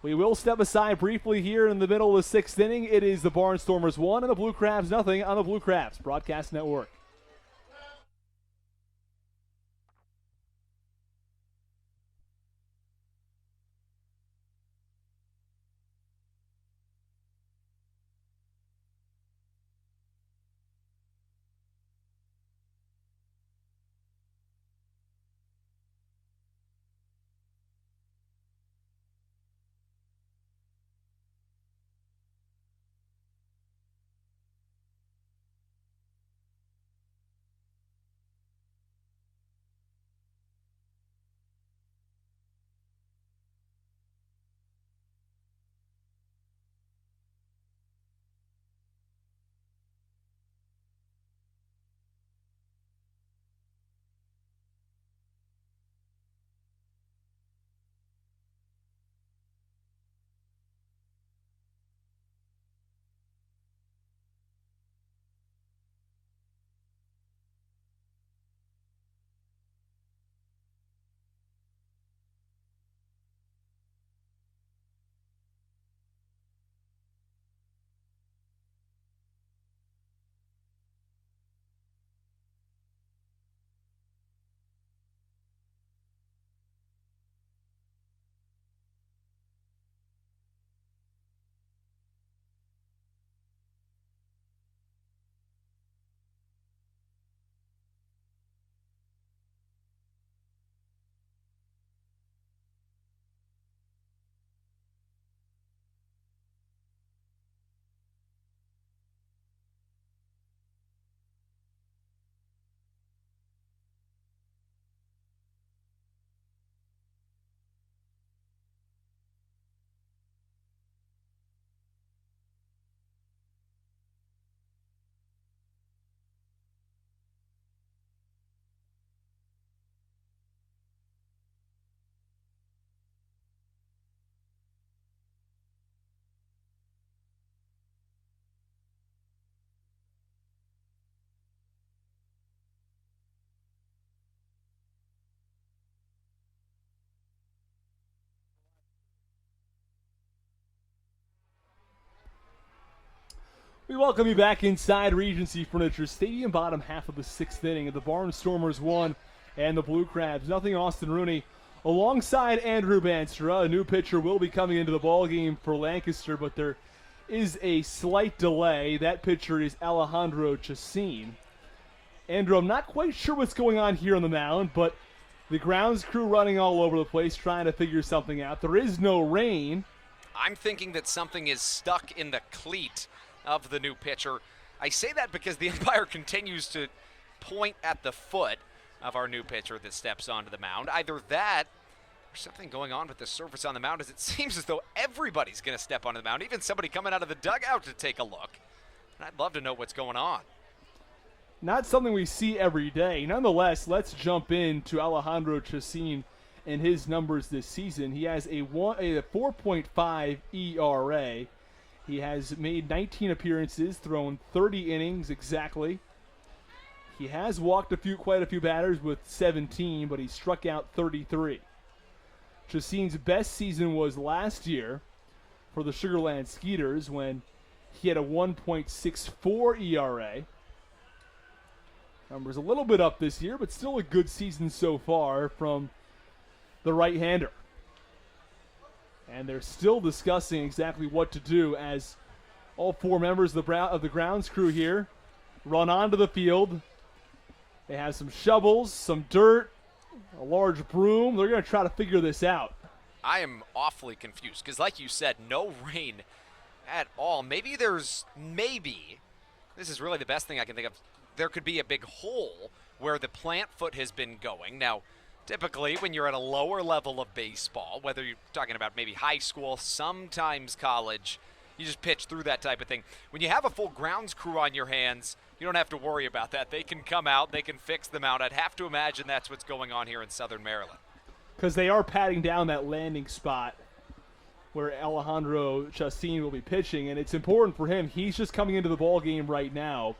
We will step aside briefly here in the middle of the 6th inning. It is the Barnstormers 1 and the Blue Crabs 0 on the Blue Crabs Broadcast Network. We welcome you back inside Regency Furniture Stadium, bottom half of the 6th inning. The Barnstormers 1 and the Blue Crabs 0. Austin Rooney alongside Andrew Banstra. A new pitcher will be coming into the ballgame for Lancaster, but there is a slight delay. That pitcher is Alejandro Chacin. Andrew, I'm not quite sure what's going on here on the mound, but the grounds crew running all over the place trying to figure something out. There is no rain. I'm thinking that something is stuck in the cleat of the new pitcher. I say that because the umpire continues to point at the foot of our new pitcher that steps onto the mound. Either that or something going on with the surface on the mound, as it seems as though everybody's going to step onto the mound, even somebody coming out of the dugout to take a look. And I'd love to know what's going on. Not something we see every day. Nonetheless, let's jump into Alejandro Chacin and his numbers this season. He has a 4.5 ERA. He has made 19 appearances, thrown 30 innings exactly. He has walked quite a few batters with 17, but he struck out 33. Chacin's best season was last year for the Sugarland Skeeters when he had a 1.64 ERA. Numbers a little bit up this year, but still a good season so far from the right-hander. And they're still discussing exactly what to do as all 4 members of the grounds crew here run onto the field. They have some shovels, some dirt, a large broom. They're going to try to figure this out. I am awfully confused because, like you said, no rain at all. Maybe this is really the best thing I can think of. There could be a big hole where the plant foot has been going. Now, typically when you're at a lower level of baseball, whether you're talking about maybe high school, sometimes college, you just pitch through that type of thing. When you have a full grounds crew on your hands, you don't have to worry about that. They can come out, they can fix them out. I'd have to imagine that's what's going on here in Southern Maryland. Because they are patting down that landing spot where Alejandro Chacin will be pitching, and it's important for him. He's just coming into the ball game right now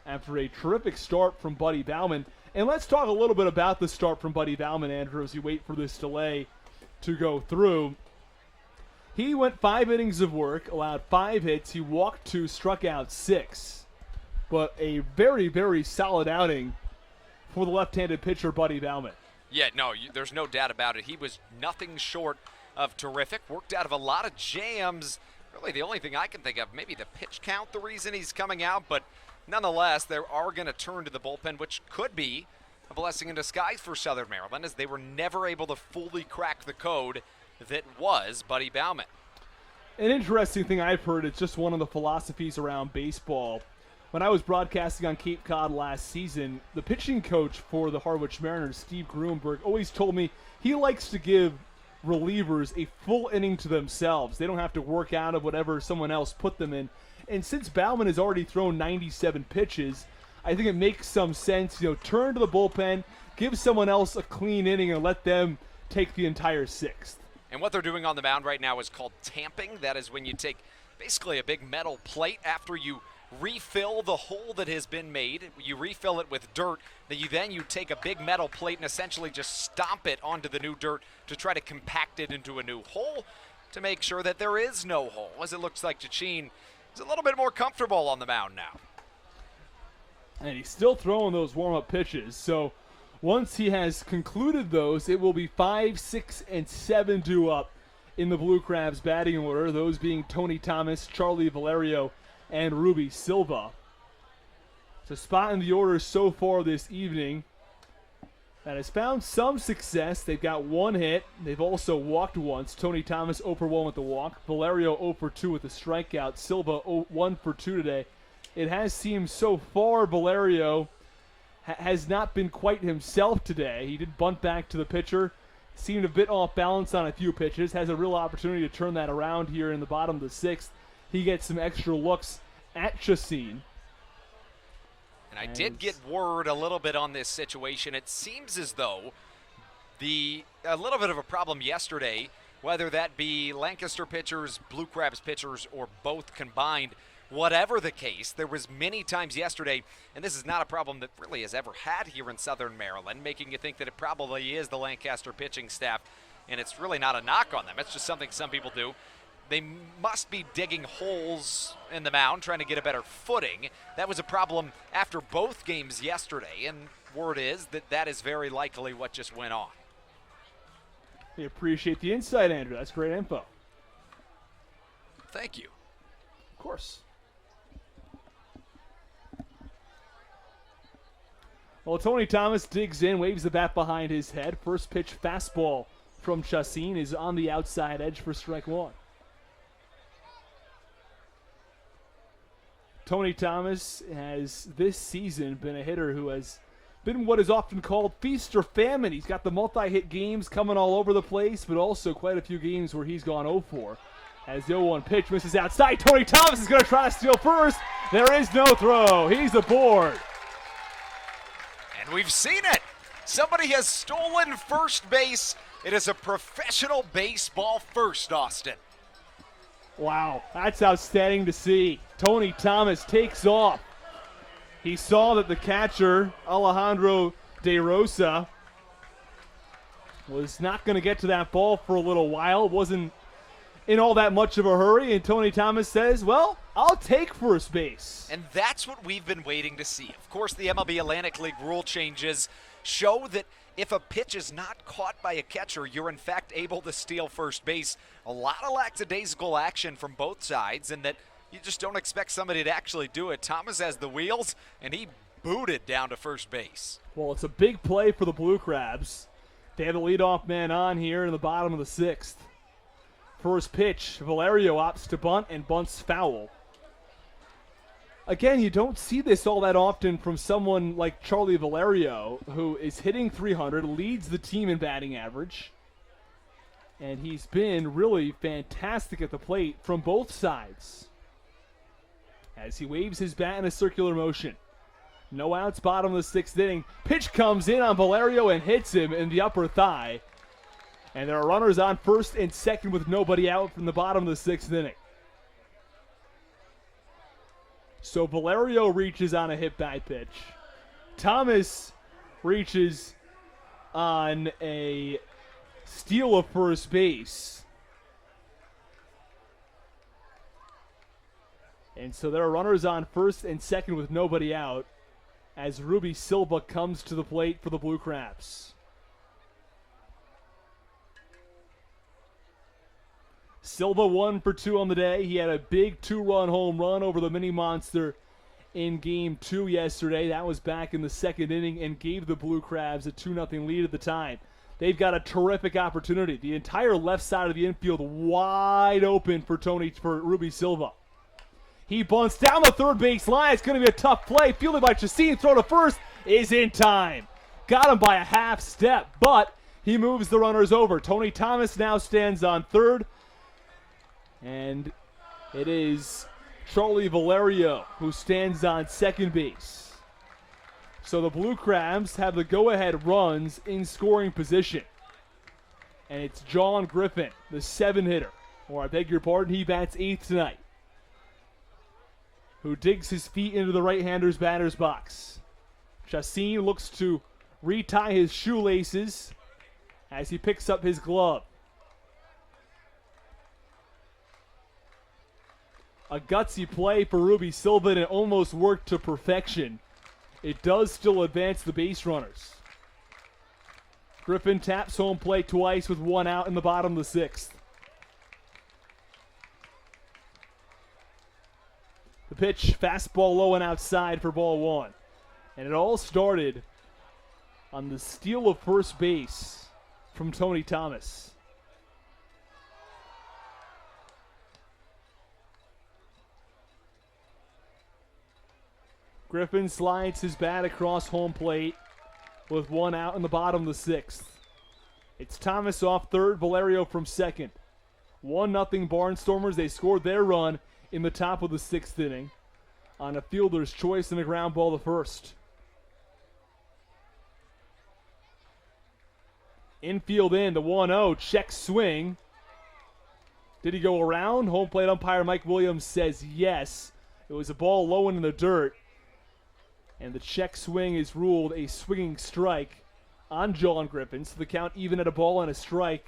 after a terrific start from Buddy Bauman. And let's talk a little bit about the start from Buddy Bauman, Andrew, as you wait for this delay to go through. He went 5 innings of work, allowed 5 hits. He walked 2, struck out 6. But a very, very solid outing for the left-handed pitcher, Buddy Bauman. Yeah, no, there's no doubt about it. He was nothing short of terrific. Worked out of a lot of jams. Really, the only thing I can think of, maybe the pitch count, the reason he's coming out. But nonetheless, they are going to turn to the bullpen, which could be a blessing in disguise for Southern Maryland, as they were never able to fully crack the code that was Buddy Bauman. An interesting thing I've heard, it's just one of the philosophies around baseball. When I was broadcasting on Cape Cod last season, the pitching coach for the Harwich Mariners, Steve Gruenberg, always told me he likes to give relievers a full inning to themselves. They don't have to work out of whatever someone else put them in. And since Bauman has already thrown 97 pitches, I think it makes some sense, turn to the bullpen, give someone else a clean inning and let them take the entire 6th. And what they're doing on the mound right now is called tamping. That is when you take basically a big metal plate after you refill the hole that has been made. You refill it with dirt. Then you take a big metal plate and essentially just stomp it onto the new dirt to try to compact it into a new hole to make sure that there is no hole, as it looks like Chachin is a little bit more comfortable on the mound now. And he's still throwing those warm-up pitches. So once he has concluded those, it will be 5, 6, and 7 due up in the Blue Crabs batting order, those being Tony Thomas, Charlie Valerio, and Ruby Silva. It's a spot in the order so far this evening that has found some success. They've got 1 hit. They've also walked once. Tony Thomas 0 for 1 with the walk. Valerio 0 for 2 with the strikeout. Silva 1 for 2 today. It has seemed so far Valerio has not been quite himself today. He did bunt back to the pitcher. Seemed a bit off balance on a few pitches. Has a real opportunity to turn that around here in the bottom of the 6th. He gets some extra looks at Chacin. And I did get word a little bit on this situation. It seems as though a little bit of a problem yesterday, whether that be Lancaster pitchers, Blue Crabs pitchers, or both combined, whatever the case, there was many times yesterday, and this is not a problem that really has ever had here in Southern Maryland, making you think that it probably is the Lancaster pitching staff, and it's really not a knock on them. It's just something some people do. They must be digging holes in the mound, trying to get a better footing. That was a problem after both games yesterday, and word is that that is very likely what just went on. We appreciate the insight, Andrew. That's great info. Thank you. Of course. Well, Tony Thomas digs in, waves the bat behind his head. First pitch fastball from Chacin is on the outside edge for strike 1. Tony Thomas has this season been a hitter who has been what is often called feast or famine. He's got the multi-hit games coming all over the place, but also quite a few games where he's gone 0-4. As the 0-1 pitch misses outside, Tony Thomas is going to try to steal first. There is no throw. He's aboard. And we've seen it. Somebody has stolen first base. It is a professional baseball first, Austin. Wow, that's outstanding to see. Tony Thomas takes off. He saw that the catcher, Alejandro De Rosa, was not going to get to that ball for a little while. Wasn't in all that much of a hurry, and Tony Thomas says, well, I'll take first base. And that's what we've been waiting to see. Of course, the MLB Atlantic League rule changes show that if a pitch is not caught by a catcher, you're in fact able to steal first base. A lot of lackadaisical action from both sides, and that you just don't expect somebody to actually do it. Thomas has the wheels, and he booted down to first base. Well, it's a big play for the Blue Crabs They have the leadoff man on here in the bottom of the 6th. First pitch, Valerio opts to bunt and bunts foul. Again, you don't see this all that often from someone like Charlie Valerio, who is hitting .300, leads the team in batting average, and he's been really fantastic at the plate from both sides. As he waves his bat in a circular motion. No outs, bottom of the 6th inning. Pitch comes in on Valerio and hits him in the upper thigh. And there are runners on first and second with nobody out from the bottom of the 6th inning. So Valerio reaches on a hit by pitch. Thomas reaches on a steal of first base. And so there are runners on first and second with nobody out as Ruby Silva comes to the plate for the Blue Crabs. Silva 1 for 2 on the day. He had a big 2-run home run over the Mini Monster in Game 2 yesterday. That was back in the 2nd inning and gave the Blue Crabs a 2-0 lead at the time. They've got a terrific opportunity. The entire left side of the infield wide open for Ruby Silva. He bunts down the third base line. It's going to be a tough play. Fielded by Chassin. Throw to first is in time. Got him by a half step, but he moves the runners over. Tony Thomas now stands on third. And it is Charlie Valerio who stands on second base. So the Blue Crabs have the go-ahead runs in scoring position. And it's John Griffin, the 7-hitter. Or I beg your pardon, he bats 8th tonight. Who digs his feet into the right-hander's batter's box. Chassin looks to retie his shoelaces as he picks up his glove. A gutsy play for Ruby Silva, and it almost worked to perfection. It does still advance the base runners. Griffin taps home plate twice with 1 out in the bottom of the 6th. The pitch, fastball low and outside for ball 1. And it all started on the steal of first base from Tony Thomas. Griffin slides his bat across home plate with 1 out in the bottom of the 6th. It's Thomas off third, Valerio from second. 1-0 Barnstormers. They scored their run in the top of the 6th inning on a fielder's choice and a ground ball to first. Infield in, the 1-0, check swing. Did he go around? Home plate umpire Mike Williams says yes. It was a ball low in the dirt. And the check swing is ruled a swinging strike on John Griffin. So the count even at a ball and a strike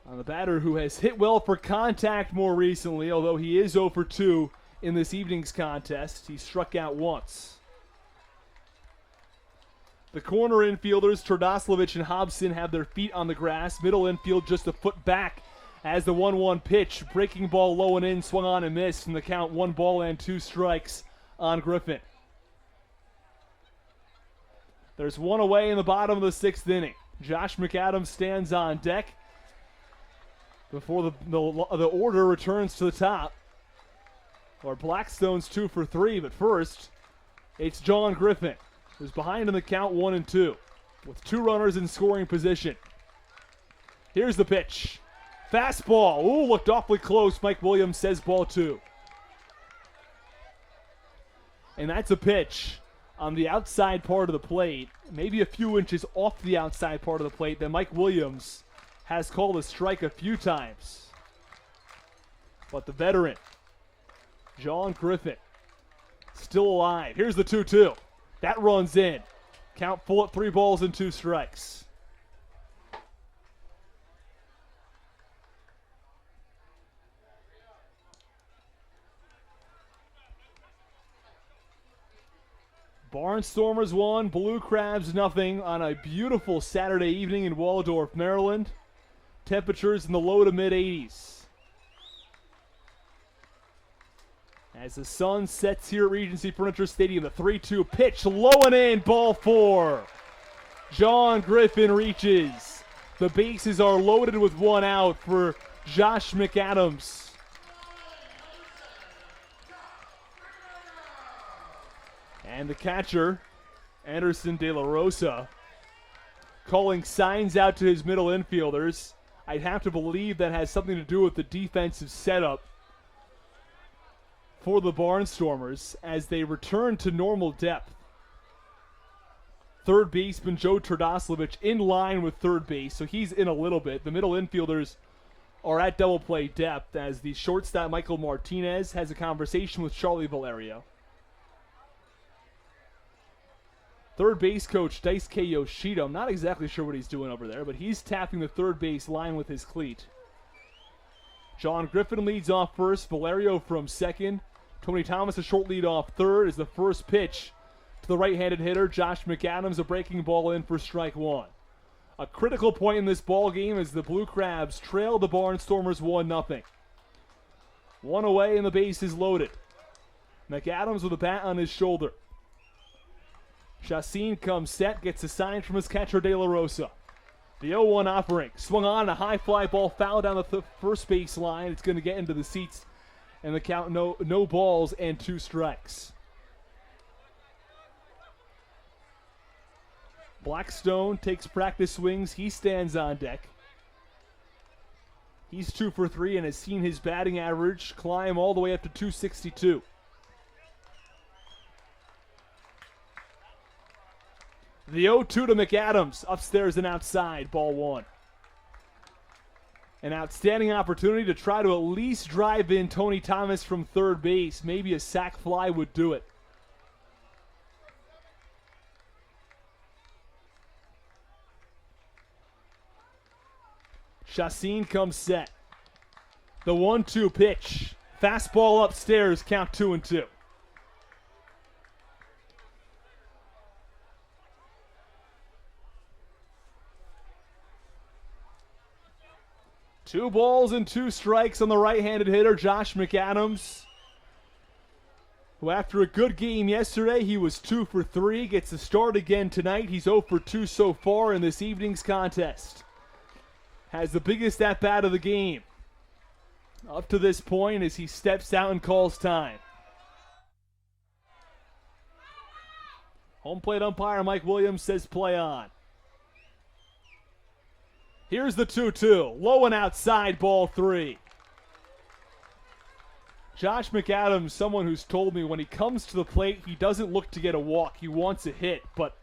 on the batter who has hit well for contact more recently, although he is 0 for 2 in this evening's contest. He struck out once. The corner infielders, Tardoslavich and Hobson, have their feet on the grass. Middle infield just a foot back as the 1-1 pitch. Breaking ball low and in, swung on and missed. And the count 1 ball and 2 strikes on Griffin. There's 1 away in the bottom of the 6th inning. Josh McAdams stands on deck before the order returns to the top. Or Blackstone's 2 for 3, but first, it's John Griffin, who's behind in the count 1-2, with 2 runners in scoring position. Here's the pitch. Fastball. Ooh, looked awfully close. Mike Williams says ball 2. And that's a pitch on the outside part of the plate, maybe a few inches off the outside part of the plate, that Mike Williams has called a strike a few times. But the veteran, John Griffin, still alive. Here's the 2-2. That runs in. Count full at 3 balls and 2 strikes. Barnstormers 1, Blue Crabs nothing on a beautiful Saturday evening in Waldorf, Maryland. Temperatures in the low to mid 80s. As the sun sets here at Regency Furniture Stadium, the 3-2 pitch, low and in, ball 4. John Griffin reaches. The bases are loaded with one out for Josh McAdams. And the catcher, Anderson De La Rosa, calling signs out to his middle infielders. I'd have to believe that has something to do with the defensive setup for the Barnstormers as they return to normal depth. Third baseman Joe Turdoslavich in line with third base, so he's in a little bit. The middle infielders are at double play depth as the shortstop Michael Martinez has a conversation with Charlie Valerio. Third base coach Daisuke Yoshida, I'm not exactly sure what he's doing over there, but he's tapping the third base line with his cleat. John Griffin leads off first, Valerio from second. Tony Thomas a short lead off third is the first pitch to the right-handed hitter, Josh McAdams, a breaking ball in for strike one. A critical point in this ball game as the Blue Crabs trail the Barnstormers 1-0. One away and the base is loaded. McAdams with a bat on his shoulder. Chassin comes set, gets a sign from his catcher De La Rosa. The 0-1 offering, swung on, a high fly ball foul down the first base line. It's going to get into the seats, and the count no balls and 2 strikes. Blackstone takes practice swings. He stands on deck. He's 2 for 3 and has seen his batting average climb all the way up to 262. The 0-2 to McAdams, upstairs and outside, ball one. An outstanding opportunity to try to at least drive in Tony Thomas from third base. Maybe a sac fly would do it. Chassin comes set. The 1-2 pitch. Fastball upstairs, count 2-2. Two balls and 2 strikes on the right-handed hitter, Josh McAdams, who after a good game yesterday, he was 2 for 3, gets a start again tonight. He's 0 for 2 so far in this evening's contest. Has the biggest at-bat of the game up to this point as he steps out and calls time. Home plate umpire Mike Williams says play on. Here's the 2-2. Low and outside, ball 3. Josh McAdams, someone who's told me when he comes to the plate, he doesn't look to get a walk. He wants a hit. But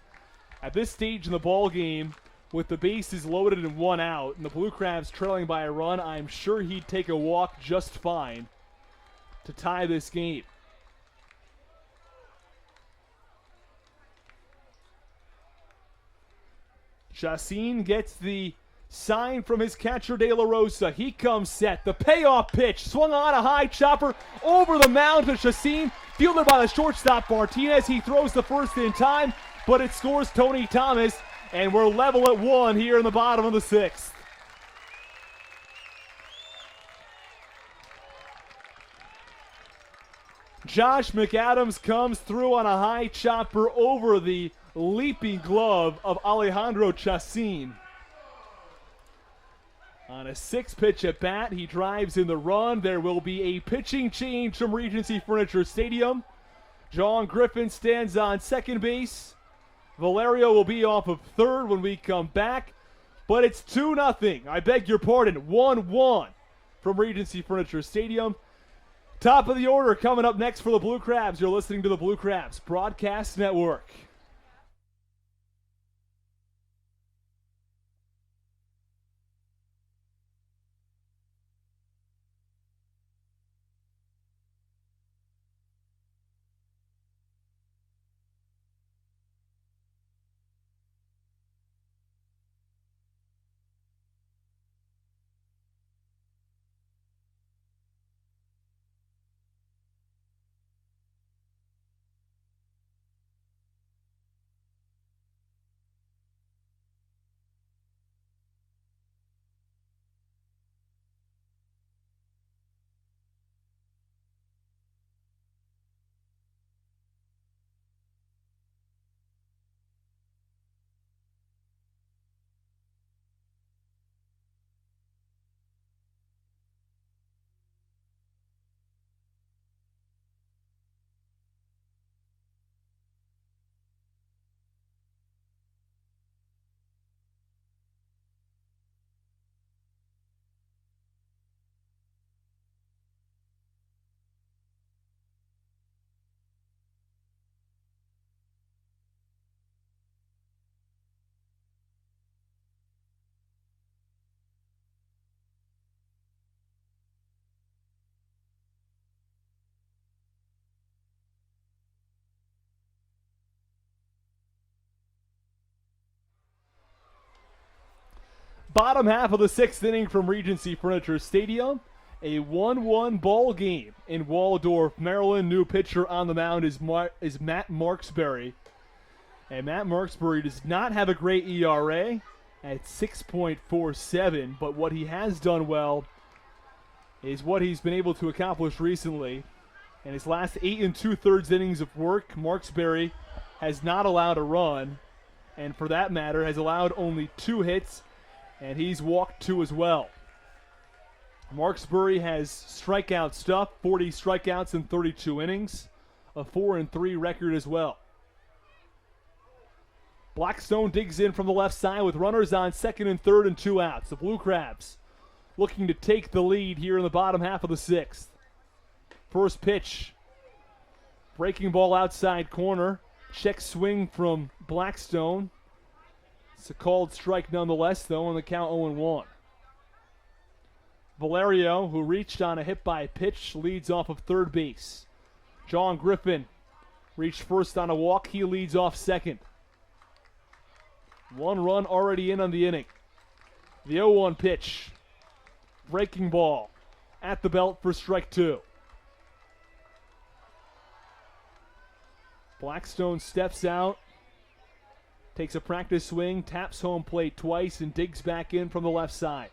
at this stage in the ball game, with the bases loaded and 1 out, and the Blue Crabs trailing by a run, I'm sure he'd take a walk just fine to tie this game. Chassin gets the sign from his catcher De La Rosa. He comes set. The payoff pitch swung on, a high chopper over the mound to Chassin. Fielded by the shortstop Martinez. He throws the first in time, but it scores Tony Thomas, and we're level at 1 here in the bottom of the 6th. Josh McAdams comes through on a high chopper over the leaping glove of Alejandro Chassin. On a 6-pitch at bat, he drives in the run. There will be a pitching change from Regency Furniture Stadium. John Griffin stands on second base. Valerio will be off of third when we come back. But it's 2-0. I beg your pardon, 1-1 from Regency Furniture Stadium. Top of the order coming up next for the Blue Crabs. You're listening to the Blue Crabs Broadcast Network. Bottom half of the 6th inning from Regency Furniture Stadium. A 1-1 ball game in Waldorf, Maryland. New pitcher on the mound is Matt Marksberry. And Matt Marksberry does not have a great ERA at 6.47, but what he has done well is what he's been able to accomplish recently. In his last 8 2/3 innings of work, Marksberry has not allowed a run, and for that matter has allowed only 2 hits, and he's walked 2 as well. Marksberry has strikeout stuff, 40 strikeouts in 32 innings, a 4-3 record as well. Blackstone digs in from the left side with runners on 2nd and 3rd and 2 outs. The Blue Crabs looking to take the lead here in the bottom half of the 6th. First pitch, breaking ball outside corner. Check swing from Blackstone. It's a called strike nonetheless, though, on the count 0-1. Valerio, who reached on a hit by pitch, leads off of third base. John Griffin reached first on a walk. He leads off second. 1 run already in on the inning. The 0-1 pitch. Breaking ball at the belt for strike 2. Blackstone steps out, takes a practice swing, taps home plate twice, and digs back in from the left side.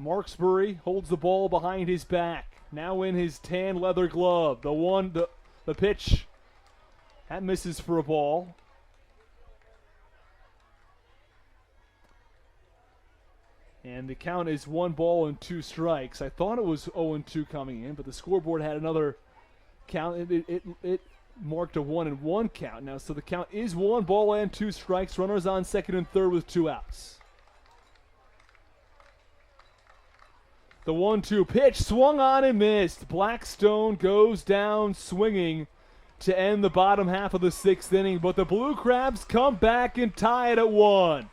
Marksberry holds the ball behind his back. Now in his tan leather glove. The pitch. That misses for a ball. And the count is 1 ball and 2 strikes. I thought it was 0-2 coming in, but the scoreboard had another count. It marked a 1-1 count now. So the count is 1 ball and 2 strikes. Runners on 2nd and 3rd with 2 outs. The 1-2 pitch swung on and missed. Blackstone goes down swinging to end the bottom half of the 6th inning, but the Blue Crabs come back and tie it at 1.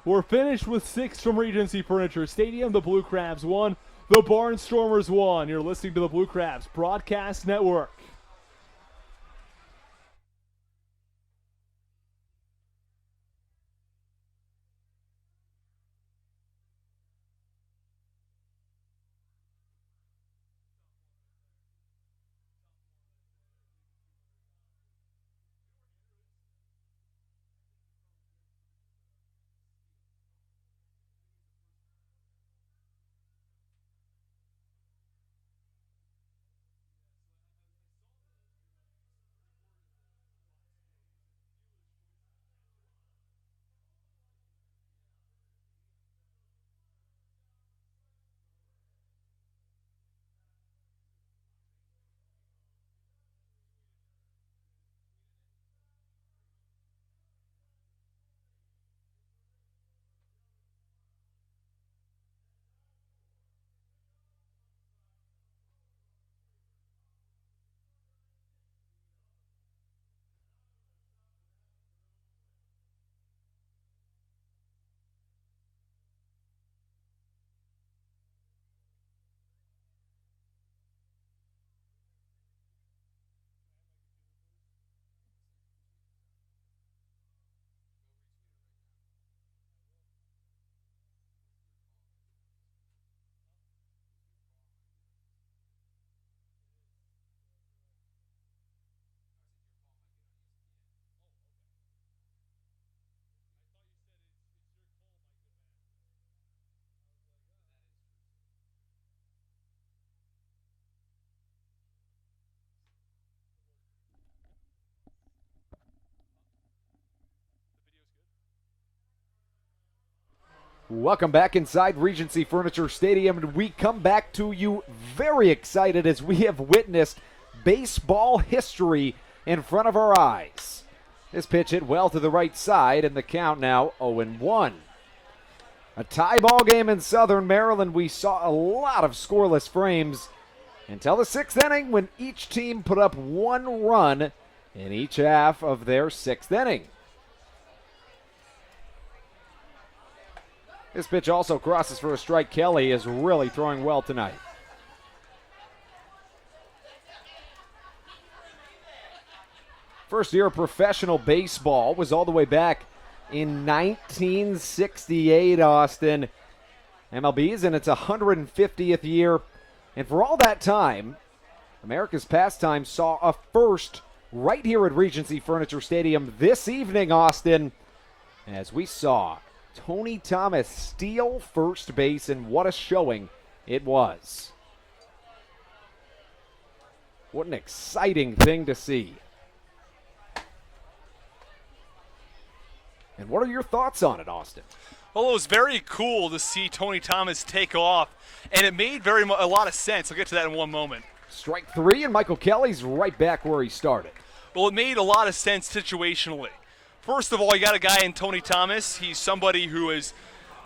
We're finished with 6 from Regency Furniture Stadium. The Blue Crabs 1, the Barnstormers 1. You're listening to the Blue Crabs Broadcast Network. Welcome back inside Regency Furniture Stadium, and we come back to you very excited as we have witnessed baseball history in front of our eyes. This pitch hit well to the right side, and the count now 0-1. A tie ball game in Southern Maryland. We saw a lot of scoreless frames until the 6th inning when each team put up 1 run in each half of their 6th inning. This pitch also crosses for a strike. Kelly is really throwing well tonight. First year of professional baseball was all the way back in 1968, Austin. MLB's in its 150th year. And for all that time, America's Pastime saw a first right here at Regency Furniture Stadium this evening, Austin, as we saw Tony Thomas steal first base, and what a showing it was. What an exciting thing to see. And what are your thoughts on it, Austin? Well, it was very cool to see Tony Thomas take off, and it made a lot of sense. I'll get to that in one moment. Strike three, and Michael Kelly's right back where he started. Well, it made a lot of sense situationally. First of all, you got a guy in Tony Thomas. He's somebody who has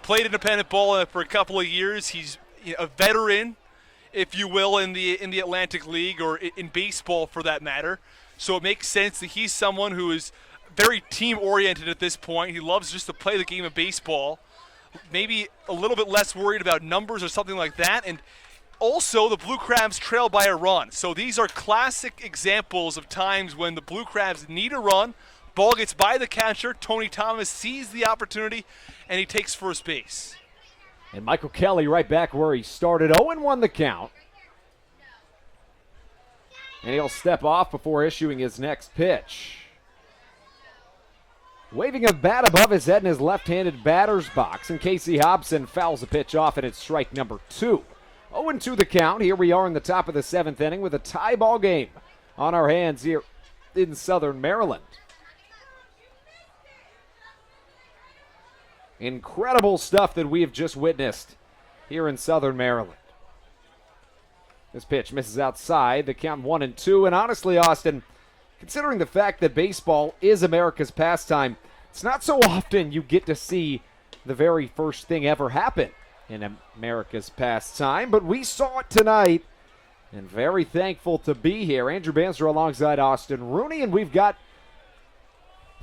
played independent ball for a couple of years. He's a veteran, if you will, in the Atlantic League, or in baseball for that matter. So it makes sense that he's someone who is very team-oriented at this point. He loves just to play the game of baseball. Maybe a little bit less worried about numbers or something like that. And also, the Blue Crabs trail by a run. So these are classic examples of times when the Blue Crabs need a run. Ball gets by the catcher. Tony Thomas sees the opportunity, and he takes first base. And Michael Kelly right back where he started. 0-1 the count. And he'll step off before issuing his next pitch. Waving a bat above his head in his left-handed batter's box, and Casey Hobson fouls the pitch off, and it's strike number 2. 0-2 the count. Here we are in the top of the 7th inning with a tie ball game on our hands here in Southern Maryland. Incredible stuff that we have just witnessed here in Southern Maryland. This pitch misses outside. The count 1-2. And honestly, Austin, considering the fact that baseball is America's pastime, it's not so often you get to see the very first thing ever happen in America's pastime, but we saw it tonight, and very thankful to be here. Andrew Banster alongside Austin Rooney, and we've got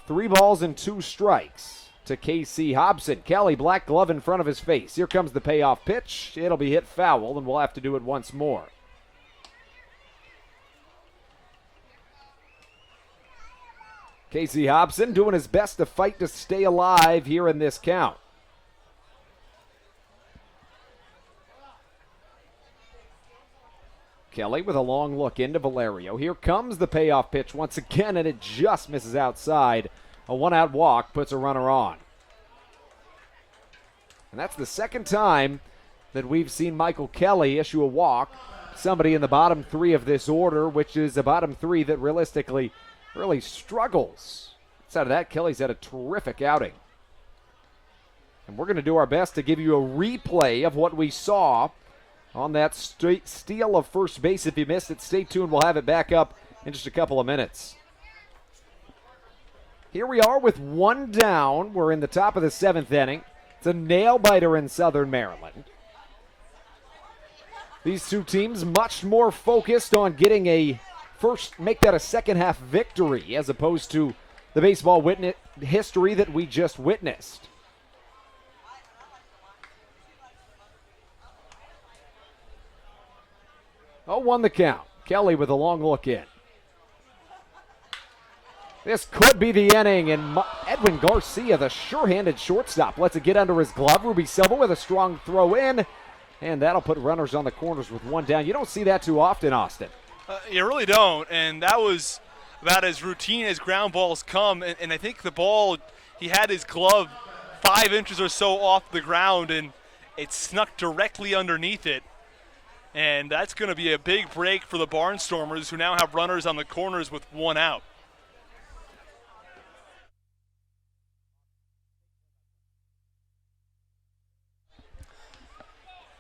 3 balls and 2 strikes to Casey Hobson. Kelly, black glove in front of his face. Here comes the payoff pitch. It'll be hit foul, and we'll have to do it once more. Casey Hobson doing his best to fight to stay alive here in this count. Kelly with a long look into Valerio. Here comes the payoff pitch once again, and it just misses outside. A 1-out walk puts a runner on. And that's the second time that we've seen Michael Kelly issue a walk. Somebody in the bottom 3 of this order, which is a bottom 3 that realistically really struggles. Outside of that, Kelly's had a terrific outing. And we're going to do our best to give you a replay of what we saw on that steal of first base. If you missed it, stay tuned. We'll have it back up in just a couple of minutes. Here we are with 1 down. We're in the top of the 7th inning. It's a nail-biter in Southern Maryland. These two teams much more focused on getting make that a second-half victory as opposed to the baseball history that we just witnessed. Oh, 1 the count. Kelly with a long look in. This could be the inning, and Edwin Garcia, the sure-handed shortstop, lets it get under his glove. Ruby Silva with a strong throw in, and that'll put runners on the corners with 1 down. You don't see that too often, Austin. You really don't, and that was about as routine as ground balls come, and I think the ball, he had his glove 5 inches or so off the ground, and it snuck directly underneath it. And that's going to be a big break for the Barnstormers, who now have runners on the corners with 1 out.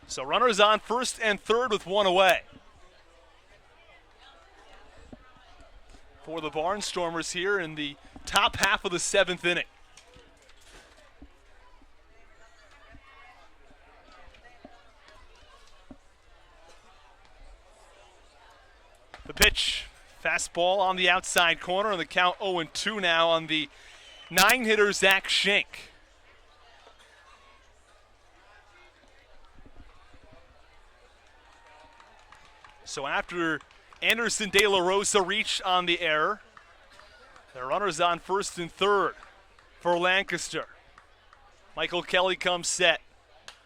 So runners on first and third with 1 away. For the Barnstormers here in the top half of the 7th inning. The pitch, fastball on the outside corner, and the count 0-2 now on the 9-hitter Zach Schenk. So after Anderson De La Rosa reached on the error, The runner's on first and third for Lancaster. Michael Kelly comes set.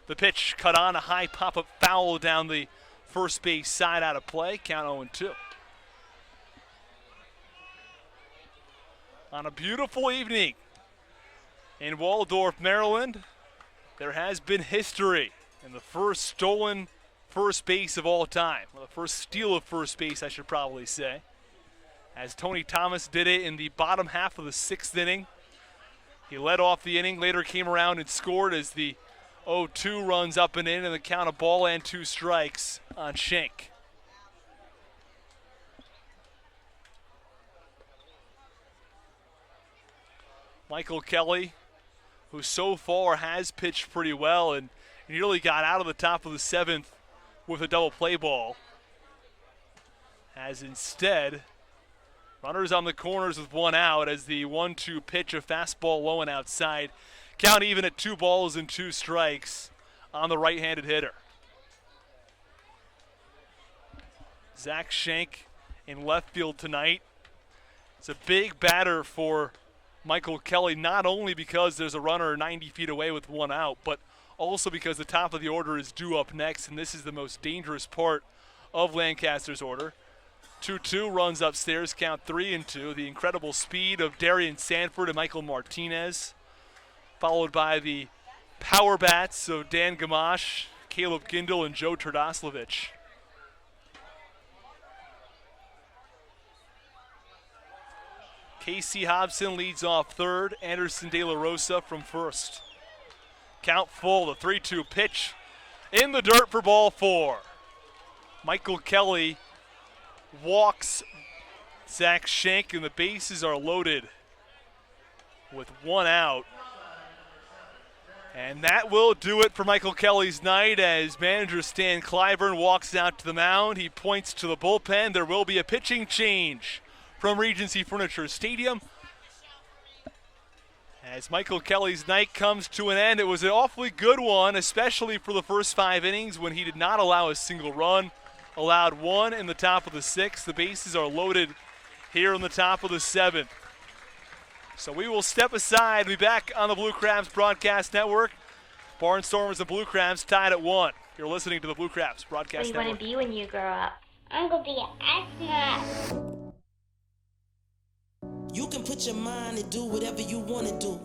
The pitch cut on, a high pop-up foul down the first base side, out of play. Count 0-2. On a beautiful evening in Waldorf, Maryland, there has been history in the first stolen first base of all time. Well, the first steal of first base, I should probably say, as Tony Thomas did it in the bottom half of the 6th inning. He led off the inning, later came around and scored as the 0-2 runs up and in, and the count of ball and 2 strikes on Schenk. Michael Kelly, who so far has pitched pretty well and nearly got out of the top of the 7th with a double play ball, has instead runners on the corners with 1 out as the 1-2 pitch, a fastball low and outside. Count even at 2 balls and 2 strikes on the right-handed hitter. Zach Schenk in left field tonight. It's a big batter for Michael Kelly, not only because there's a runner 90 feet away with 1 out, but also because the top of the order is due up next, and this is the most dangerous part of Lancaster's order. 2-2 runs upstairs, count 3-2. The incredible speed of Darian Sanford and Michael Martinez, followed by the power bats of Dan Gamache, Caleb Gindel, and Joe Turdoslavich. Casey Hobson leads off third, Anderson De La Rosa from first. Count full, the 3-2 pitch in the dirt for ball 4. Michael Kelly walks Zach Schenk, and the bases are loaded with 1 out. And that will do it for Michael Kelly's night as manager Stan Clyburn walks out to the mound. He points to the bullpen. There will be a pitching change from Regency Furniture Stadium as Michael Kelly's night comes to an end. It was an awfully good one, especially for the first 5 innings when he did not allow a single run. Allowed 1 in the top of the 6th. The bases are loaded here in the top of the 7th. So we will step aside and be back on the Blue Crabs Broadcast Network. Barnstormers and Blue Crabs tied at 1. You're listening to the Blue Crabs Broadcast Network. What do you want to be when you grow up? I'm going to be an astronaut. You can put your mind to do whatever you want to do.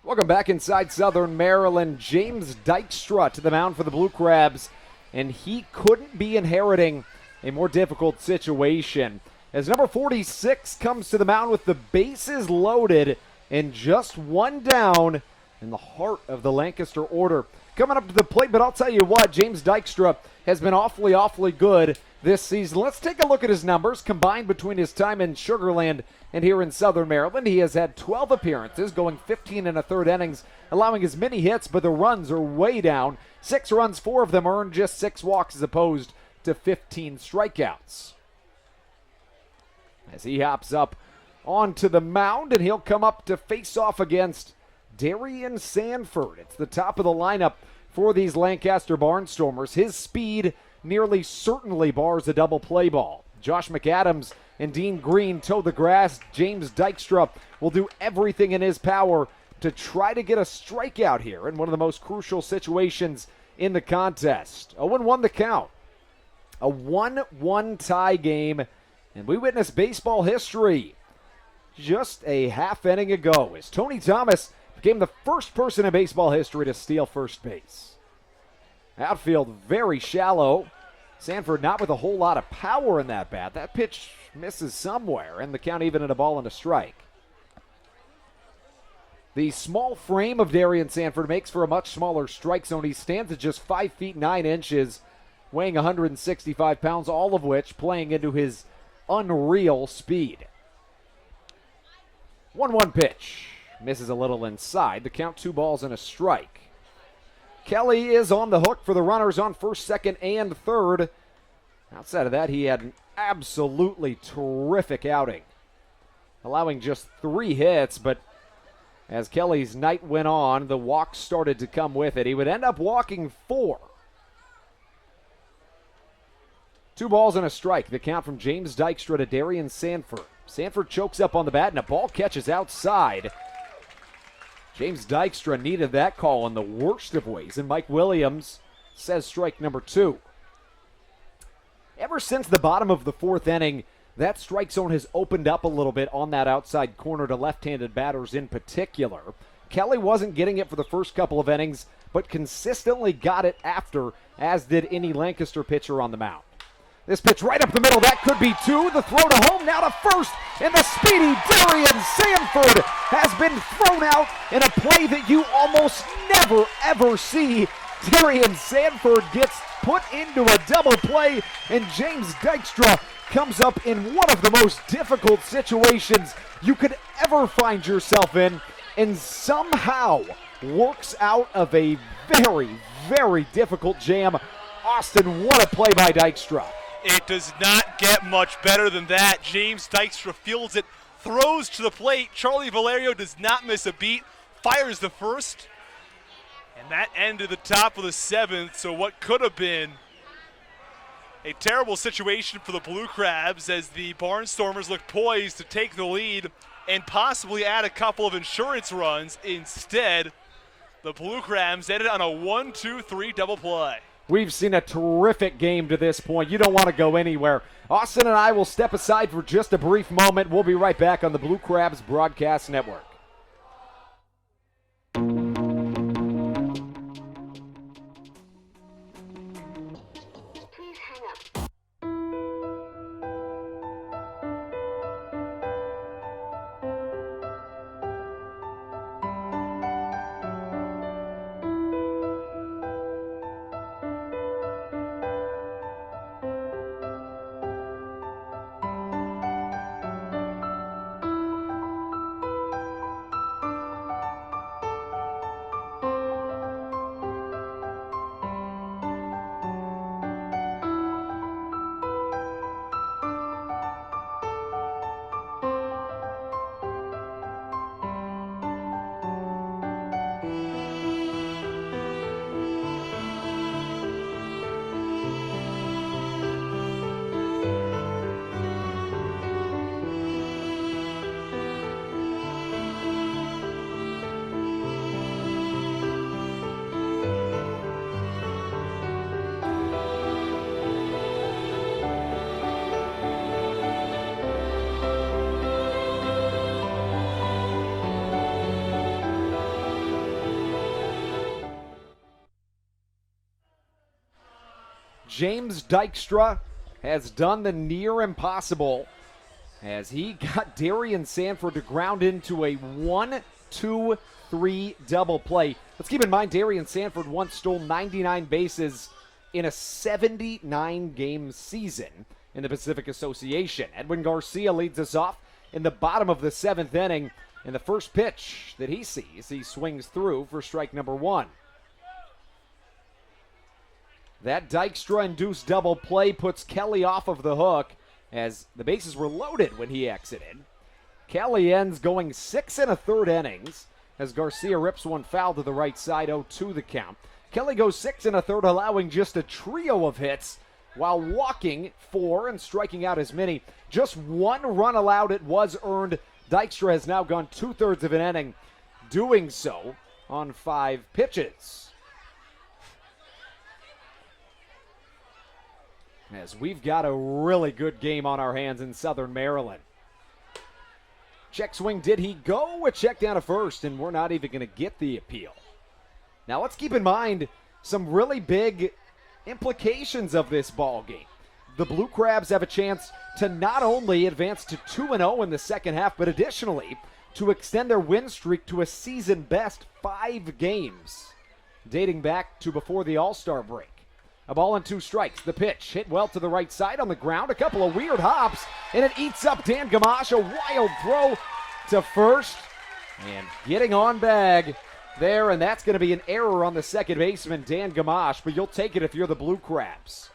Welcome back inside Southern Maryland. James Dykstra to the mound for the Blue Crabs, and he couldn't be inheriting a more difficult situation as number 46 comes to the mound with the bases loaded and just 1 down in the heart of the Lancaster order. coming up to the plate, but I'll tell you what, James Dykstra has been awfully good this season. Let's take a look at his numbers combined between his time in Sugar Land and here in Southern Maryland. He has had 12 appearances, going 15 1/3 innings, allowing as many hits, but the runs are way down. 6 runs, 4 of them earned, just 6 walks as opposed to 15 strikeouts. As he hops up onto the mound, and he'll come up to face off against Darian Sanford. It's the top of the lineup for these Lancaster Barnstormers. His speed nearly certainly bars a double play ball. Josh McAdams and Dean Green toe the grass. James Dykstra will do everything in his power to try to get a strikeout here in one of the most crucial situations in the contest. 0-1 the count. A 1-1 tie game, and we witnessed baseball history just a half inning ago as Tony Thomas became the first person in baseball history to steal first base. Outfield very shallow. Sanford not with a whole lot of power in that bat. That pitch misses somewhere, and the count even at a ball and a strike. The small frame of Darian Sanford makes for a much smaller strike zone. He stands at just 5 feet 9 inches, weighing 165 pounds, all of which playing into his unreal speed. 1-1 pitch. Misses a little inside. The count 2 balls and a strike. Kelly is on the hook for the runners on first, second, and third. Outside of that, he had an absolutely terrific outing, allowing just 3 hits, but as Kelly's night went on, the walks started to come with it. He would end up walking 4. 2 balls and a strike. The count from James Dykstra to Darian Sanford. Sanford chokes up on the bat, and a ball catches outside. James Dykstra needed that call in the worst of ways, and Mike Williams says strike number 2. Ever since the bottom of the 4th inning, that strike zone has opened up a little bit on that outside corner to left-handed batters in particular. Kelly wasn't getting it for the first couple of innings, but consistently got it after, as did any Lancaster pitcher on the mound. This pitch right up the middle, that could be 2. The throw to home, now to first, and the speedy Darian Sanford has been thrown out in a play that you almost never, ever see. Darian Sanford gets put into a double play, and James Dykstra comes up in one of the most difficult situations you could ever find yourself in, and somehow works out of a very, very difficult jam. Austin, what a play by Dykstra. It does not get much better than that. James Dykstra fields it, throws to the plate. Charlie Valerio does not miss a beat, fires the first, and that ended the top of the 7th. So what could have been a terrible situation for the Blue Crabs as the Barnstormers look poised to take the lead and possibly add a couple of insurance runs. Instead, the Blue Crabs ended on a 1-2-3 double play. We've seen a terrific game to this point. You don't want to go anywhere. Austin and I will step aside for just a brief moment. We'll be right back on the Blue Crabs Broadcast Network. James Dykstra has done the near impossible as he got Darian Sanford to ground into a 1-2 2-3 double play. Let's keep in mind Darian Sanford once stole 99 bases in a 79-game season in the Pacific Association. Edwin Garcia leads us off in the bottom of the 7th inning. In the first pitch that he sees, he swings through for strike number 1. That Dykstra-induced double play puts Kelly off of the hook as the bases were loaded when he exited. Kelly ends going 6 1/3 innings as Garcia rips one foul to the right side, 0-2 the count. Kelly goes 6 1/3, allowing just a trio of hits while walking 4 and striking out as many. Just 1 run allowed, it was earned. Dykstra has now gone 2/3 of an inning, doing so on 5 pitches. As we've got a really good game on our hands in Southern Maryland. Check swing, did he go? A check down to first, and we're not even going to get the appeal. Now let's keep in mind some really big implications of this ball game. The Blue Crabs have a chance to not only advance to 2-0 in the second half, but additionally to extend their win streak to a season-best 5 games, dating back to before the All-Star break. A ball and 2 strikes. The pitch hit well to the right side on the ground. A couple of weird hops, and it eats up Dan Gamache. A wild throw to first, and getting on bag there, and that's going to be an error on the second baseman, Dan Gamache, but you'll take it if you're the Blue Crabs.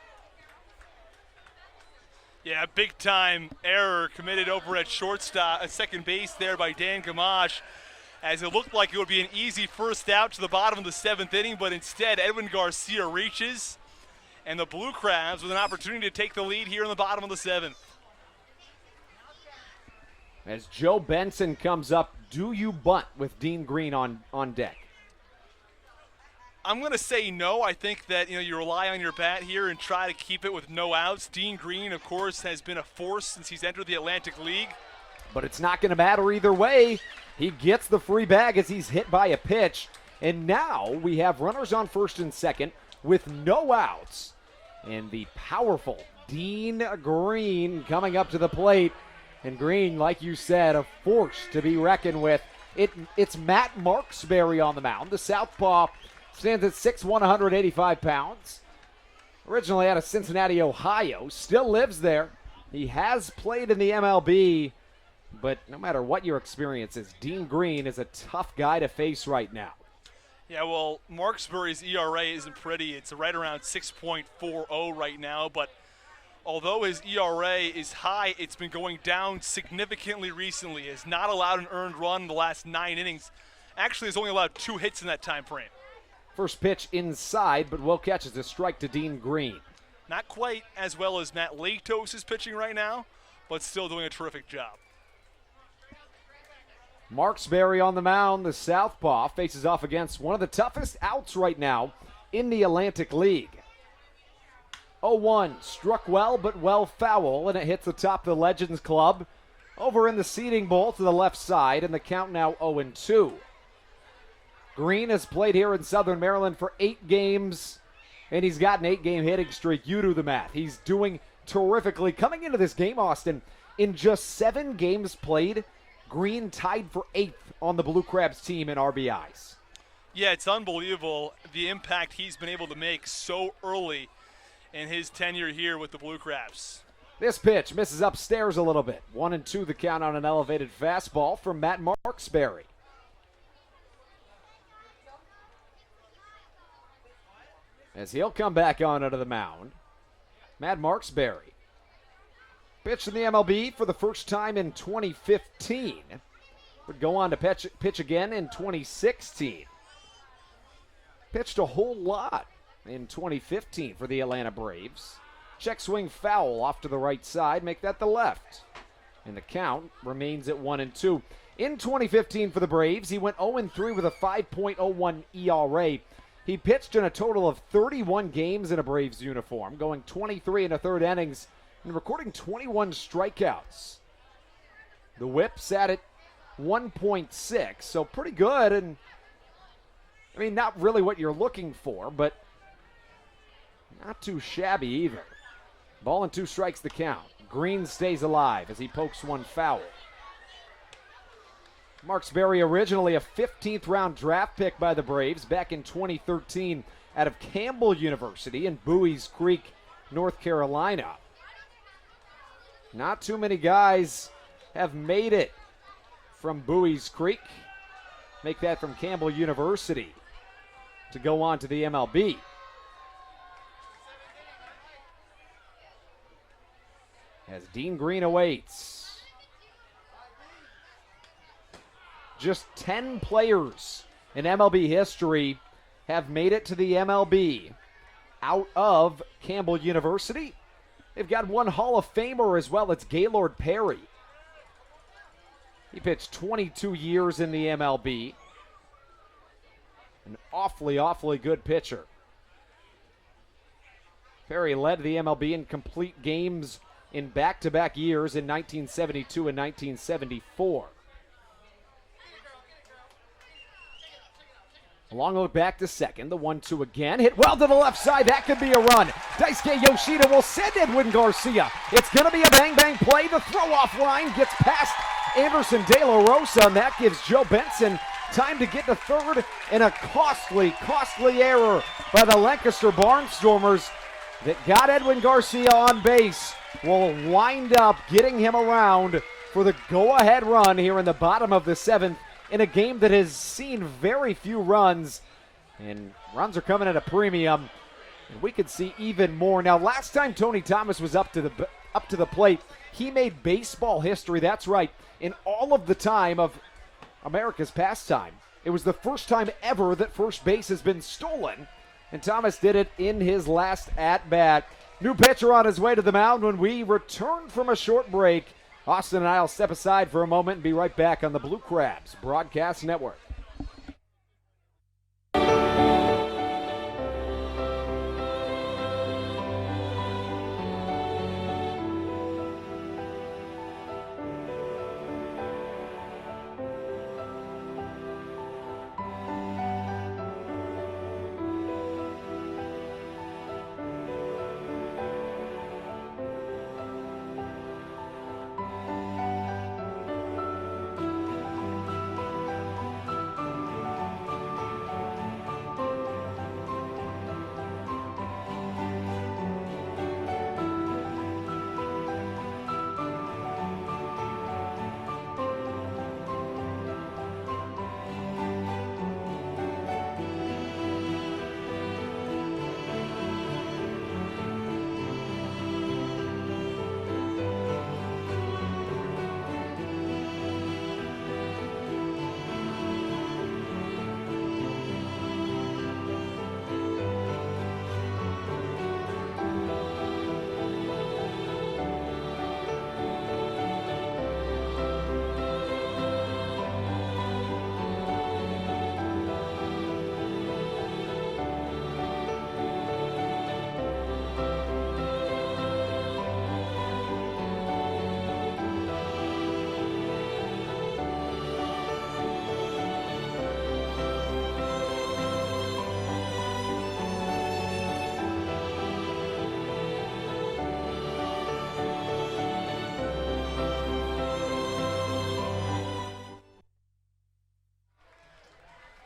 Yeah, big-time error committed over at shortstop, at second base there by Dan Gamache, as it looked like it would be an easy first out to the bottom of the 7th inning, but instead Edwin Garcia reaches, and the Blue Crabs with an opportunity to take the lead here in the bottom of the 7th. As Joe Benson comes up, do you bunt with Dean Green on deck? I'm going to say no. I think that you rely on your bat here and try to keep it with no outs. Dean Green, of course, has been a force since he's entered the Atlantic League. But it's not going to matter either way. He gets the free bag as he's hit by a pitch. And now we have runners on first and second with no outs. And the powerful Dean Green coming up to the plate. And Green, like you said, a force to be reckoned with. It's Matt Marksberry on the mound. The southpaw stands at 6'1", 185 pounds. Originally out of Cincinnati, Ohio. Still lives there. He has played in the MLB. But no matter what your experience is, Dean Green is a tough guy to face right now. Yeah, well, Marksberry's ERA isn't pretty. It's right around 6.40 right now. But although his ERA is high, it's been going down significantly recently. He has not allowed an earned run in the last 9 innings. Actually, has only allowed 2 hits in that time frame. First pitch inside, but will catches a strike to Dean Green. Not quite as well as Matt Latos is pitching right now, but still doing a terrific job. Marksberry on the mound. The southpaw faces off against one of the toughest outs right now in the Atlantic League. 0-1, struck well, but well foul, and it hits the top of the Legends Club over in the seating bowl to the left side, and the count now 0-2. Green has played here in Southern Maryland for 8 games, and he's got an 8-game hitting streak. You do the math. He's doing terrifically. Coming into this game, Austin, in just 7 games played, Green tied for 8th on the Blue Crabs team in RBIs. Yeah, it's unbelievable the impact he's been able to make so early in his tenure here with the Blue Crabs. This pitch misses upstairs a little bit. 1-2 the count on an elevated fastball from Matt Marksberry. As he'll come back on out of the mound, Matt Marksberry. Pitched in the MLB for the first time in 2015. Would go on to pitch again in 2016. Pitched a whole lot in 2015 for the Atlanta Braves. Check swing foul off to the right side, make that the left. And the count remains at 1-2. In 2015 for the Braves, he went 0-3 with a 5.01 ERA. He pitched in a total of 31 games in a Braves uniform, going 23 1/3 innings and recording 21 strikeouts. The whip sat at 1.6, so pretty good. And I mean, not really what you're looking for, but not too shabby either. Ball and 2 strikes the count. Green stays alive as he pokes one foul. Marksberry, originally a 15th round draft pick by the Braves back in 2013 out of Campbell University in Bowie's Creek, North Carolina. Not too many guys have made it from Bowie's Creek. Make that from Campbell University to go on to the MLB. As Dean Green awaits. Just 10 players in MLB history have made it to the MLB out of Campbell University. They've got one Hall of Famer as well. It's Gaylord Perry. He pitched 22 years in the MLB. An awfully good pitcher. Perry led the MLB in complete games in back-to-back years in 1972 and 1974. A long look back to second. The 1-2 again. Hit well to the left side. That could be a run. Daisuke Yoshida will send Edwin Garcia. It's going to be a bang-bang play. The throw-off line gets past Anderson De La Rosa, and that gives Joe Benson time to get to third, and a costly error by the Lancaster Barnstormers that got Edwin Garcia on base will wind up getting him around for the go-ahead run here in the bottom of the seventh in a game that has seen very few runs, and runs are coming at a premium, and we could see even more. Now, last time Tony Thomas was up to the plate, he made baseball history. That's right, in all of the time of America's pastime. It was the first time ever that first base has been stolen, and Thomas did it in his last at-bat. New pitcher on his way to the mound when we return from a short break. Austin and I will step aside for a moment and be right back on the Blue Crabs Broadcast Network.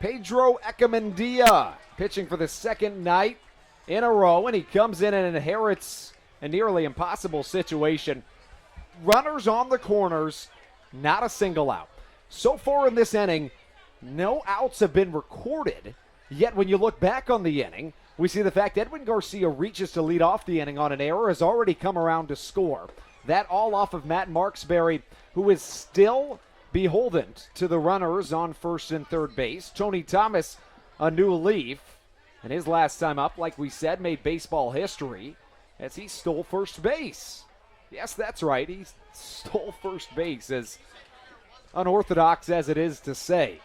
Pedro Echemendia pitching for the second night in a row, and he comes in and inherits a nearly impossible situation. Runners on the corners, not a single out. So far in this inning, no outs have been recorded, yet when you look back on the inning, we see the fact Edwin Garcia reaches to lead off the inning on an error, has already come around to score. That all off of Matt Marksberry, who is still beholden to the runners on first and third base. Tony Thomas, a new leaf, and his last time up, like we said, made baseball history as he stole first base. Yes, that's right, he stole first base, as unorthodox as it is to say.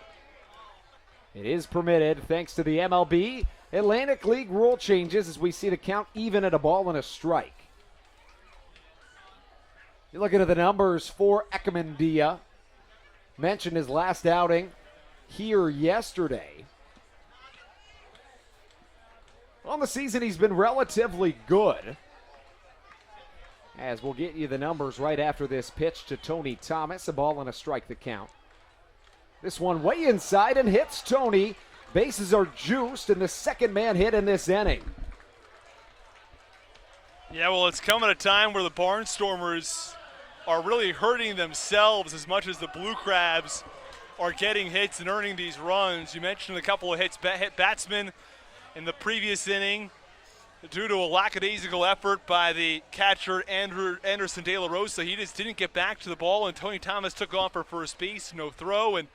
It is permitted thanks to the MLB Atlantic League rule changes as we see the count even at a ball and a strike. You're looking at the numbers for Echemendia. Mentioned his last outing here yesterday. On the season, he's been relatively good. As we'll get you the numbers right after this pitch to Tony Thomas. A ball and a strike the count. This one way inside and hits Tony. Bases are juiced, and the second man hit in this inning. Yeah, well, it's come at a time where the Barnstormers are really hurting themselves as much as the Blue Crabs are getting hits and earning these runs. You mentioned a couple of hit batsmen in the previous inning due to a lackadaisical effort by the catcher Anderson De La Rosa. He just didn't get back to the ball, and Tony Thomas took off for first base, no throw. And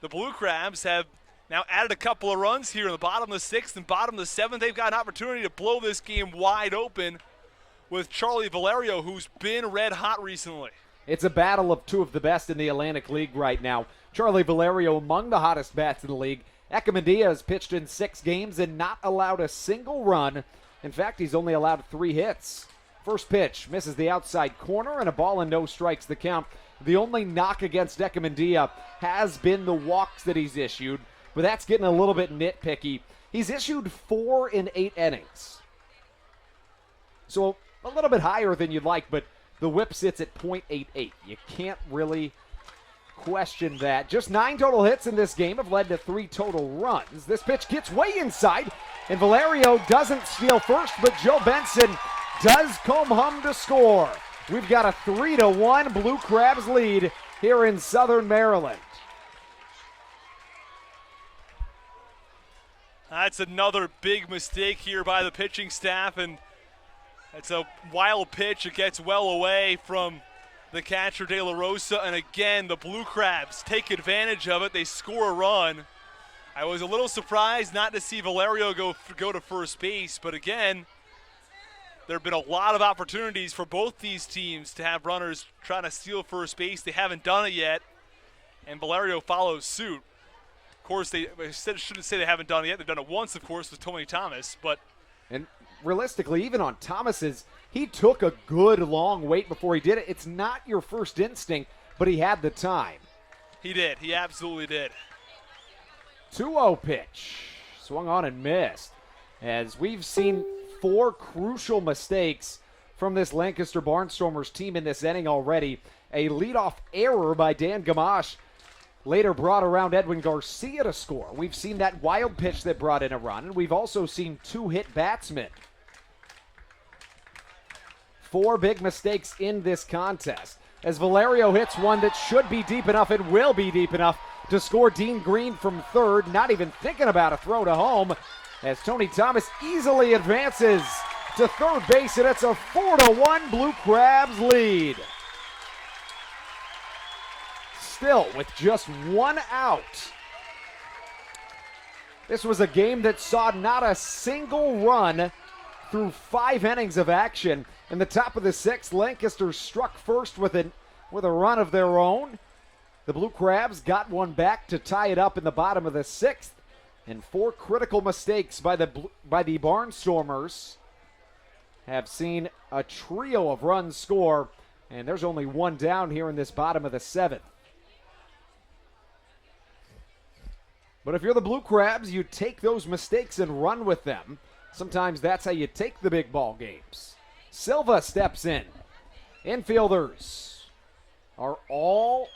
the Blue Crabs have now added a couple of runs here in the bottom of the sixth and bottom of the seventh. They've got an opportunity to blow this game wide open with Charlie Valerio, who's been red hot recently. It's a battle of two of the best in the Atlantic League right now. Charlie Valerio among the hottest bats in the league. Echemendia has pitched in 6 games and not allowed a single run. In fact, he's only allowed 3 hits. First pitch misses the outside corner, and a ball and no strikes the count. The only knock against Echemendia has been the walks that he's issued, but that's getting a little bit nitpicky. He's issued 4 in 8 innings. So a little bit higher than you'd like, but the whip sits at .88. You can't really question that. Just 9 total hits in this game have led to 3 total runs. This pitch gets way inside, and Valerio doesn't steal first, but Joe Benson does come home to score. We've got a 3-1 Blue Crabs lead here in Southern Maryland. That's another big mistake here by the pitching staff, and it's a wild pitch. It gets well away from the catcher De La Rosa, and again, the Blue Crabs take advantage of it. They score a run. I was a little surprised not to see Valerio go to first base, but again, there have been a lot of opportunities for both these teams to have runners trying to steal first base. They haven't done it yet, and Valerio follows suit. Of course, I shouldn't say they haven't done it yet. They've done it once, of course, with Tony Thomas, but and realistically, even on Thomas's, he took a good long wait before he did it. It's not your first instinct, but he had the time. He did. He absolutely did. 2-0 pitch. Swung on and missed. As we've seen 4 crucial mistakes from this Lancaster Barnstormers team in this inning already. A leadoff error by Dan Gamache later brought around Edwin Garcia to score. We've seen that wild pitch that brought in a run, and we've also seen 2 hit batsmen. 4 big mistakes in this contest. As Valerio hits one that should be deep enough and will be deep enough to score Dean Green from third, not even thinking about a throw to home, as Tony Thomas easily advances to third base, and it's a 4-1 Blue Crabs lead. Still with just 1 out. This was a game that saw not a single run through 5 innings of action. In the top of the 6th, Lancaster struck first with a run of their own. The Blue Crabs got one back to tie it up in the bottom of the 6th. And 4 critical mistakes by the Barnstormers have seen a trio of runs score. And there's only 1 down here in this bottom of the 7th. But if you're the Blue Crabs, you take those mistakes and run with them. Sometimes that's how you take the big ball games. Silva steps in. Infielders are all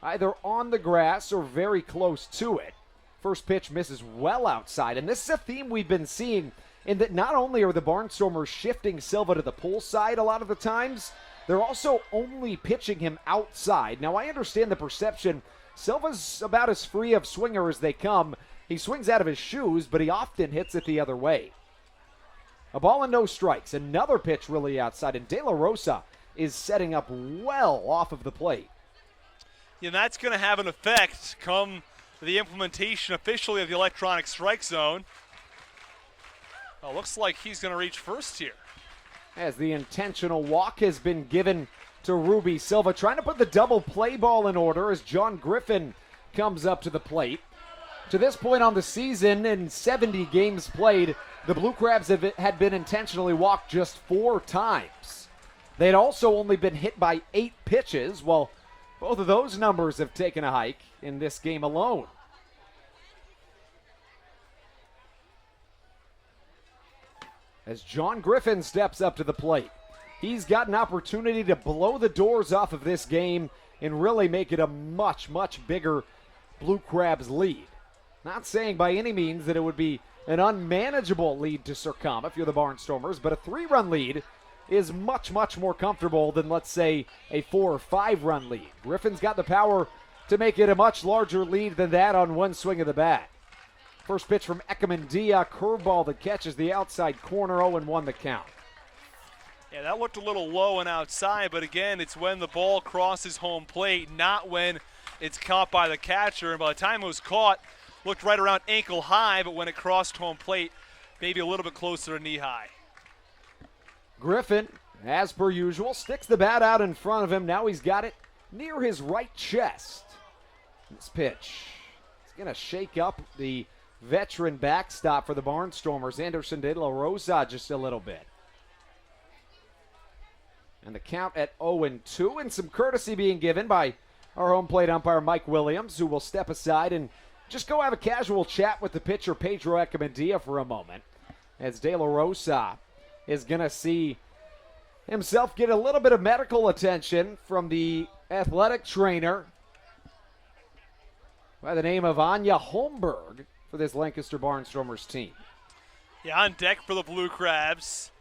either on the grass or very close to it. First pitch misses well outside, and this is a theme we've been seeing in that not only are the Barnstormers shifting Silva to the pull side a lot of the times, they're also only pitching him outside. Now, I understand the perception. Silva's about as free of swinger as they come. He swings out of his shoes, but he often hits it the other way. A ball and no strikes. Another pitch really outside, and De La Rosa is setting up well off of the plate. Yeah, that's going to have an effect come the implementation officially of the electronic strike zone. Well, looks like he's going to reach first here. As the intentional walk has been given to Ruby Silva, trying to put the double play ball in order as John Griffin comes up to the plate. To this point on the season, in 70 games played, the Blue Crabs had been intentionally walked just 4 times. They'd also only been hit by 8 pitches. Well, both of those numbers have taken a hike in this game alone. As John Griffin steps up to the plate, he's got an opportunity to blow the doors off of this game and really make it a much, much bigger Blue Crabs lead. Not saying by any means that it would be an unmanageable lead to succumb if you're the Barnstormers, but a 3-run lead is much, much more comfortable than, let's say, a 4 or 5-run lead. Griffin's got the power to make it a much larger lead than that on one swing of the bat. First pitch from Ekamandia, curveball that catches the outside corner, 0-1 the count. Yeah, that looked a little low and outside, but again, it's when the ball crosses home plate, not when it's caught by the catcher. And by the time it was caught, looked right around ankle high, but when it crossed home plate, maybe a little bit closer to knee high. Griffin, as per usual, sticks the bat out in front of him. Now he's got it near his right chest. This pitch is going to shake up the veteran backstop for the Barnstormers, Anderson De La Rosa, just a little bit. And the count at 0-2, and some courtesy being given by our home plate umpire, Mike Williams, who will step aside and just go have a casual chat with the pitcher, Pedro Ekamandia, for a moment, as De La Rosa is going to see himself get a little bit of medical attention from the athletic trainer by the name of Anya Holmberg for this Lancaster Barnstormers team. Yeah, on deck for the Blue Crabs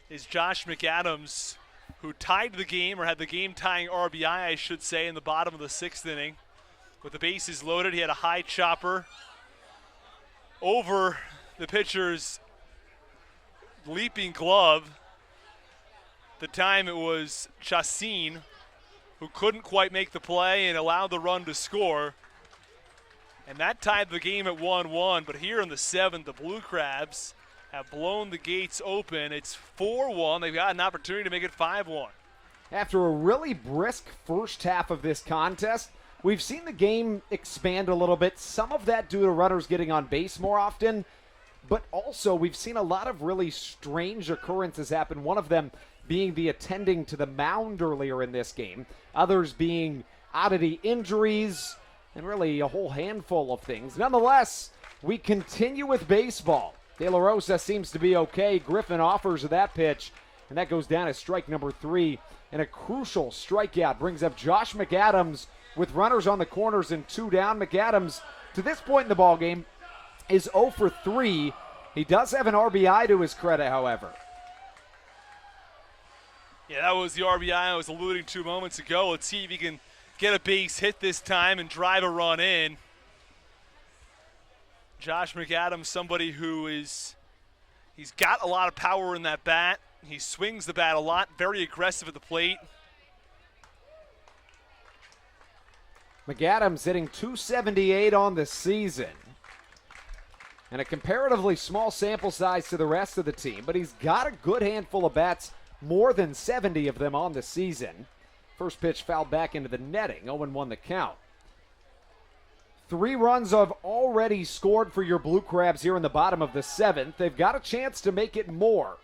is Josh McAdams, who tied the game, or had the game-tying RBI, I should say, in the bottom of the 6th inning. With the bases loaded, he had a high chopper over the pitcher's leaping glove. The time it was Chassin who couldn't quite make the play and allowed the run to score. And that tied the game at 1-1. But here in the 7th, the Blue Crabs have blown the gates open. It's 4-1. They've got an opportunity to make it 5-1. After a really brisk first half of this contest, we've seen the game expand a little bit. Some of that due to runners getting on base more often, but also we've seen a lot of really strange occurrences happen. One of them being the attending to the mound earlier in this game. Others being oddity injuries, and really a whole handful of things. Nonetheless, we continue with baseball. De La Rosa seems to be okay. Griffin offers that pitch, and that goes down as strike number 3. And a crucial strikeout brings up Josh McAdams with runners on the corners and 2 down. McAdams, to this point in the ballgame, is 0 for 3. He does have an RBI to his credit, however. Yeah, that was the RBI I was alluding to moments ago. Let's see if he can get a base hit this time and drive a run in. Josh McAdams, somebody who he's got a lot of power in that bat. He swings the bat a lot, very aggressive at the plate. McAdams hitting .278 on the season. And a comparatively small sample size to the rest of the team, but he's got a good handful of bats, more than 70 of them on the season. First pitch fouled back into the netting, 0-1 the count. 3 runs have already scored for your Blue Crabs here in the bottom of the 7th. They've got a chance to make it more.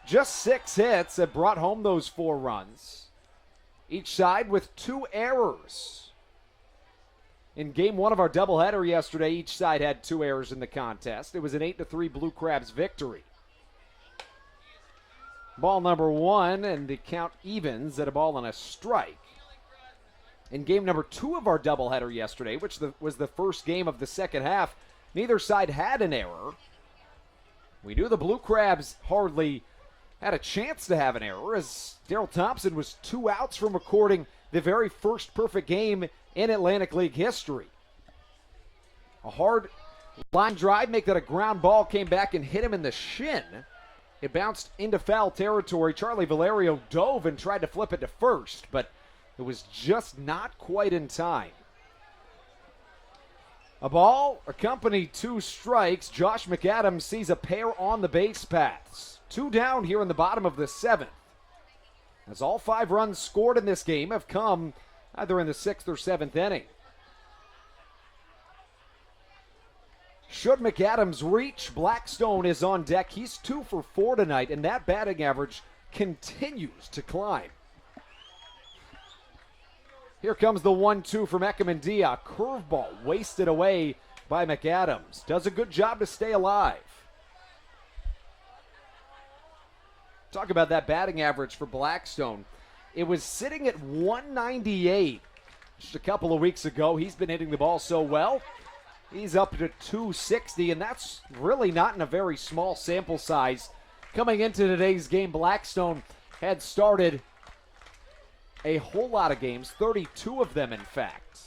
Just 6 hits have brought home those 4 runs. Each side with 2 errors. In game 1 of our doubleheader yesterday, each side had 2 errors in the contest. It was an 8-3 Blue Crabs victory. Ball number 1, and the count evens at a ball and a strike. In game number 2 of our doubleheader yesterday, which was the first game of the second half, neither side had an error. We knew the Blue Crabs hardly had a chance to have an error, as Daryl Thompson was 2 outs from recording the very first perfect game in Atlantic League history. A hard line drive, make that a ground ball, came back and hit him in the shin. It bounced into foul territory. Charlie Valerio dove and tried to flip it to first, but it was just not quite in time. A ball accompanied 2 strikes. Josh McAdams sees a pair on the base paths. 2 down here in the bottom of the 7th. As all 5 runs scored in this game have come either in the 6th or 7th inning. Should McAdams reach, Blackstone is on deck. He's 2 for 4 tonight, and that batting average continues to climb. Here comes the 1-2 from Ekamandia. Curveball wasted away by McAdams. Does a good job to stay alive. Talk about that batting average for Blackstone. It was sitting at 198 just a couple of weeks ago. He's been hitting the ball so well. He's up to 260, and that's really not in a very small sample size. Coming into today's game, Blackstone had started a whole lot of games, 32 of them, in fact.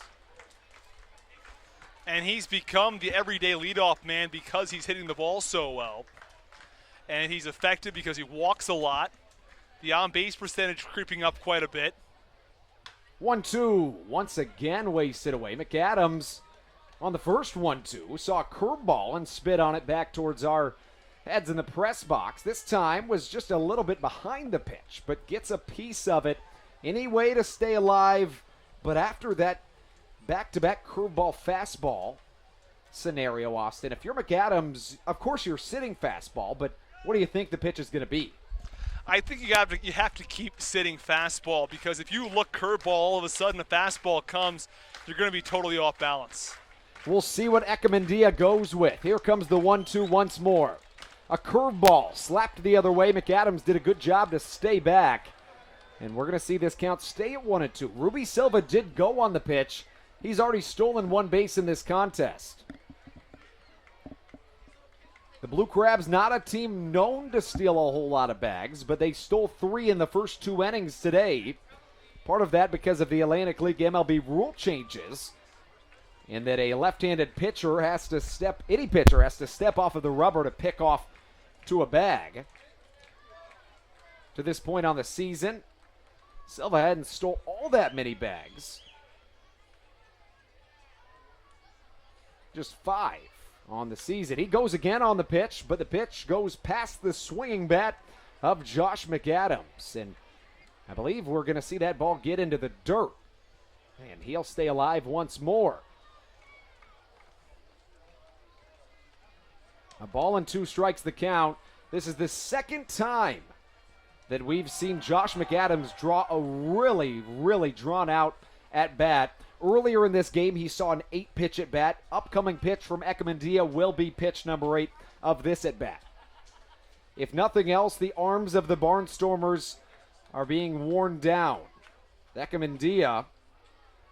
And he's become the everyday leadoff man because he's hitting the ball so well. And he's effective because he walks a lot. The on-base percentage creeping up quite a bit. 1-2, once again wasted away. McAdams on the first 1-2 saw a curveball and spit on it back towards our heads in the press box. This time was just a little bit behind the pitch, but gets a piece of it. Any way to stay alive, but after that back-to-back curveball fastball scenario, Austin, if you're McAdams, of course you're sitting fastball, but what do you think the pitch is going to be? I think you have to keep sitting fastball, because if you look curveball, all of a sudden a fastball comes, you're going to be totally off balance. We'll see what Echemendia goes with. Here comes the 1-2 once more. A curveball slapped the other way. McAdams did a good job to stay back. And we're going to see this count stay at 1-2. Ruby Silva did go on the pitch. He's already stolen one base in this contest. The Blue Crabs, not a team known to steal a whole lot of bags, but they stole 3 in the first 2 innings today. Part of that because of the Atlantic League MLB rule changes, in that a left-handed pitcher has to step, any pitcher has to step off of the rubber to pick off to a bag. To this point on the season, Silva hadn't stole all that many bags. Just 5 on the season. He goes again on the pitch, but the pitch goes past the swinging bat of Josh McAdams. And I believe we're going to see that ball get into the dirt. And he'll stay alive once more. A ball and 2 strikes the count. This is the second time that we've seen Josh McAdams draw a really, really drawn-out at-bat. Earlier in this game, he saw an 8-pitch at-bat. Upcoming pitch from Echemendia will be pitch number 8 of this at-bat. If nothing else, the arms of the Barnstormers are being worn down. Echemendia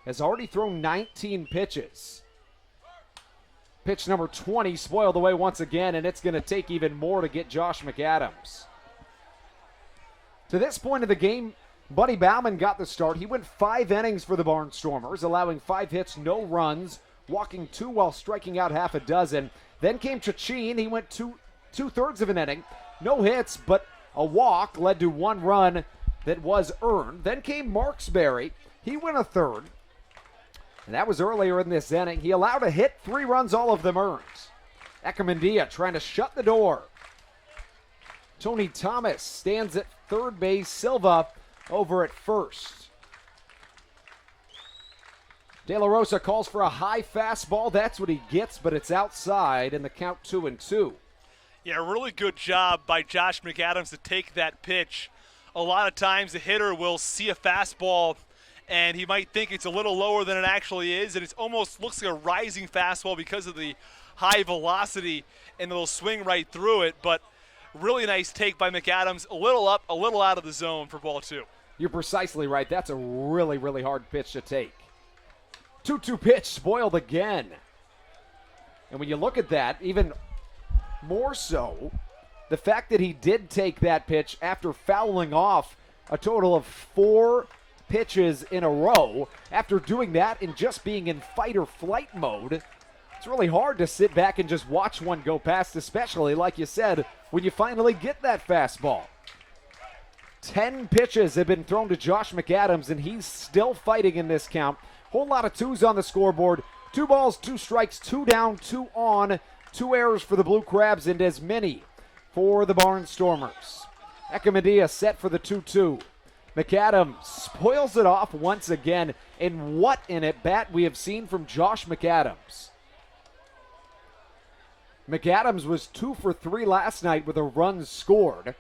has already thrown 19 pitches. Pitch number 20 spoiled away once again, and it's going to take even more to get Josh McAdams. To this point of the game, Buddy Bauman got the start. He went 5 innings for the Barnstormers, allowing 5 hits, no runs, walking 2 while striking out half a dozen. Then came Chachin. He went two-thirds of an inning, no hits, but a walk led to 1 run that was earned. Then came Marksberry. He went a third, and that was earlier in this inning. He allowed a hit, 3 runs, all of them earned. Echemendia trying to shut the door. Tony Thomas stands at third base. Silva over at first. De La Rosa calls for a high fastball. That's what he gets, but it's outside, and the count 2-2. Yeah, really good job by Josh McAdams to take that pitch. A lot of times the hitter will see a fastball, and he might think it's a little lower than it actually is, and it almost looks like a rising fastball because of the high velocity, and it'll swing right through it. But really nice take by McAdams. A little up, a little out of the zone for ball 2. You're precisely right. That's a really, really hard pitch to take. 2-2 pitch spoiled again. And when you look at that, even more so, the fact that he did take that pitch after fouling off a total of 4 pitches in a row, after doing that and just being in fight or flight mode, it's really hard to sit back and just watch one go past, especially, like you said, when you finally get that fastball. 10 pitches have been thrown to Josh McAdams, and he's still fighting in this count. Whole lot of 2s on the scoreboard. 2 balls, 2 strikes, 2 down, 2 on. 2 errors for the Blue Crabs, and as many for the Barnstormers. Echemendia set for the 2-2. McAdams spoils it off once again, and what an at-bat we have seen from Josh McAdams. McAdams was 2 for 3 last night with a run scored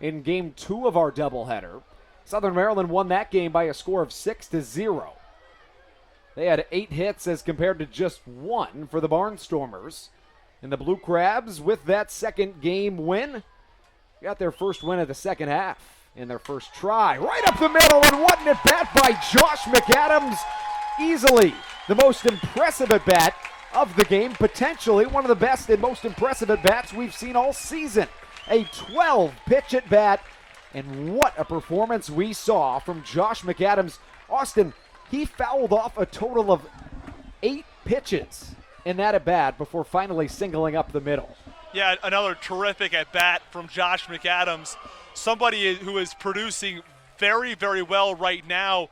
in game 2 of our doubleheader. Southern Maryland won that game by a score of 6-0. They had 8 hits as compared to just 1 for the Barnstormers. And the Blue Crabs, with that second game win, got their first win of the second half in their first try. Right up the middle, and what an at-bat by Josh McAdams. easily the most impressive at-bat of the game, potentially one of the best and most impressive at-bats we've seen all season. A 12-pitch at-bat, and what a performance we saw from Josh McAdams. Austin, he fouled off a total of 8 pitches in that at-bat before finally singling up the middle. Yeah, another terrific at-bat from Josh McAdams, somebody who is producing very, very well right now.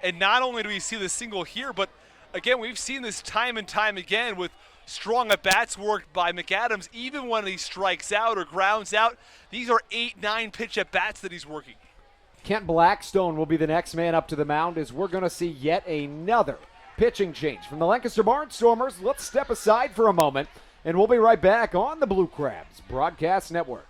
And not only do we see the single here, but again, we've seen this time and time again with strong at-bats worked by McAdams. Even when he strikes out or grounds out, these are 8-9 pitch at-bats that he's working. Kent Blackstone will be the next man up to the mound as we're going to see yet another pitching change from the Lancaster Barnstormers. Let's step aside for a moment, and we'll be right back on the Blue Crabs Broadcast Network.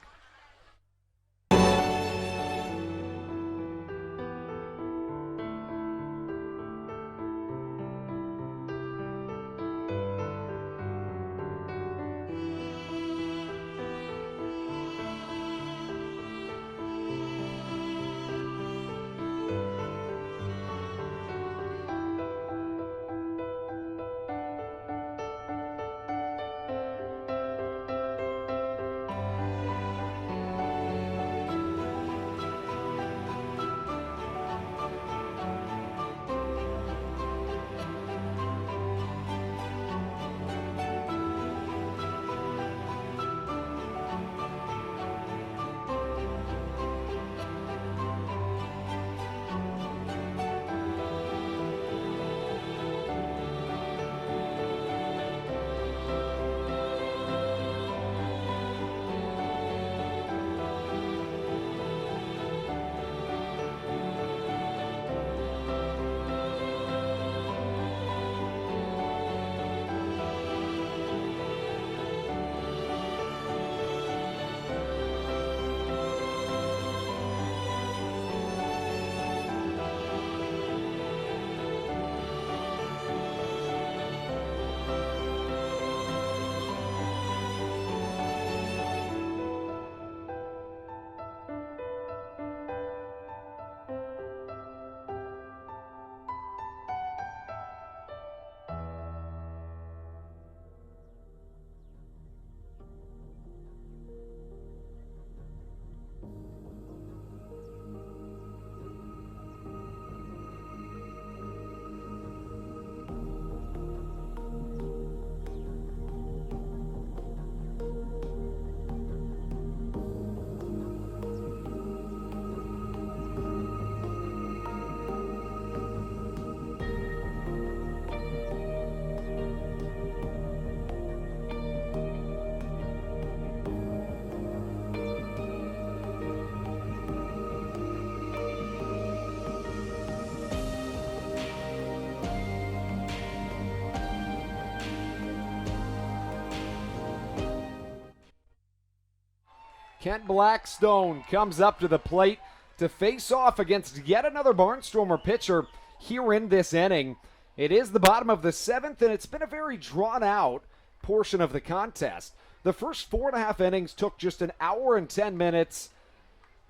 Kent Blackstone comes up to the plate to face off against yet another Barnstormer pitcher here in this inning. It is the bottom of the 7th, and it's been a very drawn-out portion of the contest. The first 4.5 innings took just an hour and 10 minutes,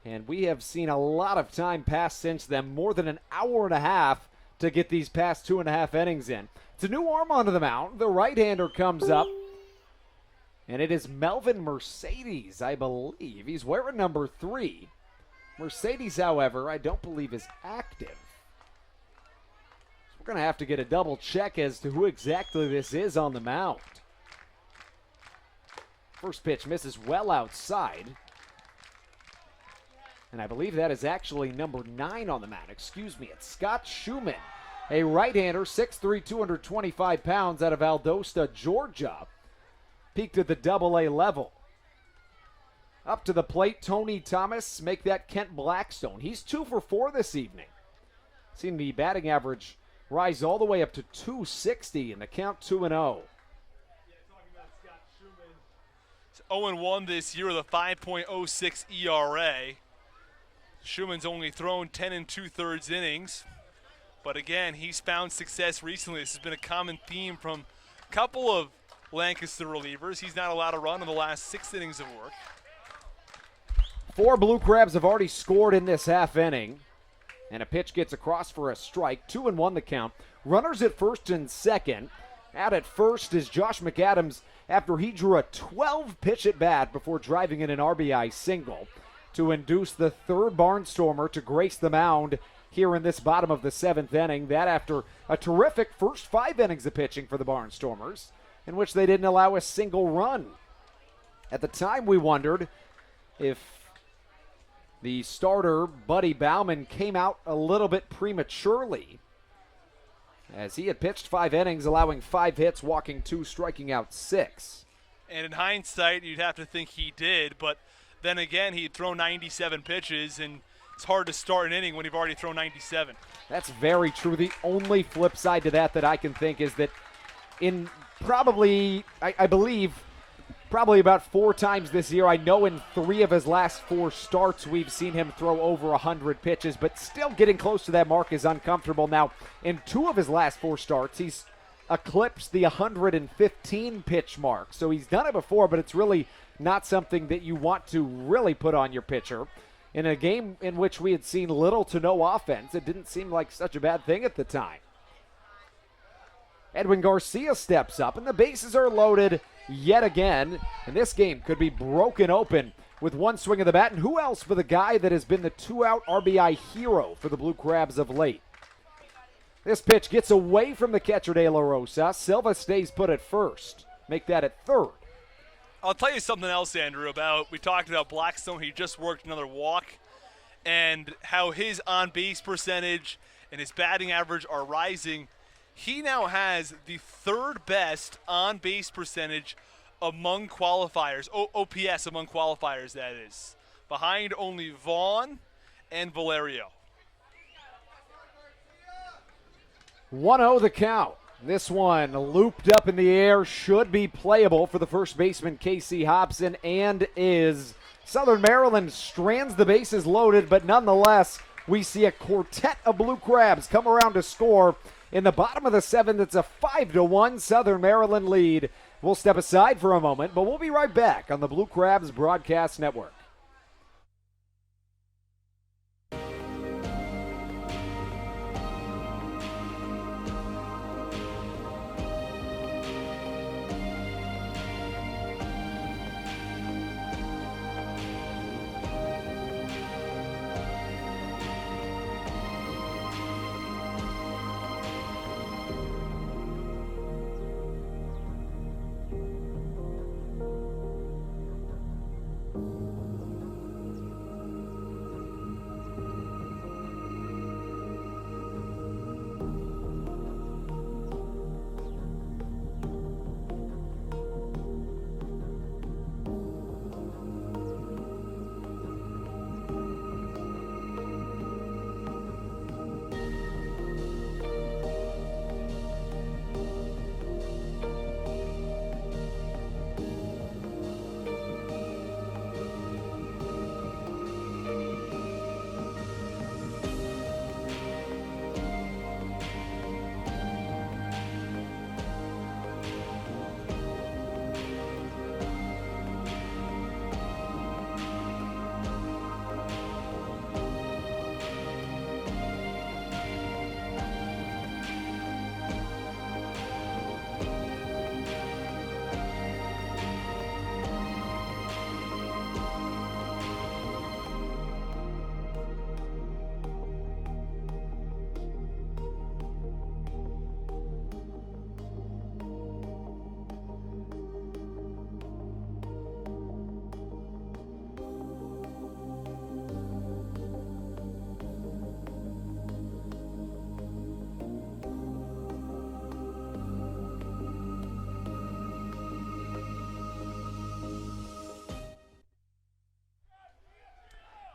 and we have seen a lot of time pass since then, more than an hour and a half to get these past 2.5 innings in. It's a new arm onto the mound. The right-hander comes up, and it is Melvin Mercedes, I believe. He's wearing number 3. Mercedes, however, I don't believe is active. So we're going to have to get a double check as to who exactly this is on the mound. First pitch misses well outside. And I believe that is actually number 9 on the mound. Excuse me, it's Scott Schumann, a right-hander, 6'3", 225 pounds, out of Valdosta, Georgia. Peaked at the AA level. Up to the plate, Tony Thomas, make that Kent Blackstone. He's 2 for 4 this evening. Seen the batting average rise all the way up to 260 and the count 2-0. 0-1 this year with a 5.06 ERA. Schumann's only thrown 10 2/3 innings. But again, he's found success recently. This has been a common theme from a couple of Lancaster relievers. He's not allowed to run in the last 6 innings of work. 4 Blue Crabs have already scored in this half inning. And a pitch gets across for a strike. 2-1 the count. Runners at first and second. Out at first is Josh McAdams after he drew a 12-pitch at bat before driving in an RBI single to induce the third Barnstormer to grace the mound here in this bottom of the 7th inning. That after a terrific first 5 innings of pitching for the Barnstormers, in which they didn't allow a single run. At the time, we wondered if the starter, Buddy Bauman, came out a little bit prematurely, as he had pitched 5 innings, allowing 5 hits, walking 2, striking out 6. And in hindsight, you'd have to think he did, but then again, he'd thrown 97 pitches, and it's hard to start an inning when you've already thrown 97. That's very true. The only flip side to that I can think is that in probably, I believe, probably about 4 times this year, I know in 3 of his last 4 starts we've seen him throw over 100 pitches, but still getting close to that mark is uncomfortable. Now, in 2 of his last 4 starts, he's eclipsed the 115 pitch mark. So he's done it before, but it's really not something that you want to really put on your pitcher. In a game in which we had seen little to no offense, it didn't seem like such a bad thing at the time. Edwin Garcia steps up, and the bases are loaded yet again. And this game could be broken open with one swing of the bat. And who else for the guy that has been the 2-out RBI hero for the Blue Crabs of late? This pitch gets away from the catcher De La Rosa. Silva stays put at first. Make that at third. I'll tell you something else, Andrew, we talked about Blackstone. He just worked another walk, and how his on-base percentage and his batting average are rising. He now has the 3rd best on-base percentage among qualifiers, OPS among qualifiers, that is, behind only Vaughn and Valerio. 1-0 the count. This one looped up in the air, should be playable for the first baseman, Casey Hobson, and is. Southern Maryland strands the bases loaded, but nonetheless, we see a quartet of Blue Crabs come around to score. In the bottom of the 7th, it's a 5-1 Southern Maryland lead. We'll step aside for a moment, but we'll be right back on the Blue Crabs Broadcast Network.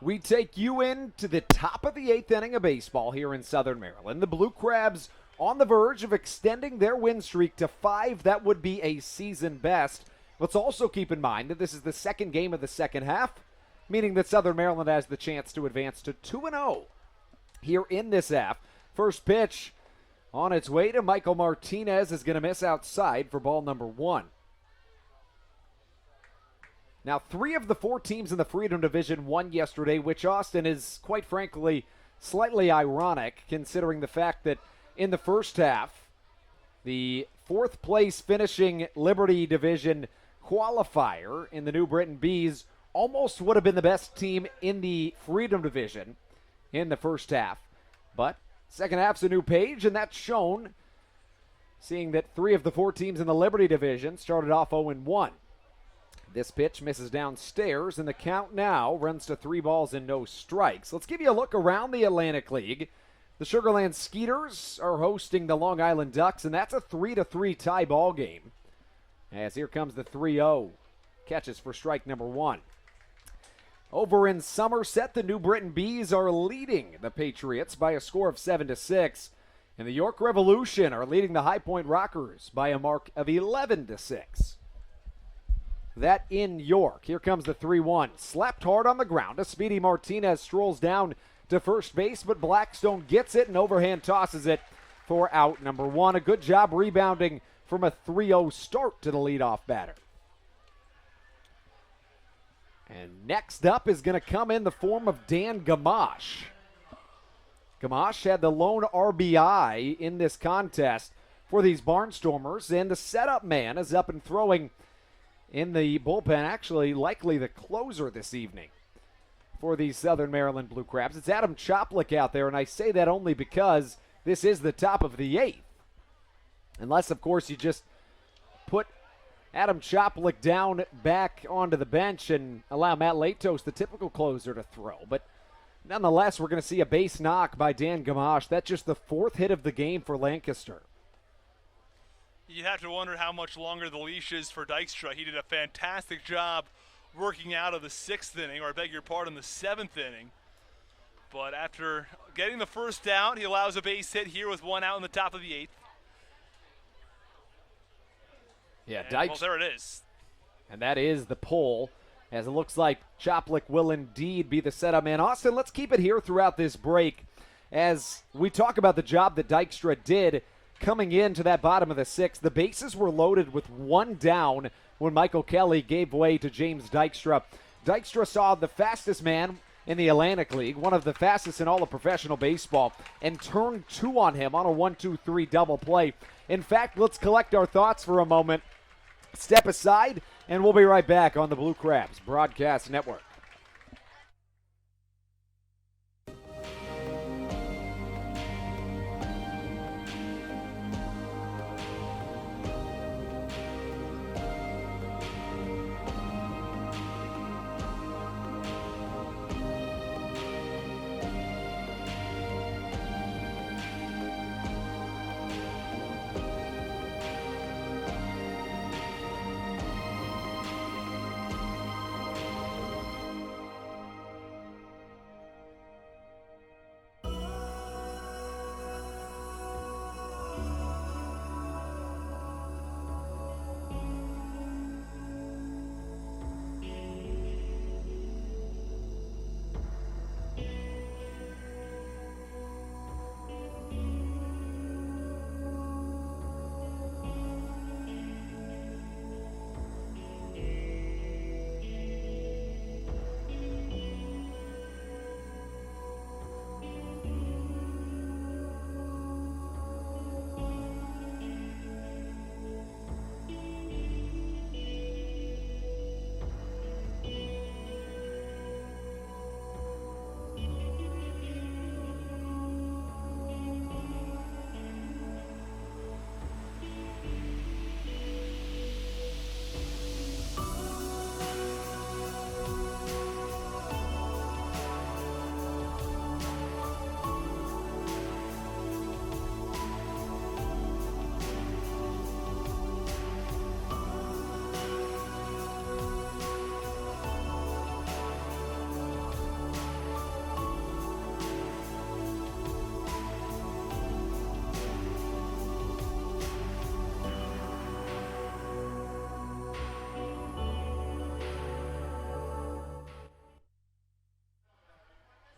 We take you into the top of the 8th inning of baseball here in Southern Maryland. The Blue Crabs on the verge of extending their win streak to 5. That would be a season best. Let's also keep in mind that this is the 2nd game of the 2nd half, meaning that Southern Maryland has the chance to advance to 2-0 here in this half. First pitch on its way to Michael Martinez is going to miss outside for ball number 1. Now, 3 of the 4 teams in the Freedom Division won yesterday, which, Austin, is quite frankly slightly ironic considering the fact that in the first half. The fourth place finishing Liberty Division qualifier in the New Britain Bees almost would have been the best team in the Freedom Division in the first half. But second half's a new page, and that's shown seeing that 3 of the 4 teams in the Liberty Division started off 0-1. This pitch misses downstairs, and the count now runs to 3 balls and no strikes. Let's give you a look around the Atlantic League. The Sugar Land Skeeters are hosting the Long Island Ducks, and that's a 3-3 tie ball game. As here comes the 3-0. Catches for strike number 1. Over in Somerset, the New Britain Bees are leading the Patriots by a score of 7-6. And the York Revolution are leading the High Point Rockers by a mark of 11-6. That in York. Here comes the 3-1. Slapped hard on the ground. A Speedy Martinez strolls down to first base, but Blackstone gets it and overhand tosses it for out number 1. A good job rebounding from a 3-0 start to the leadoff batter. And next up is going to come in the form of Dan Gamache. Gamache had the lone RBI in this contest for these Barnstormers, and the setup man is up and throwing in the bullpen, actually likely the closer this evening for the Southern Maryland Blue Crabs. It's Adam Choplik out there, and I say that only because this is the top of the 8th. Unless, of course, you just put Adam Choplik down back onto the bench and allow Matt Latos, the typical closer, to throw. But nonetheless, we're going to see a base knock by Dan Gamache. That's just the 4th hit of the game for Lancaster. You have to wonder how much longer the leash is for Dykstra. He did a fantastic job working out of the 6th inning, or I beg your pardon, the 7th inning. But after getting the first out, he allows a base hit here with 1 out in the top of the 8th. Yeah, Well, there it is. And that is the pull, as it looks like Choplik will indeed be the setup man. Austin, let's keep it here throughout this break as we talk about the job that Dykstra did coming into that bottom of the 6th. The bases were loaded with 1 down when Michael Kelly gave way to James Dykstra. Dykstra saw the fastest man in the Atlantic League, one of the fastest in all of professional baseball, and turned 2 on him on a 1-2-3 double play. In fact, let's collect our thoughts for a moment, step aside, and we'll be right back on the Blue Crabs Broadcast Network.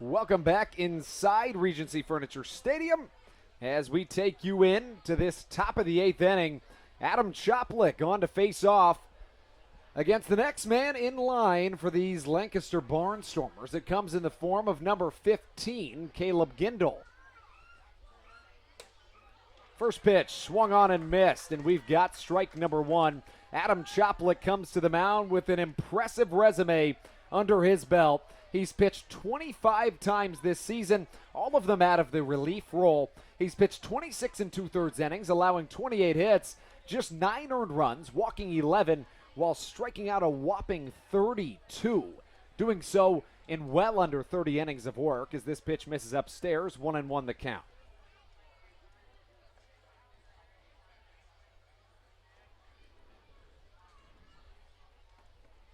Welcome back inside Regency Furniture Stadium as we take you in to this top of the 8th inning. Adam Choplik on to face off against the next man in line for these Lancaster Barnstormers. It comes in the form of number 15, Caleb Gindel. First pitch swung on and missed, and we've got strike number one. Adam Choplik comes to the mound with an impressive resume under his belt. He's pitched 25 times this season, all of them out of the relief role. He's pitched 26 and 2/3 innings, allowing 28 hits, just 9 earned runs, walking 11, while striking out a whopping 32. Doing so in well under 30 innings of work as this pitch misses upstairs, 1-1 the count.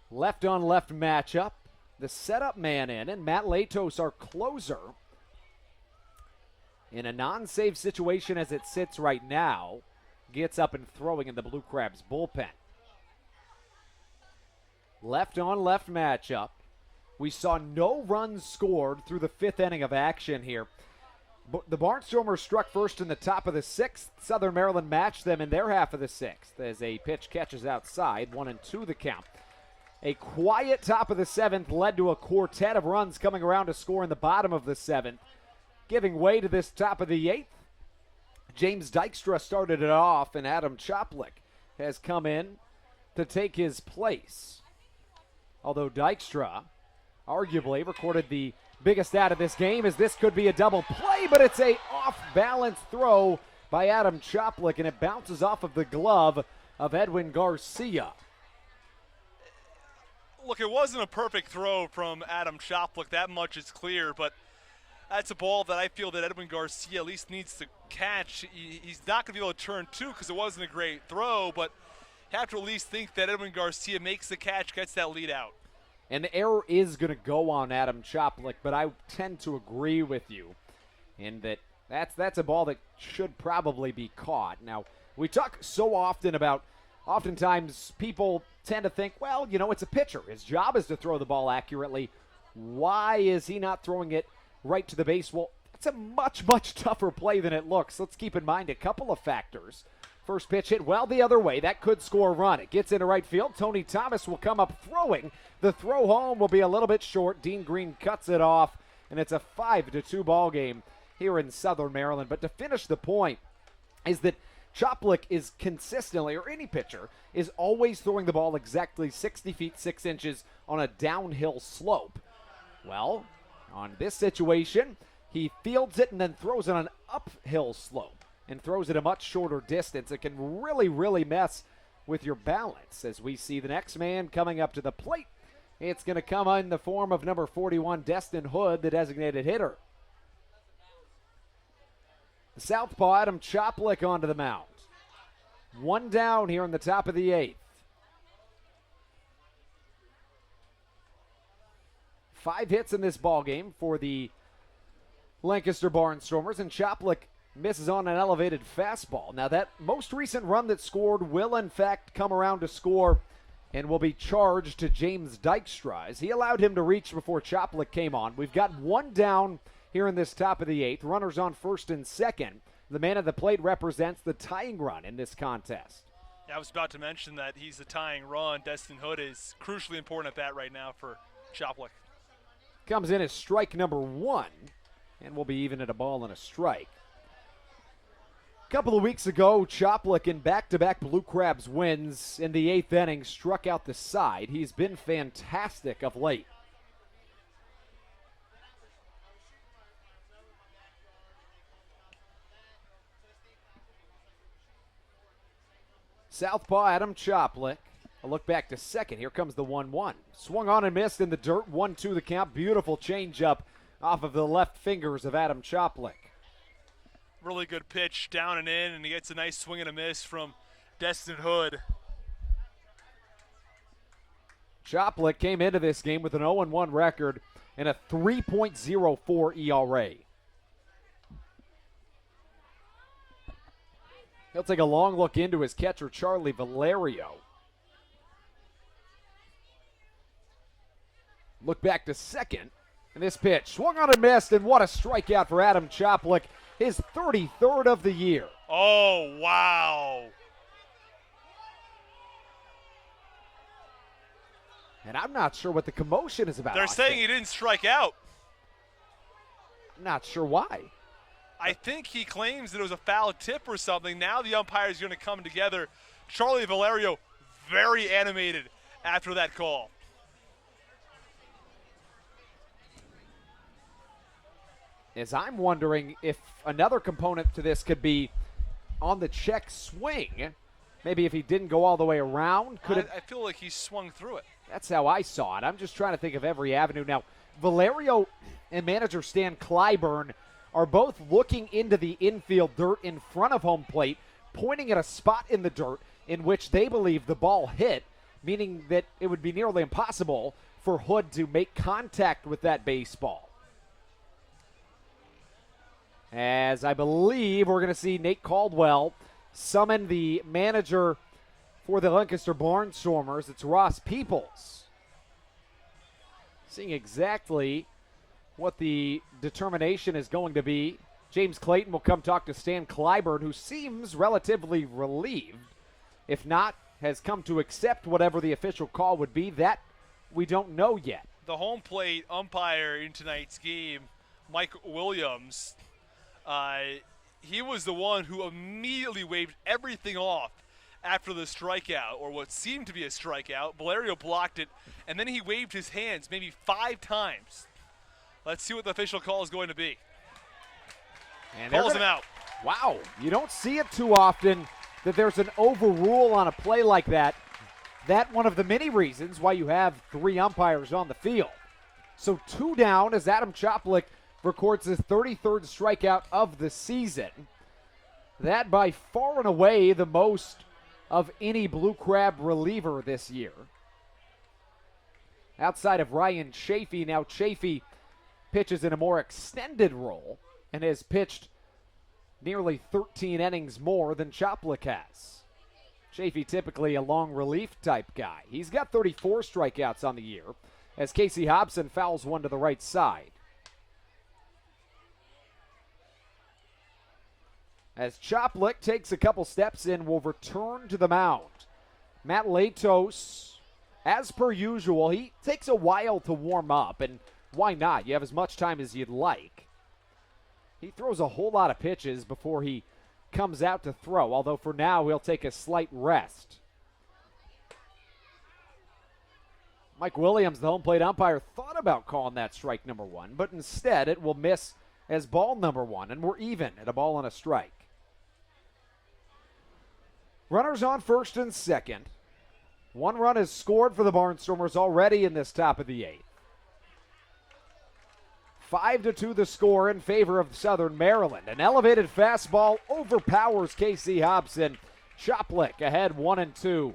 Left on left matchup. The setup man in, and Matt Latos, our closer, in a non-save situation as it sits right now, gets up and throwing in the Blue Crabs bullpen. Left on left matchup. We saw no runs scored through the 5th inning of action here. The Barnstormers struck first in the top of the 6th. Southern Maryland matched them in their half of the 6th as a pitch catches outside, 1-2 the count. A quiet top of the 7th led to a quartet of runs coming around to score in the bottom of the 7th. Giving way to this top of the 8th, James Dykstra started it off, and Adam Choplik has come in to take his place. Although Dykstra arguably recorded the biggest out of this game, as this could be a double play, but it's a off-balance throw by Adam Choplik, and it bounces off of the glove of Edwin Garcia. Look, it wasn't a perfect throw from Adam Choplik, that much is clear, but that's a ball that I feel that Edwin Garcia at least needs to catch. He's not going to be able to turn two because it wasn't a great throw, but you have to at least think that Edwin Garcia makes the catch, gets that lead out. And the error is going to go on Adam Choplik, but I tend to agree with you in that that's a ball that should probably be caught. Now, we talk so often about, oftentimes people tend to think, well, you know, it's a pitcher. His job is to throw the ball accurately. Why is he not throwing it right to the base? Well, it's a much, much tougher play than it looks. Let's keep in mind a couple of factors. First pitch hit well the other way. That could score a run. It gets into right field. Tony Thomas will come up throwing. The throw home will be a little bit short. Dean Green cuts it off, and it's a 5-2 ball game here in Southern Maryland. But to finish the point is that Choplik is consistently, or any pitcher, is always throwing the ball exactly 60 feet 6 inches on a downhill slope. Well, on this situation, he fields it and then throws it on an uphill slope and throws it a much shorter distance. It can really, really mess with your balance. As we see the next man coming up to the plate, it's going to come in the form of number 41, Destin Hood, the designated hitter. The southpaw Adam Choplik onto the mound. One down here in the top of the 8th. 5 hits in this ballgame for the Lancaster Barnstormers, and Choplik misses on an elevated fastball. Now that most recent run that scored will in fact come around to score and will be charged to James Dykstra, as he allowed him to reach before Choplik came on. We've got one down here in this top of the 8th. Runners on first and second. The man at the plate represents the tying run in this contest. Yeah, I was about to mention that he's the tying run. Destin Hood is crucially important at bat right now for Choplik. Comes in as strike number 1, and we'll be even at a ball and a strike. A couple of weeks ago, Choplik in back-to-back Blue Crabs wins in the 8th inning struck out the side. He's been fantastic of late. Southpaw Adam Choplik. A look back to second. Here comes the 1-1. Swung on and missed in the dirt. 1-2 the count. Beautiful changeup off of the left fingers of Adam Choplik. Really good pitch down and in, and he gets a nice swing and a miss from Destin Hood. Choplik came into this game with an 0-1 record and a 3.04 ERA. He'll take a long look into his catcher, Charlie Valerio. Look back to second, and this pitch swung on and missed, and what a strikeout for Adam Choplik, his 33rd of the year. Oh, wow. And I'm not sure what the commotion is about. They're saying he didn't strike out. I'm not sure why. I think he claims that it was a foul tip or something. Now the umpires are going to come together. Charlie Valerio very animated after that call. As I'm wondering if another component to this could be on the check swing. Maybe if he didn't go all the way around, I feel like he swung through it. That's how I saw it. I'm just trying to think of every avenue. Now, Valerio and manager Stan Clyburn are both looking into the infield dirt in front of home plate, pointing at a spot in the dirt in which they believe the ball hit, meaning that it would be nearly impossible for Hood to make contact with that baseball. As I believe we're going to see Nate Caldwell summon the manager for the Lancaster Barnstormers. It's Ross Peoples. Seeing exactly what the determination is going to be. James Clayton will come talk to Stan Clyburn, who seems relatively relieved. If not, has come to accept whatever the official call would be. That we don't know yet. The home plate umpire in tonight's game, Mike Williams, he was the one who immediately waved everything off after the strikeout, or what seemed to be a strikeout. Valerio blocked it, and then he waved his hands maybe 5 times. Let's see what the official call is going to be. And calls him out. Wow, you don't see it too often that there's an overrule on a play like that. That one of the many reasons why you have 3 umpires on the field. So 2 down as Adam Choplik records his 33rd strikeout of the season. That by far and away the most of any Blue Crab reliever this year. Outside of Ryan Chafee, now Chafee pitches in a more extended role and has pitched nearly 13 innings more than Choplik has. Chafee typically a long relief type guy. He's got 34 strikeouts on the year as Casey Hobson fouls one to the right side. As Choplik takes a couple steps in, will return to the mound. Matt Latos, as per usual, he takes a while to warm up, and why not? You have as much time as you'd like. He throws a whole lot of pitches before he comes out to throw, although for now he'll take a slight rest. Mike Williams, the home plate umpire, thought about calling that strike number 1, but instead it will miss as ball number 1, and we're even at a ball and a strike. Runners on first and second. 1 run is scored for the Barnstormers already in this top of the 8th. 5-2 the score in favor of Southern Maryland. An elevated fastball overpowers Casey Hobson. Choplik ahead 1-2.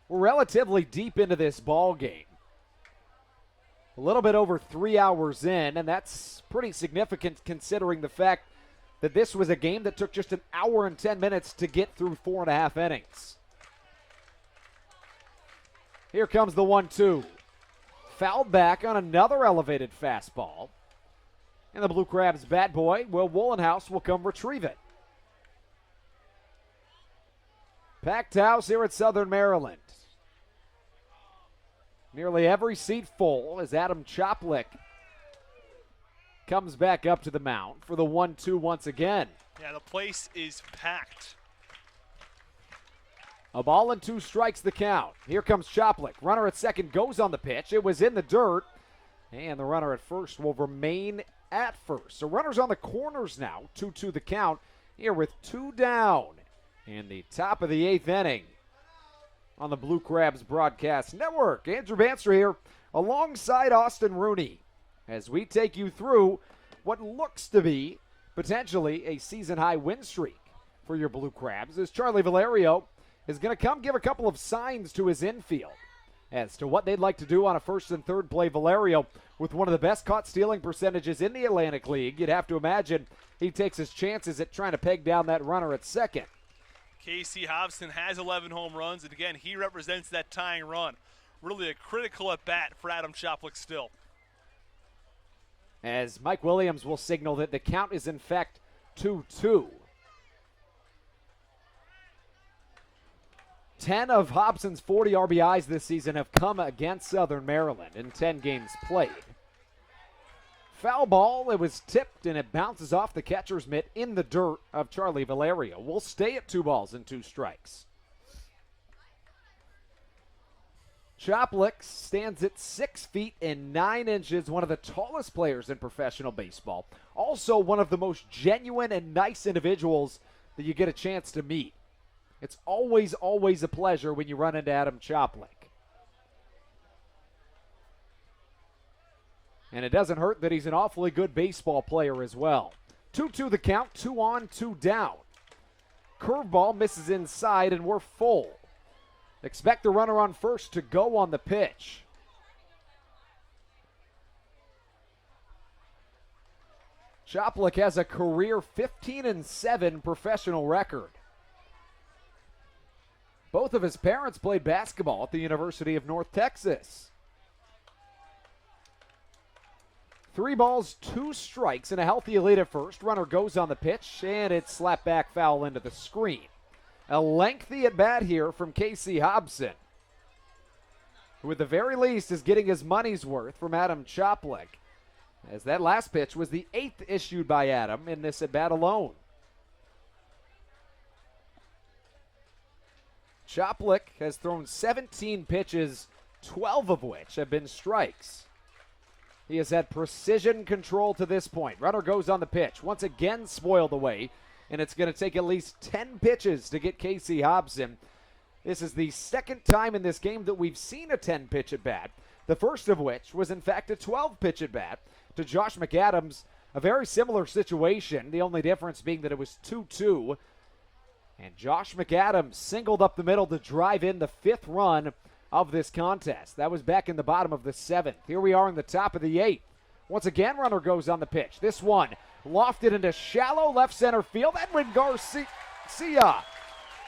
We're relatively deep into this ball game. A little bit over 3 hours in, and that's pretty significant considering the fact that this was a game that took just 1 hour and 10 minutes to get through 4.5 innings. Here comes the 1-2. Fouled back on another elevated fastball. And the Blue Crabs bat boy, Will Woolenhouse, will come retrieve it. Packed house here at Southern Maryland. Nearly every seat full as Adam Choplik comes back up to the mound for the 1-2 once again. Yeah, the place is packed. A ball and 2 strikes the count. Here comes Choplik. Runner at second goes on the pitch. It was in the dirt. And the runner at first will remain at first. So runners on the corners now. 2-2 the count here with 2 down in the top of the 8th inning. On the Blue Crabs Broadcast Network, Andrew Banster here alongside Austin Rooney as we take you through what looks to be potentially a season-high win streak for your Blue Crabs as Charlie Valerio is going to come give a couple of signs to his infield as to what they'd like to do on a first and third play. Valerio, with one of the best caught stealing percentages in the Atlantic League, you'd have to imagine he takes his chances at trying to peg down that runner at second. Casey Hobson has 11 home runs, and again, he represents that tying run. Really a critical at-bat for Adam Choplik still. As Mike Williams will signal that the count is in fact 2-2. 10 of Hobson's 40 RBIs this season have come against Southern Maryland in 10 games played. Foul ball, it was tipped, and it bounces off the catcher's mitt in the dirt of Charlie Valerio. We'll stay at 2 balls and 2 strikes. Choplik stands at 6 feet and 9 inches, one of the tallest players in professional baseball. Also one of the most genuine and nice individuals that you get a chance to meet. It's always, always a pleasure when you run into Adam Choplik. And it doesn't hurt that he's an awfully good baseball player as well. 2-2 the count, 2 on, 2 down. Curveball misses inside, and we're full. Expect the runner on first to go on the pitch. Choplik has a career 15-7 professional record. Both of his parents played basketball at the University of North Texas. 3 balls, 2 strikes, and a healthy lead at first. Runner goes on the pitch, and it's slapped back foul into the screen. A lengthy at bat here from Casey Hobson, who at the very least is getting his money's worth from Adam Choplik, as that last pitch was the 8th issued by Adam in this at bat alone. Choplik has thrown 17 pitches, 12 of which have been strikes. He has had precision control to this point. Runner goes on the pitch. Once again spoiled away, and it's going to take at least 10 pitches to get Casey Hobson. This is the second time in this game that we've seen a 10-pitch at bat, the first of which was in fact a 12-pitch at bat to Josh McAdams. A very similar situation, the only difference being that it was 2-2. And Josh McAdams singled up the middle to drive in the 5th run of this contest. That was back in the bottom of the 7th. Here we are in the top of the 8th. Once again, runner goes on the pitch. This one lofted into shallow left center field. Edwin Garcia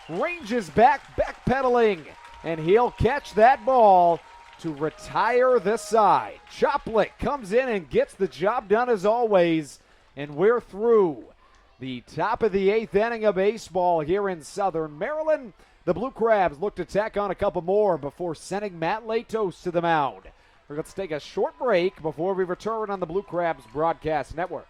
ranges back, backpedaling, and he'll catch that ball to retire the side. Choplik comes in and gets the job done as always, and we're through the top of the 8th inning of baseball here in Southern Maryland. The Blue Crabs look to tack on a couple more before sending Matt Latos to the mound. We're going to take a short break before we return on the Blue Crabs Broadcast Network.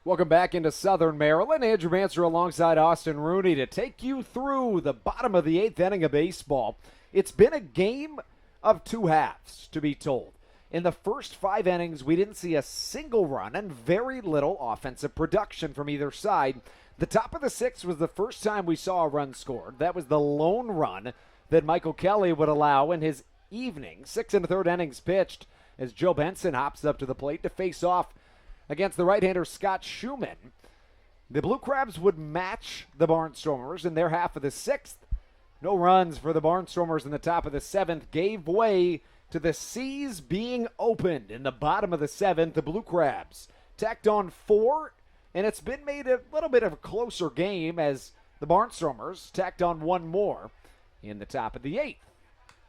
Welcome back into Southern Maryland. Andrew Manser alongside Austin Rooney to take you through the bottom of the 8th inning of baseball. It's been a game of 2 halves, to be told. In the first 5 innings, we didn't see a single run and very little offensive production from either side. The top of the 6th was the first time we saw a run scored. That was the lone run that Michael Kelly would allow in his evening. 6 1/3 innings pitched as Joe Benson hops up to the plate to face off against the right-hander Scott Schumann. The Blue Crabs would match the Barnstormers in their half of the 6th. No runs for the Barnstormers in the top of the 7th gave way to the C's being opened in the bottom of the 7th. The Blue Crabs tacked on 4, and it's been made a little bit of a closer game as the Barnstormers tacked on 1 more in the top of the 8th.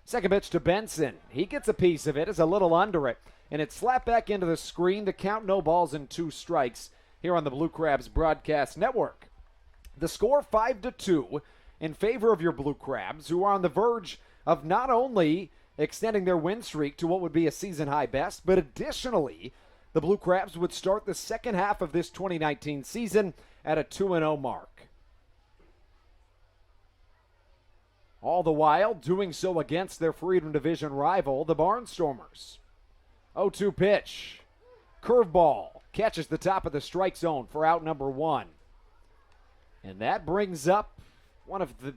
Second pitch to Benson. He gets a piece of it, is a little under it, and it's slapped back into the screen. The count, no balls and 2 strikes here on the Blue Crabs Broadcast Network. The score 5-2 in favor of your Blue Crabs, who are on the verge of not only extending their win streak to what would be a season-high best, but additionally, the Blue Crabs would start the second half of this 2019 season at a 2-0 mark. All the while doing so against their Freedom Division rival, the Barnstormers. 0-2 pitch. Curveball catches the top of the strike zone for out number 1. And that brings up one of the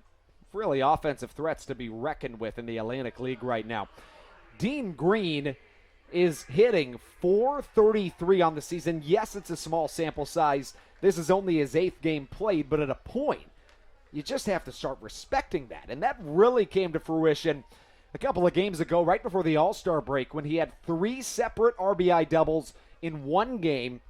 really offensive threats to be reckoned with in the Atlantic League right now. Dean Green is hitting .433 on the season. Yes, it's a small sample size. This is only his 8th game played, but at a point, you just have to start respecting that. And that really came to fruition a couple of games ago, right before the All-Star break, when he had 3 separate RBI doubles in 1 game.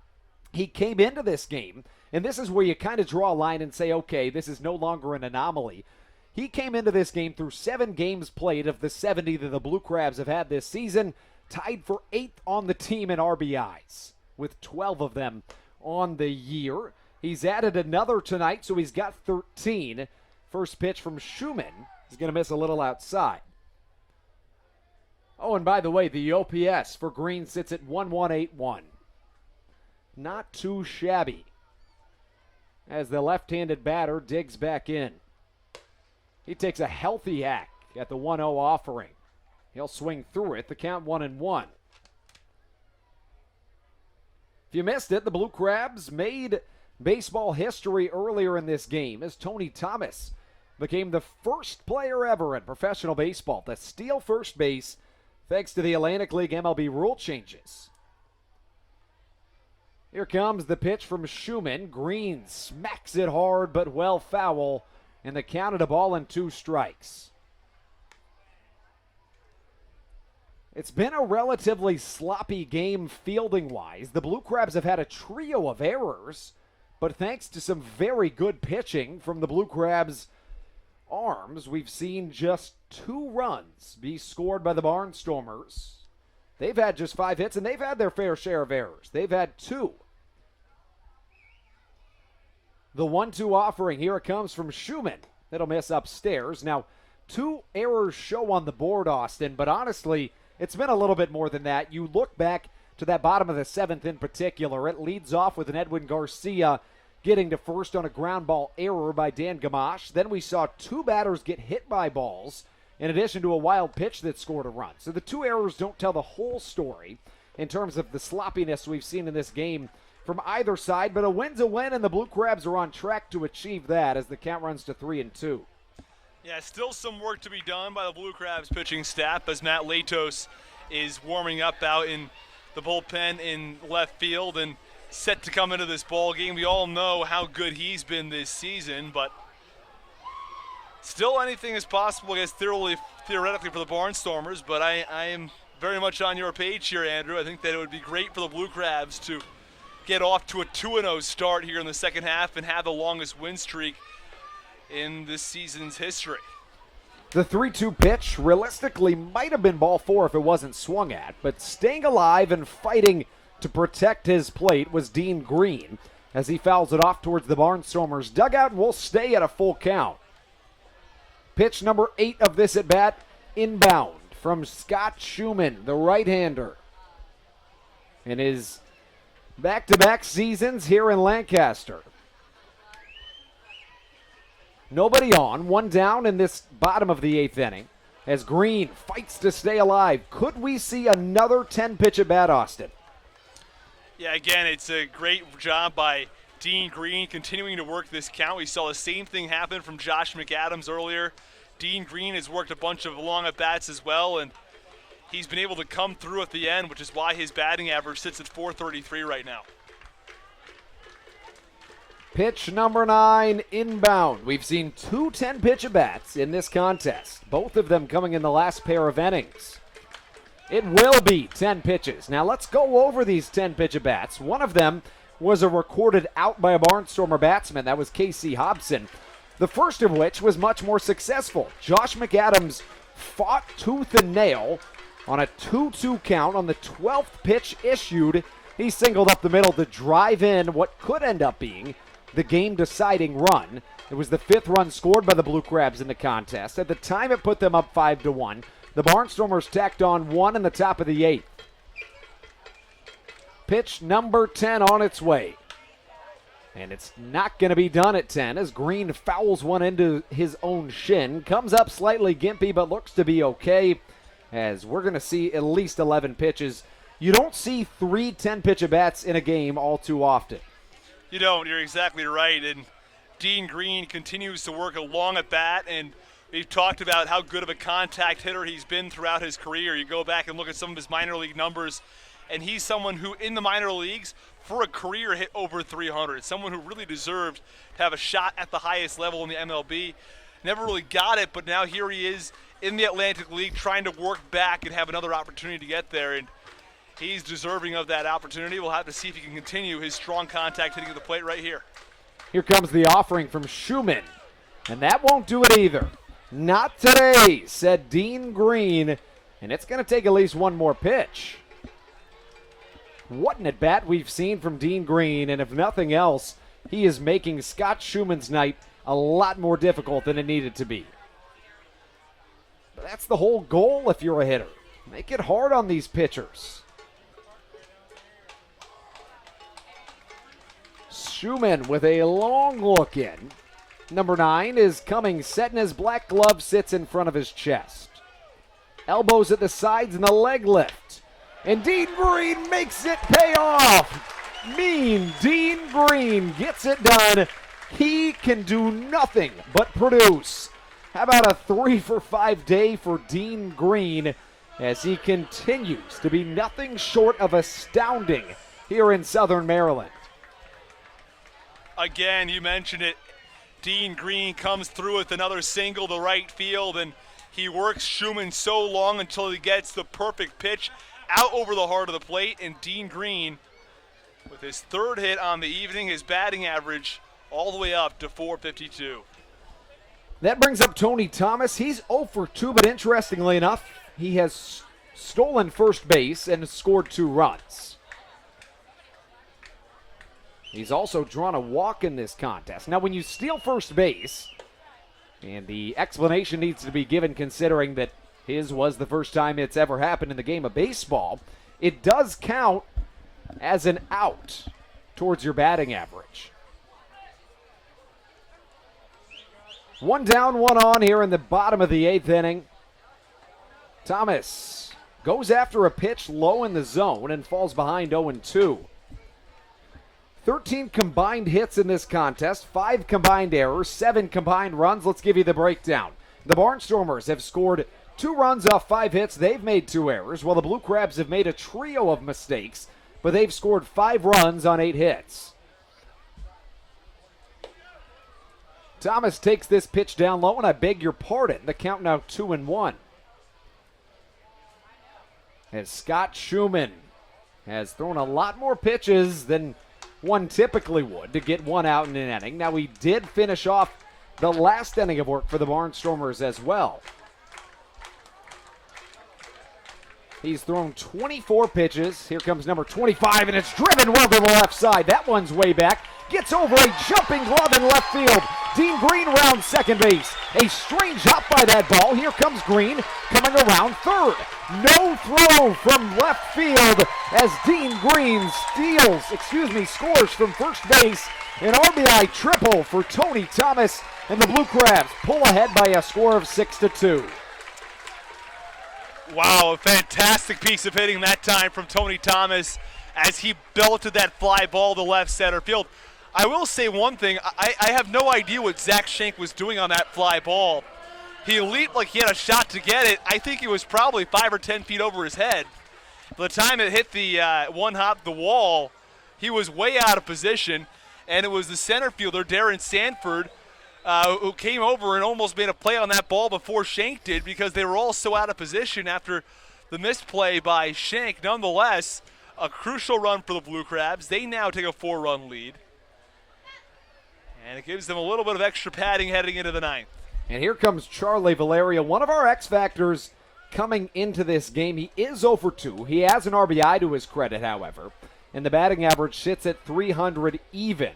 He came into this game, and this is where you kind of draw a line and say, okay, this is no longer an anomaly. He came into this game through 7 games played of the 70 that the Blue Crabs have had this season, tied for 8th on the team in RBIs, with 12 of them on the year. He's added another tonight, so he's got 13. First pitch from Schumann. He's going to miss a little outside. Oh, and by the way, the OPS for Green sits at 1.181. Not too shabby as the left-handed batter digs back in. He takes a healthy hack at the 1-0 offering. He'll swing through it. The count 1-1. If you missed it, the Blue Crabs made baseball history earlier in this game as Tony Thomas became the first player ever in professional baseball to steal first base thanks to the Atlantic League MLB rule changes. Here comes the pitch from Schumann. Green smacks it hard but well foul, and the count at a ball and 2 strikes. It's been a relatively sloppy game fielding-wise. The Blue Crabs have had a trio of errors, but thanks to some very good pitching from the Blue Crabs' arms, we've seen just 2 runs be scored by the Barnstormers. They've had just 5 hits, and they've had their fair share of errors. They've had 2. The 1-2 offering, here it comes from Schumann. It'll miss upstairs. Now, 2 errors show on the board, Austin, but honestly, it's been a little bit more than that. You look back to that bottom of the 7th in particular. It leads off with an Edwin Garcia getting to first on a ground ball error by Dan Gamache. Then we saw 2 batters get hit by balls, in addition to a wild pitch that scored a run. So the 2 errors don't tell the whole story in terms of the sloppiness we've seen in this game from either side, but a win's a win, and the Blue Crabs are on track to achieve that as the count runs to 3-2. Yeah, still some work to be done by the Blue Crabs pitching staff as Matt Latos is warming up out in the bullpen in left field and set to come into this ball game. We all know how good he's been this season, but still anything is possible, I guess, theoretically for the Barnstormers, but I am very much on your page here, Andrew. I think that it would be great for the Blue Crabs to get off to a 2-0 start here in the second half and have the longest win streak in this season's history. The 3-2 pitch realistically might have been ball 4 if it wasn't swung at, but staying alive and fighting to protect his plate was Dean Green as he fouls it off towards the Barnstormers dugout and will stay at a full count. Pitch number 8 of this at-bat, inbound from Scott Schumann, the right-hander. In his back-to-back seasons here in Lancaster. Nobody on, 1 down in this bottom of the 8th inning. as Green fights to stay alive. Could we see another 10-pitch at bat, Austin? Yeah, again, it's a great job by Dean Green continuing to work this count. We saw the same thing happen from Josh McAdams earlier. Dean Green has worked a bunch of long at-bats as well, and he's been able to come through at the end, which is why his batting average sits at .433 right now. Pitch number 9, inbound. We've seen 2 10-pitch at-bats in this contest, both of them coming in the last pair of innings. It will be 10 pitches. Now let's go over these 10-pitch at-bats. One of them was a recorded out by a Barnstormer batsman. That was Casey Hobson. The first of which was much more successful. Josh McAdams fought tooth and nail on a 2-2 count on the 12th pitch issued. He singled up the middle to drive in what could end up being the game-deciding run. It was the 5th run scored by the Blue Crabs in the contest. At the time, it put them up 5-1. The Barnstormers tacked on 1 in the top of the 8th. Pitch number 10 on its way. And it's not going to be done at 10 as Green fouls one into his own shin. Comes up slightly gimpy, but looks to be okay, as we're going to see at least 11 pitches. You don't see 3 10-pitch at-bats in a game all too often. You don't. You're exactly right. And Dean Green continues to work a long at-bat, and we've talked about how good of a contact hitter he's been throughout his career. You go back and look at some of his minor league numbers, and he's someone who, in the minor leagues, for a career hit over 300. Someone who really deserved to have a shot at the highest level in the MLB. Never really got it, but now here he is in the Atlantic League trying to work back and have another opportunity to get there. And he's deserving of that opportunity. We'll have to see if he can continue his strong contact hitting at the plate right here. Here comes the offering from Schumann, and that won't do it either. Not today, said Dean Green, and it's going to take at least one more pitch. What an at-bat we've seen from Dean Green, and if nothing else, he is making Scott Schumann's night a lot more difficult than it needed to be. But that's the whole goal if you're a hitter. Make it hard on these pitchers. Schumann with a long look in. Number 9 is coming, set in his black glove, sits in front of his chest. Elbows at the sides and the leg lift. And Dean Green makes it pay off. Mean Dean Green gets it done. He can do nothing but produce. How about a 3-for-5 day for Dean Green as he continues to be nothing short of astounding here in Southern Maryland. Again, you mentioned it. Dean Green comes through with another single to right field, and he works Schumann so long until he gets the perfect pitch out over the heart of the plate. And Dean Green, with his 3rd hit on the evening, his batting average all the way up to .452. That brings up Tony Thomas. He's 0 for 2, but interestingly enough, he has stolen first base and scored 2 runs. He's also drawn a walk in this contest. Now, when you steal first base, and the explanation needs to be given considering that his was the first time it's ever happened in the game of baseball, it does count as an out towards your batting average. 1 down, 1 on here in the bottom of the 8th inning. Thomas goes after a pitch low in the zone and falls behind 0-2. 13 combined hits in this contest, 5 combined errors, 7 combined runs. Let's give you the breakdown. The Barnstormers have scored 2 runs off 5 hits. They've made 2 errors, while the Blue Crabs have made a trio of mistakes, but they've scored 5 runs on 8 hits. Thomas takes this pitch down low, and I beg your pardon. The count now 2-1. As Scott Schumann has thrown a lot more pitches than one typically would to get 1 out in an inning. Now, he did finish off the last inning of work for the Barnstormers as well. He's thrown 24 pitches. Here comes number 25, and it's driven well to the left side. That one's way back. Gets over a jumping glove in left field. Dean Green rounds second base. A strange hop by that ball. Here comes Green coming around third. No throw from left field as Dean Green scores from first base. An RBI triple for Tony Thomas, and the Blue Crabs pull ahead by a score of 6-2. Wow, a fantastic piece of hitting that time from Tony Thomas as he belted that fly ball to left center field. I will say one thing. I have no idea what Zach Schenk was doing on that fly ball. He leaped like he had a shot to get it. I think he was probably 5 or 10 feet over his head. By the time it hit the one hop the wall, he was way out of position, and it was the center fielder, Darren Sanford, who came over and almost made a play on that ball before Schenk did because they were all so out of position after the missed play by Schenk. Nonetheless, a crucial run for the Blue Crabs. They now take a 4-run lead, and it gives them a little bit of extra padding heading into the ninth. And here comes Charlie Valeria, one of our X Factors coming into this game. He is 0 for 2. He has an RBI to his credit, however, and the batting average sits at 300 even.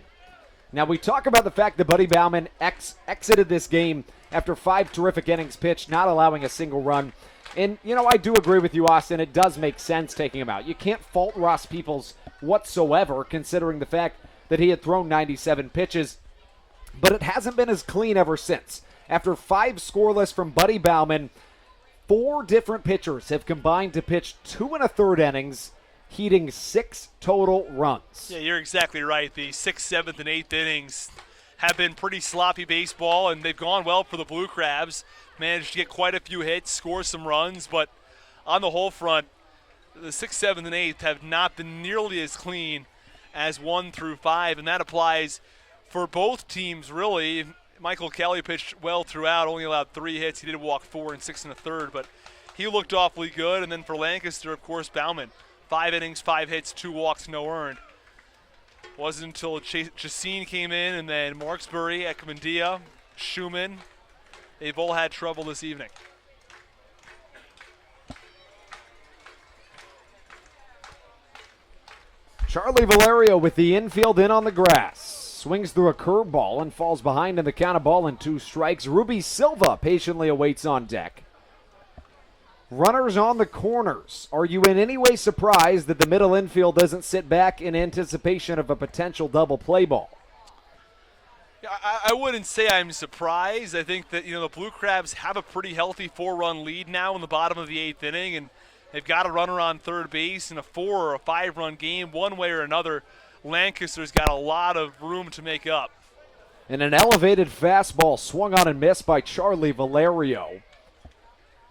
Now, we talk about the fact that Buddy Bauman exited this game after 5 terrific innings pitched, not allowing a single run. And, I do agree with you, Austin. It does make sense taking him out. You can't fault Ross Peoples whatsoever, considering the fact that he had thrown 97 pitches, but it hasn't been as clean ever since. After 5 scoreless from Buddy Bauman, 4 different pitchers have combined to pitch 2 1/3 innings, heating 6 total runs. Yeah, you're exactly right. The 6th, 7th, and 8th innings have been pretty sloppy baseball, and they've gone well for the Blue Crabs. Managed to get quite a few hits, score some runs, but on the whole front, the 6th, 7th, and 8th have not been nearly as clean as 1 through 5, and that applies for both teams, really. Michael Kelly pitched well throughout, only allowed 3 hits. He did walk 4 in 6 1/3, but he looked awfully good. And then for Lancaster, of course, Bauman, 5 innings, 5 hits, 2 walks, no earned. Wasn't until Chasine came in, and then Marksbury, Ekmandia, Schumann. They've all had trouble this evening. Charlie Valerio with the infield in on the grass. Swings through a curveball and falls behind in the count of 1-2 strikes. Ruby Silva patiently awaits on deck. Runners on the corners. Are you in any way surprised that the middle infield doesn't sit back in anticipation of a potential double play ball? I wouldn't say I'm surprised. I think that, the Blue Crabs have a pretty healthy 4-run lead now in the bottom of the 8th inning, and they've got a runner on third base in a 4 or a 5-run game, one way or another. Lancaster's got a lot of room to make up. And an elevated fastball swung on and missed by Charlie Valerio.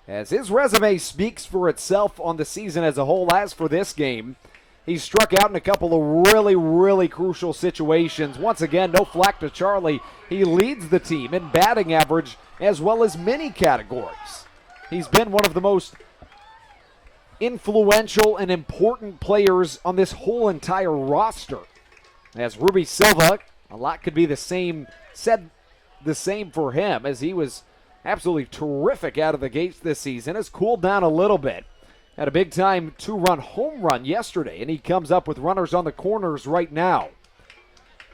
As his resume speaks for itself on the season as a whole. As for this game, he struck out in a couple of really, really crucial situations. Once again, no flack to Charlie. He leads the team in batting average as well as many categories. He's been one of the most influential and important players on this whole entire roster. As Ruby Silva, a lot could be said the same for him, as he was absolutely terrific out of the gates this season. Has cooled down a little bit. Had a big-time 2-run home run yesterday, and he comes up with runners on the corners right now.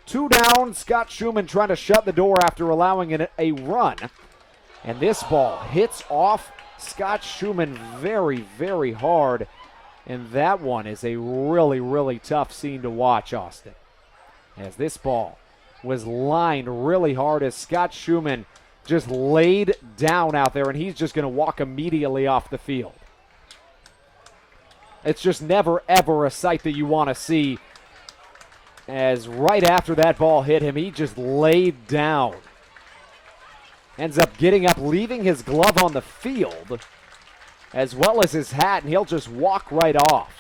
2 down, Scott Schumann trying to shut the door after allowing a run. And this ball hits off Scott Schumann very, very hard. And that one is a really, really tough scene to watch, Austin. As this ball was lined really hard as Scott Schumann just laid down out there, and he's just going to walk immediately off the field. It's just never, ever a sight that you want to see. As right after that ball hit him, he just laid down. Ends up getting up, leaving his glove on the field, as well as his hat, and he'll just walk right off.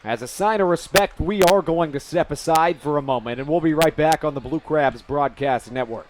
As a sign of respect, we are going to step aside for a moment, and we'll be right back on the Blue Crabs Broadcast Network.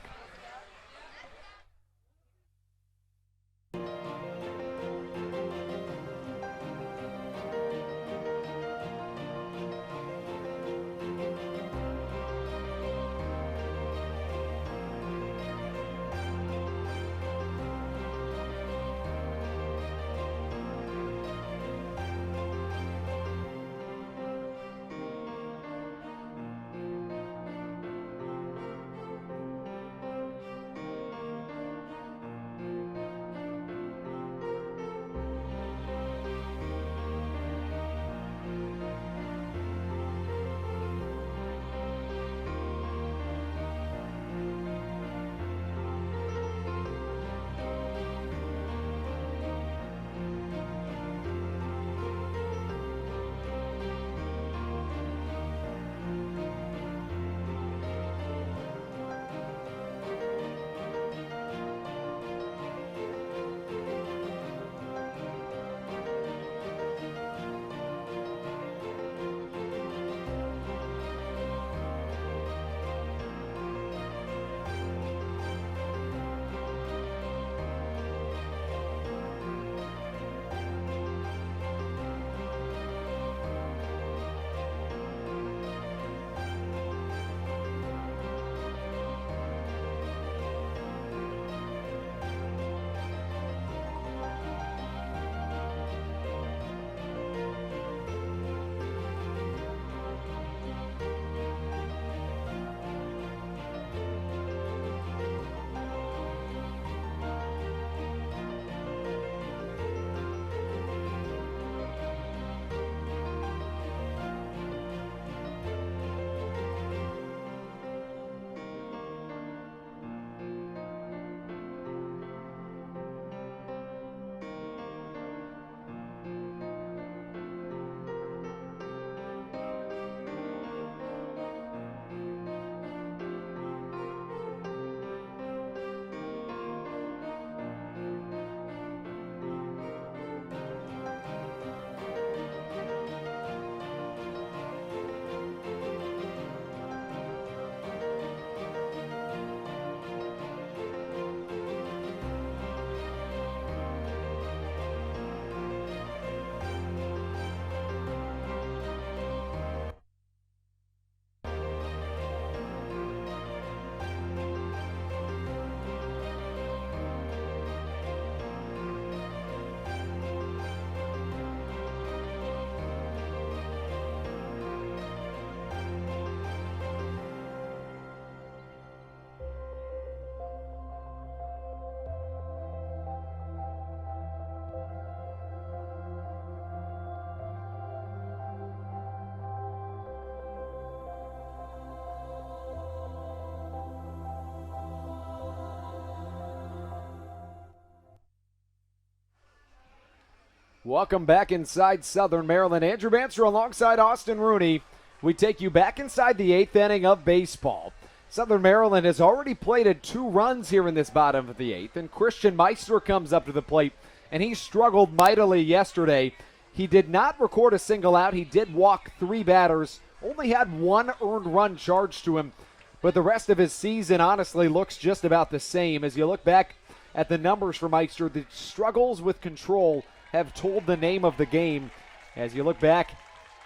Welcome back inside Southern Maryland. Andrew Banster alongside Austin Rooney. We take you back inside the 8th inning of baseball. Southern Maryland has already plated 2 runs here in this bottom of the 8th, and Christian Meister comes up to the plate, and he struggled mightily yesterday. He did not record a single out. He did walk 3 batters, only had 1 earned run charged to him, but the rest of his season honestly looks just about the same. As you look back at the numbers for Meister, the struggles with control have told the name of the game. As you look back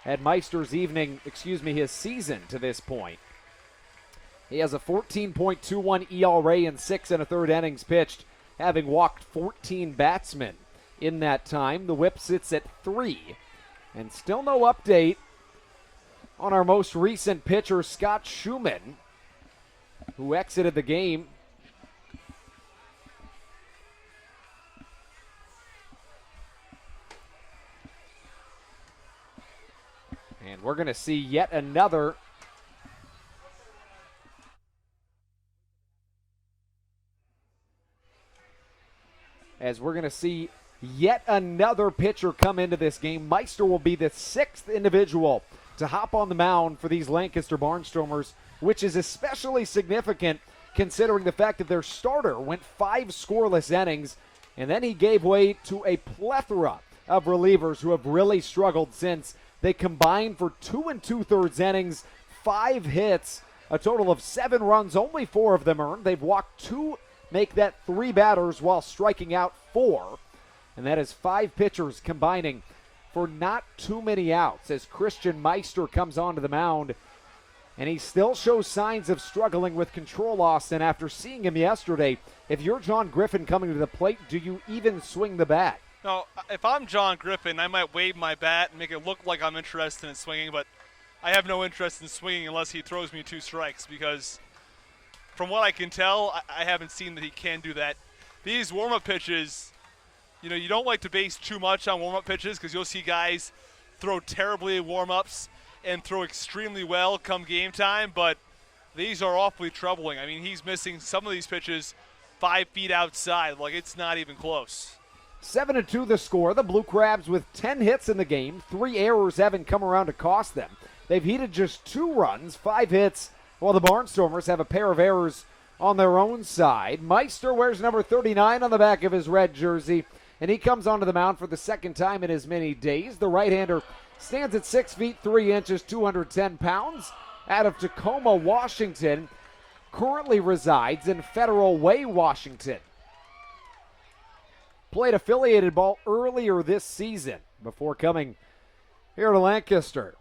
at Meister's his season to this point, he has a 14.21 ERA in 6 1/3 innings pitched, having walked 14 batsmen in that time. The whip sits at 3. And still no update on our most recent pitcher, Scott Schumann, who exited the game. And we're going to see yet another pitcher come into this game. Meister will be the 6th individual to hop on the mound for these Lancaster Barnstormers, which is especially significant considering the fact that their starter went 5 scoreless innings, and then he gave way to a plethora of relievers who have really struggled since. They combined for 2 2/3 innings, 5 hits, a total of 7 runs, only 4 of them earned. They've walked 2, make that 3 batters while striking out 4. And that is 5 pitchers combining for not too many outs as Christian Meister comes onto the mound. And he still shows signs of struggling with control, Austin. After seeing him yesterday, if you're John Griffin coming to the plate, do you even swing the bat? No, if I'm John Griffin, I might wave my bat and make it look like I'm interested in swinging, but I have no interest in swinging unless he throws me 2 strikes, because from what I can tell, I haven't seen that he can do that. These warm-up pitches, you don't like to base too much on warm-up pitches because you'll see guys throw terribly in warm-ups and throw extremely well come game time, but these are awfully troubling. I mean, he's missing some of these pitches 5 feet outside. Like, it's not even close. 7-2 the score. The Blue Crabs with 10 hits in the game. 3 errors haven't come around to cost them. They've heated just 2 runs, 5 hits, while the Barnstormers have a pair of errors on their own side. Meister wears number 39 on the back of his red jersey, and he comes onto the mound for the 2nd time in as many days. The right-hander stands at 6 feet 3 inches, 210 pounds, out of Tacoma, Washington. Currently resides in Federal Way, Washington. Played affiliated ball earlier this season before coming here to Lancaster.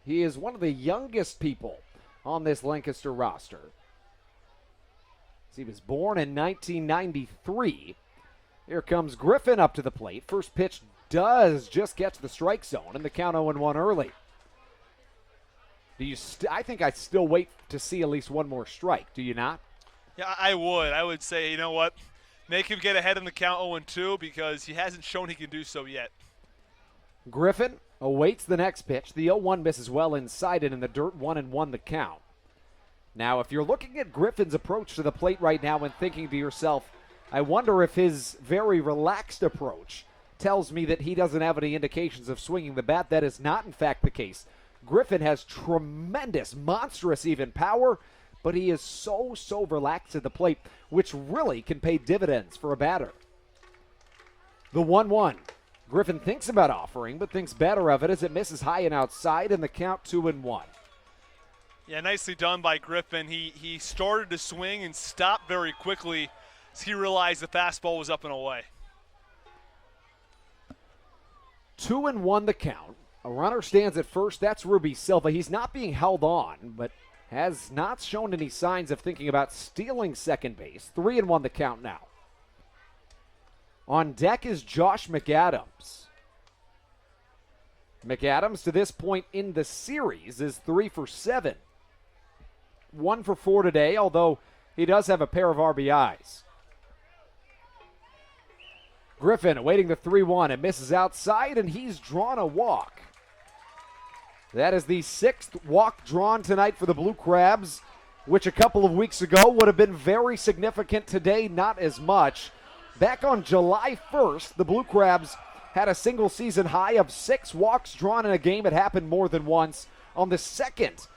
He is one of the youngest people on this Lancaster roster. He was born in 1993. Here comes Griffin up to the plate. First pitch does just get to the strike zone, and the count 0-1 early. I think I'd still wait to see at least one more strike. Do you not? Yeah, I would. I would say, you know what? Make him get ahead in the count 0-2 because he hasn't shown he can do so yet. Griffin awaits the next pitch. The 0-1 misses well inside it in the dirt, 1-1 the count. Now, if you're looking at Griffin's approach to the plate right now and thinking to yourself, I wonder if his very relaxed approach tells me that he doesn't have any indications of swinging the bat. That is not, in fact, the case. Griffin has tremendous, monstrous even power, but he is so relaxed at the plate, which really can pay dividends for a batter. The 1-1. Griffin thinks about offering, but thinks better of it as it misses high and outside, and the count 2-1. Yeah, nicely done by Griffin. He started to swing and stopped very quickly as he realized the fastball was up and away. 2-1 the count. A runner stands at first. That's Ruby Silva. He's not being held on, but has not shown any signs of thinking about stealing second base. 3-1 the count now. On deck is Josh McAdams. McAdams, to this point in the series, is 3 for 7. 1 for 4 today, although he does have a pair of RBIs. Griffin awaiting the 3-1. It misses outside, and he's drawn a walk. That is the 6th walk drawn tonight for the Blue Crabs, which a couple of weeks ago would have been very significant. Today, not as much. Back on July 1st, the Blue Crabs had a single season high of 6 walks drawn in a game. It happened more than once. On the 2nd,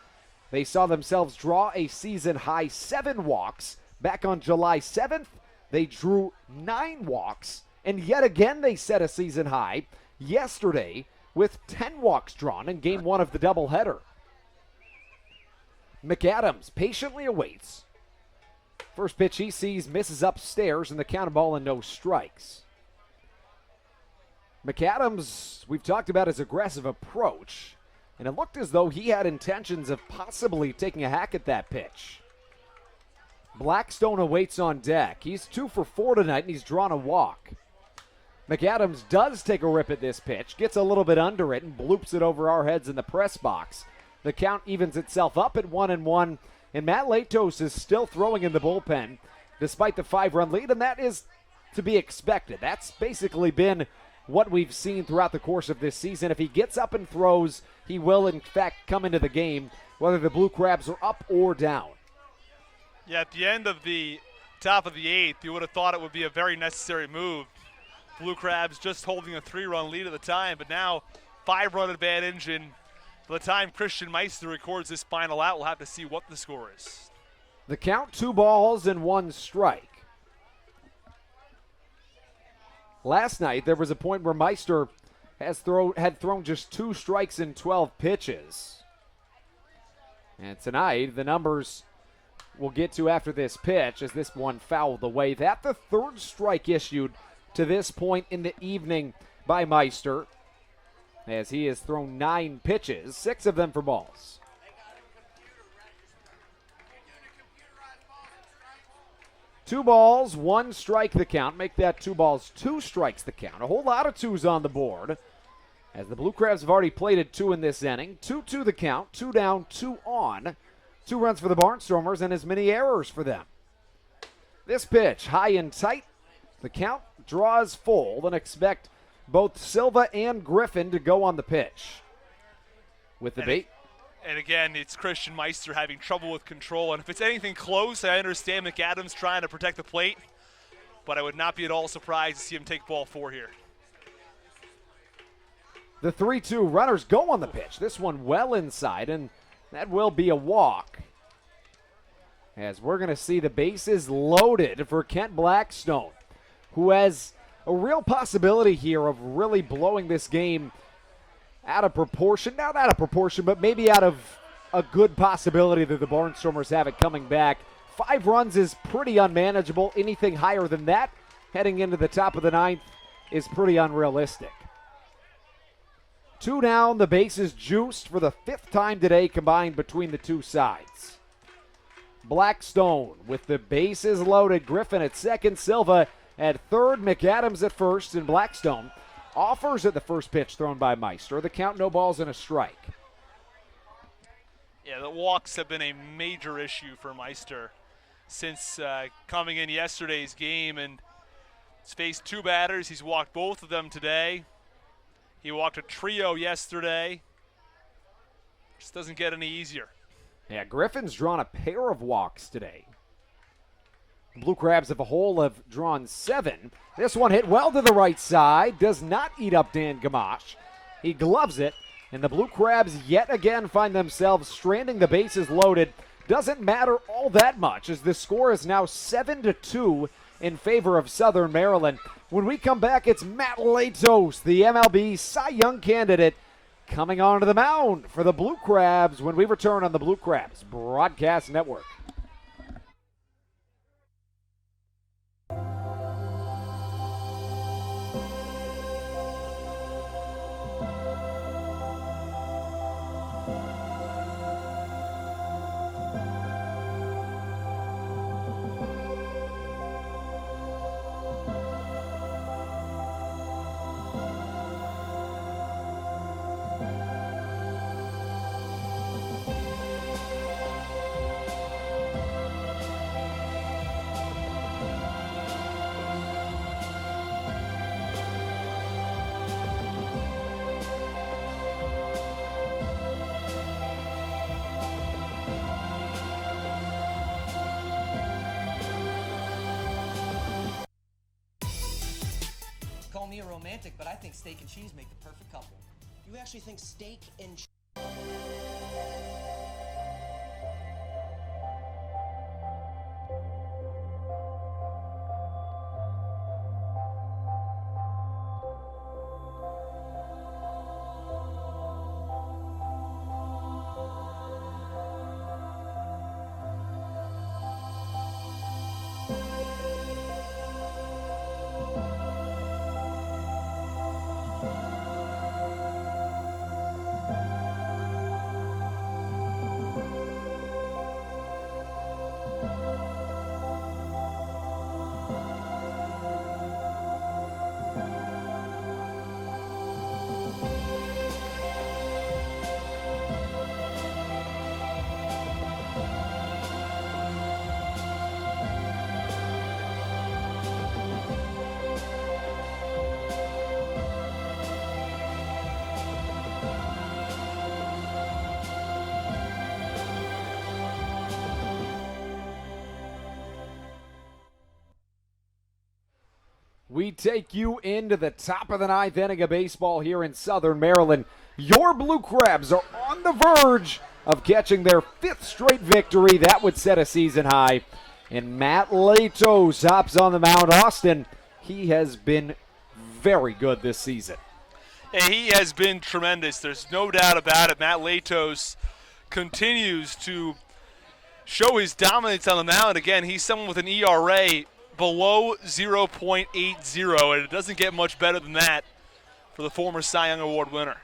they saw themselves draw a season high 7 walks. Back on July 7th, they drew 9 walks. And yet again, they set a season high yesterday with 10 walks drawn in game 1 of the doubleheader. McAdams patiently awaits. First pitch he sees misses upstairs, and the count of ball and no strikes. McAdams, we've talked about his aggressive approach, and it looked as though he had intentions of possibly taking a hack at that pitch. Blackstone awaits on deck. He's 2 for 4 tonight, and he's drawn a walk. McAdams does take a rip at this pitch, gets a little bit under it, and bloops it over our heads in the press box. The count evens itself up at 1-1, and Matt Latos is still throwing in the bullpen despite the 5-run lead, and that is to be expected. That's basically been what we've seen throughout the course of this season. If he gets up and throws, he will, in fact, come into the game, whether the Blue Crabs are up or down. Yeah, at the end of the top of the 8th, you would have thought it would be a very necessary move. Blue Crabs just holding a 3-run lead at the time, but now 5-run advantage, and by the time Christian Meister records this final out, we'll have to see what the score is. The count, 2 balls and 1 strike. Last night, there was a point where Meister had thrown just 2 strikes in 12 pitches. And tonight, the numbers we'll get to after this pitch as this one fouled away. That's the 3rd strike issued to this point in the evening by Meister, as he has thrown 9 pitches, 6 of them for balls. Two balls, 1 strike the count. Make that 2 balls, 2 strikes the count. A whole lot of 2s on the board, as the Blue Crabs have already plated 2 in this inning. 2-2 the count, 2 down, 2 on. 2 runs for the Barnstormers and as many errors for them. This pitch, high and tight. The count draws full, and expect both Silva and Griffin to go on the pitch. With the bait. And again, it's Christian Meister having trouble with control. And if it's anything close, I understand McAdams trying to protect the plate, but I would not be at all surprised to see him take ball 4 here. The 3-2 runners go on the pitch. This one well inside, and that will be a walk. As we're going to see the bases loaded for Kent Blackstone, who has a real possibility here of really blowing this game out of proportion. Not out of proportion, but maybe out of a good possibility that the Barnstormers have it coming back. 5 runs is pretty unmanageable. Anything higher than that heading into the top of the 9th is pretty unrealistic. 2 down, the bases juiced for the 5th time today combined between the 2 sides. Blackstone with the bases loaded. Griffin at second, Silva at third, McAdams at first, and Blackstone offers at the first pitch thrown by Meister. The count, no balls and a strike. Yeah, the walks have been a major issue for Meister since coming in yesterday's game, and he's faced 2 batters. He's walked both of them today. He walked a trio yesterday. Just doesn't get any easier. Yeah, Griffin's drawn a pair of walks today. Blue Crabs as a whole have drawn 7. This one hit well to the right side. Does not eat up Dan Gamache. He gloves it, and the Blue Crabs yet again find themselves stranding the bases loaded. Doesn't matter all that much, as the score is now 7-2 in favor of Southern Maryland. When we come back, it's Matt Latos, the MLB Cy Young candidate, coming onto the mound for the Blue Crabs when we return on the Blue Crabs Broadcast Network. me a romantic, but I think steak and cheese make the perfect couple. You actually think steak and cheese? We take you into the top of the ninth inning of baseball here in Southern Maryland. Your Blue Crabs are on the verge of catching their 5th straight victory. That would set a season high. And Matt Latos hops on the mound. Austin, he has been very good this season. And he has been tremendous. There's no doubt about it. Matt Latos continues to show his dominance on the mound. Again, he's someone with an ERA below 0.80, and it doesn't get much better than that for the former Cy Young Award winner.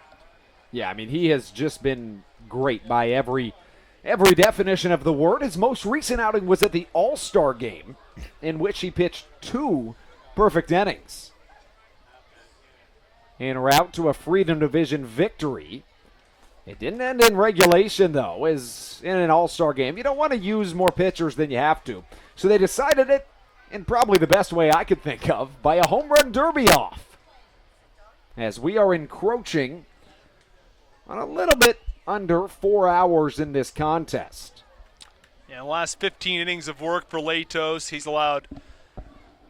Yeah, I mean, he has just been great by every definition of the word. His most recent outing was at the All-Star game, in which he pitched 2 perfect innings. En route to a Freedom Division victory. It didn't end in regulation, though, as in an All-Star game. You don't want to use more pitchers than you have to. So they decided it in probably the best way I could think of, by a home run derby off. As we are encroaching on a little bit under 4 hours in this contest. Yeah, the last 15 innings of work for Latos, he's allowed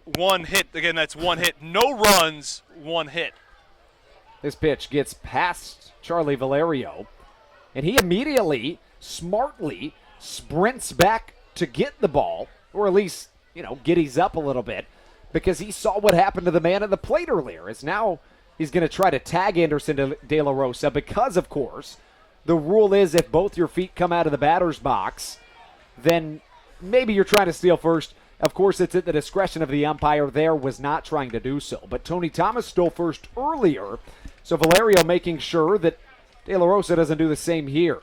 1 hit. Again, that's 1 hit. No runs, 1 hit. This pitch gets past Charlie Valerio, and he immediately, smartly, sprints back to get the ball, or at least, giddies up a little bit, because he saw what happened to the man at the plate earlier. As now he's going to try to tag Anderson De La Rosa because, of course, the rule is if both your feet come out of the batter's box, then maybe you're trying to steal first. Of course, it's at the discretion of the umpire. There was not trying to do so. But Tony Thomas stole first earlier, so Valerio making sure that De La Rosa doesn't do the same here.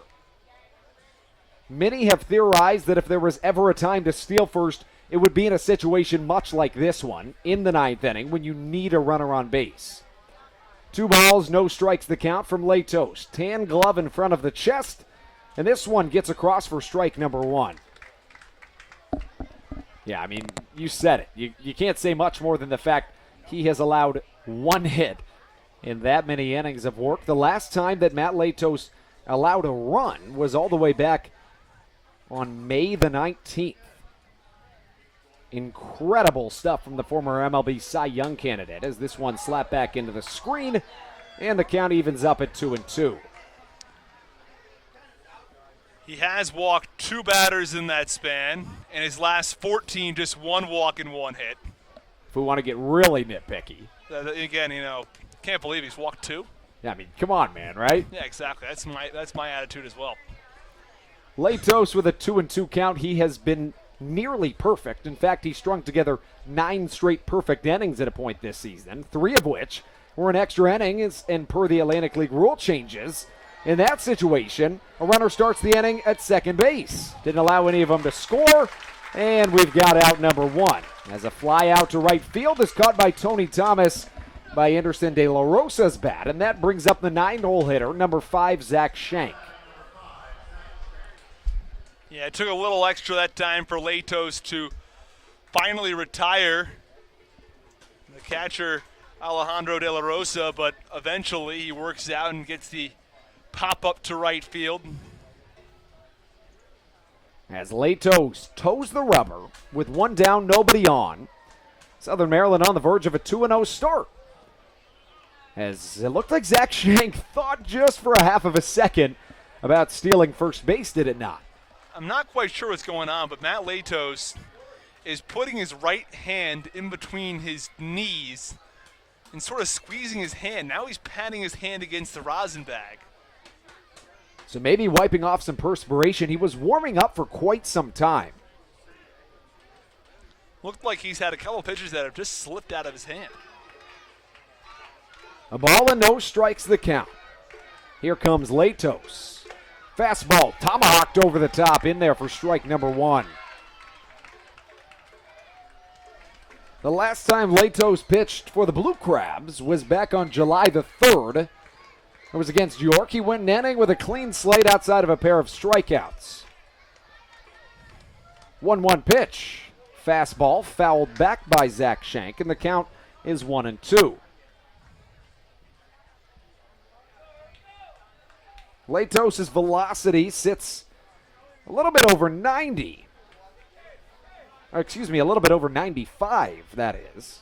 Many have theorized that if there was ever a time to steal first, it would be in a situation much like this one in the 9th inning when you need a runner on base. 2 balls, no strikes the count from Latos. Tan glove in front of the chest, and this one gets across for strike number 1. Yeah, I mean, you said it. You can't say much more than the fact he has allowed 1 hit in that many innings of work. The last time that Matt Latos allowed a run was all the way back on May the 19th. Incredible stuff from the former MLB Cy Young candidate as this one slapped back into the screen, and the count evens up at 2-2. He has walked 2 batters in that span, and his last 14, just 1 walk and 1 hit. If we want to get really nitpicky. Again, can't believe he's walked 2. Yeah, I mean, come on, man, right? Yeah, exactly. That's my attitude as well. Latos with a 2-2 count. He has been nearly perfect. In fact, he strung together 9 straight perfect innings at a point this season, 3 of which were in extra innings, and per the Atlantic League rule changes, in that situation, a runner starts the inning at second base. Didn't allow any of them to score, and we've got out number 1. As a fly out to right field is caught by Tony Thomas by Anderson De La Rosa's bat, and that brings up the 9-hole hitter, number 5, Zach Schenk. Yeah, it took a little extra that time for Latos to finally retire the catcher Alejandro De La Rosa, but eventually he works out and gets the pop up to right field. As Latos toes the rubber with 1 down, nobody on. Southern Maryland on the verge of a 2-0 start. as it looked like Zach Shank thought just for a half of a second about stealing first base, did it not? I'm not quite sure what's going on, but Matt Latos is putting his right hand in between his knees and sort of squeezing his hand. Now he's patting his hand against the rosin bag. So maybe wiping off some perspiration. He was warming up for quite some time. Looked like he's had a couple pitches that have just slipped out of his hand. A ball and no strikes the count. Here comes Latos. Fastball tomahawked over the top, in there for strike number 1. The last time Latos pitched for the Blue Crabs was back on July the 3rd. It was against York. He went inning with a clean slate outside of a pair of strikeouts. 1-1 pitch. Fastball fouled back by Zach Shank, and the count is 1-2. Latos' velocity sits a little bit over 90. Or excuse me, a little bit over 95, that is.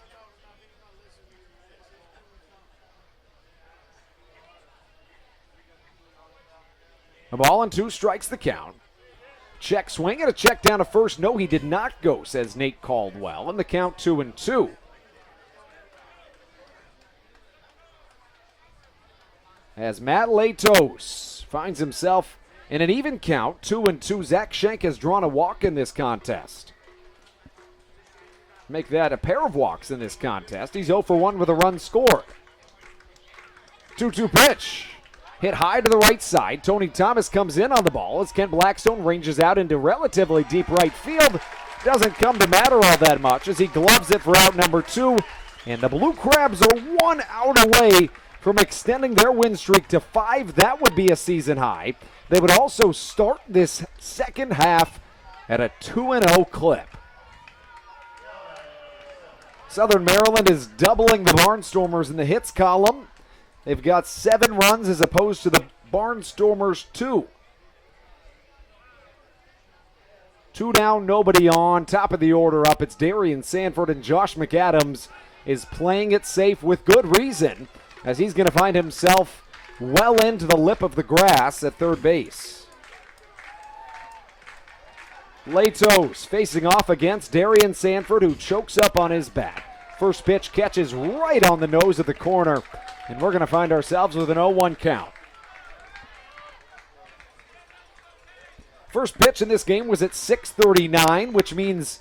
A ball and 2 strikes the count. Check swing and a check down to first. No, he did not go, says Nate Caldwell, and the count 2-2. As Matt Latos finds himself in an even count, 2-2. Zach Shank has drawn a walk in this contest. Make that a pair of walks in this contest. He's 0 for 1 with a run scored. 2-2 pitch. Hit high to the right side. Tony Thomas comes in on the ball as Kent Blackstone ranges out into relatively deep right field. Doesn't come to matter all that much as he gloves it for out number 2. And the Blue Crabs are 1 out away from extending their win streak to 5. That would be a season high. They would also start this second half at a 2-0 clip. Southern Maryland is doubling the Barnstormers in the hits column. They've got 7 runs as opposed to the Barnstormers 2. 2 down, nobody on. Top of the order up, it's Darian Sanford, and Josh McAdams is playing it safe with good reason, as he's going to find himself well into the lip of the grass at third base. Latos facing off against Darian Sanford, who chokes up on his bat. First pitch catches right on the nose of the corner, and we're going to find ourselves with an 0-1 count. First pitch in this game was at 6:39, which means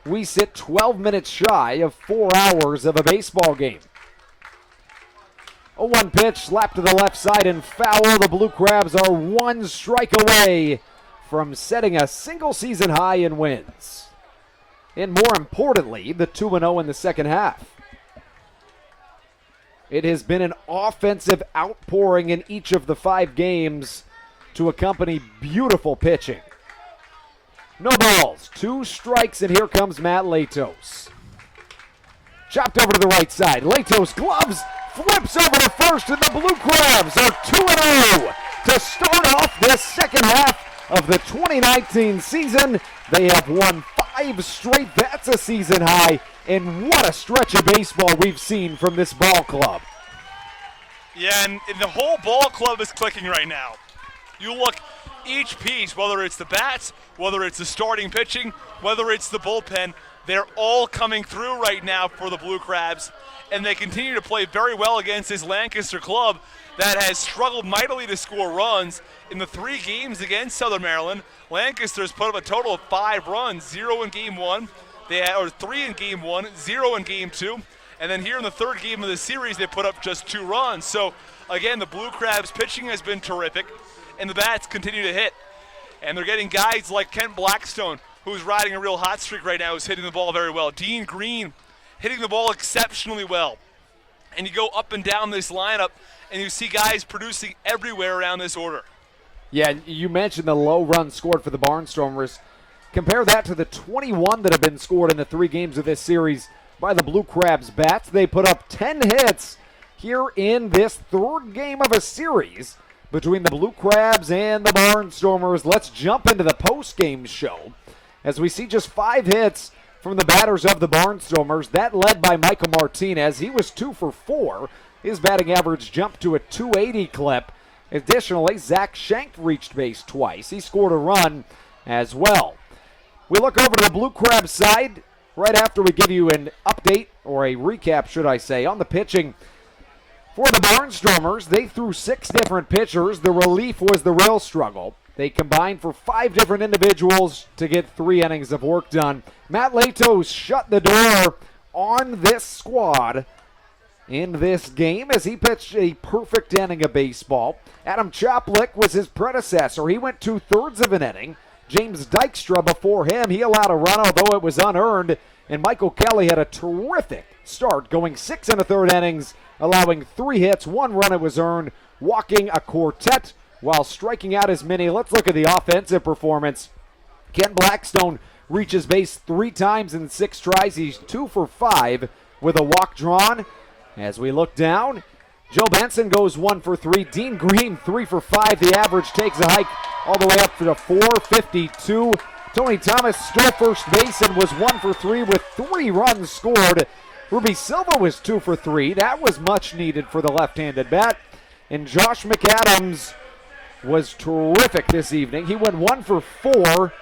we sit 12 minutes shy of 4 hours of a baseball game. 0-1 pitch, slap to the left side and foul. The Blue Crabs are 1 strike away from setting a single season high in wins. And more importantly, the 2-0 in the second half. It has been an offensive outpouring in each of the 5 games to accompany beautiful pitching. No balls, 2 strikes, and here comes Matt Latos. Chopped over to the right side. Latos gloves, flips over to first, and the Blue Crabs are 2-0 to start off this second half of the 2019 season. They have won 5 straight. That's a season high. And what a stretch of baseball we've seen from this ball club. Yeah, and the whole ball club is clicking right now. You look, each piece, whether it's the bats, whether it's the starting pitching, whether it's the bullpen, they're all coming through right now for the Blue Crabs. And they continue to play very well against this Lancaster club that has struggled mightily to score runs. In the 3 games against Southern Maryland, Lancaster's put up a total of 5 runs, 0 in game 1. They had 3 in game 1, 0 in game 2. And then here in the 3rd game of the series, they put up just 2 runs. So, again, the Blue Crabs pitching has been terrific, and the bats continue to hit. And they're getting guys like Kent Blackstone, who's riding a real hot streak right now, who's hitting the ball very well. Dean Green hitting the ball exceptionally well. And you go up and down this lineup, and you see guys producing everywhere around this order. Yeah, you mentioned the low run scored for the Barnstormers. Compare that to the 21 that have been scored in the 3 games of this series by the Blue Crabs bats. They put up 10 hits here in this 3rd game of a series between the Blue Crabs and the Barnstormers. Let's jump into the post-game show as we see just 5 hits from the batters of the Barnstormers. That led by Michael Martinez. He was 2 for 4. His batting average jumped to a .280 clip. Additionally, Zach Schenk reached base twice. He scored a run as well. We look over to the Blue Crabs side right after we give you an update, or a recap, should I say, on the pitching. For the Barnstormers, they threw 6 different pitchers. The relief was the real struggle. They combined for 5 different individuals to get 3 innings of work done. Matt Latos shut the door on this squad in this game as he pitched a perfect inning of baseball. Adam Choplik was his predecessor. He went 2/3 of an inning. James Dykstra before him, he allowed a run, although it was unearned. And Michael Kelly had a terrific start, going 6 1/3 innings, allowing 3 hits, 1 run it was earned, walking a quartet while striking out as many. Let's look at the offensive performance. Ken Blackstone reaches base 3 times in 6 tries. He's 2 for 5 with a walk drawn. As we look down, Joe Benson goes 1 for 3. Dean Green 3 for 5. The average takes a hike all the way up to the 452. Tony Thomas stole first base and was 1 for 3 with 3 runs scored. Ruby Silva was 2 for 3. That was much needed for the left-handed bat. And Josh McAdams was terrific this evening. He went 1 for 4,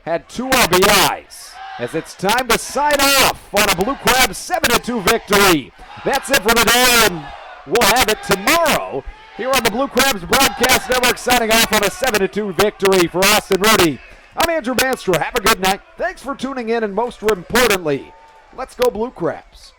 had 2 RBIs. As it's time to sign off on a Blue Crabs 7-2 victory. That's it for today, and we'll have it tomorrow here on the Blue Crabs Broadcast Network, signing off on a 7-2 victory for Austin Rudy. I'm Andrew Bandstra. Have a good night. Thanks for tuning in, and most importantly, let's go Blue Crabs.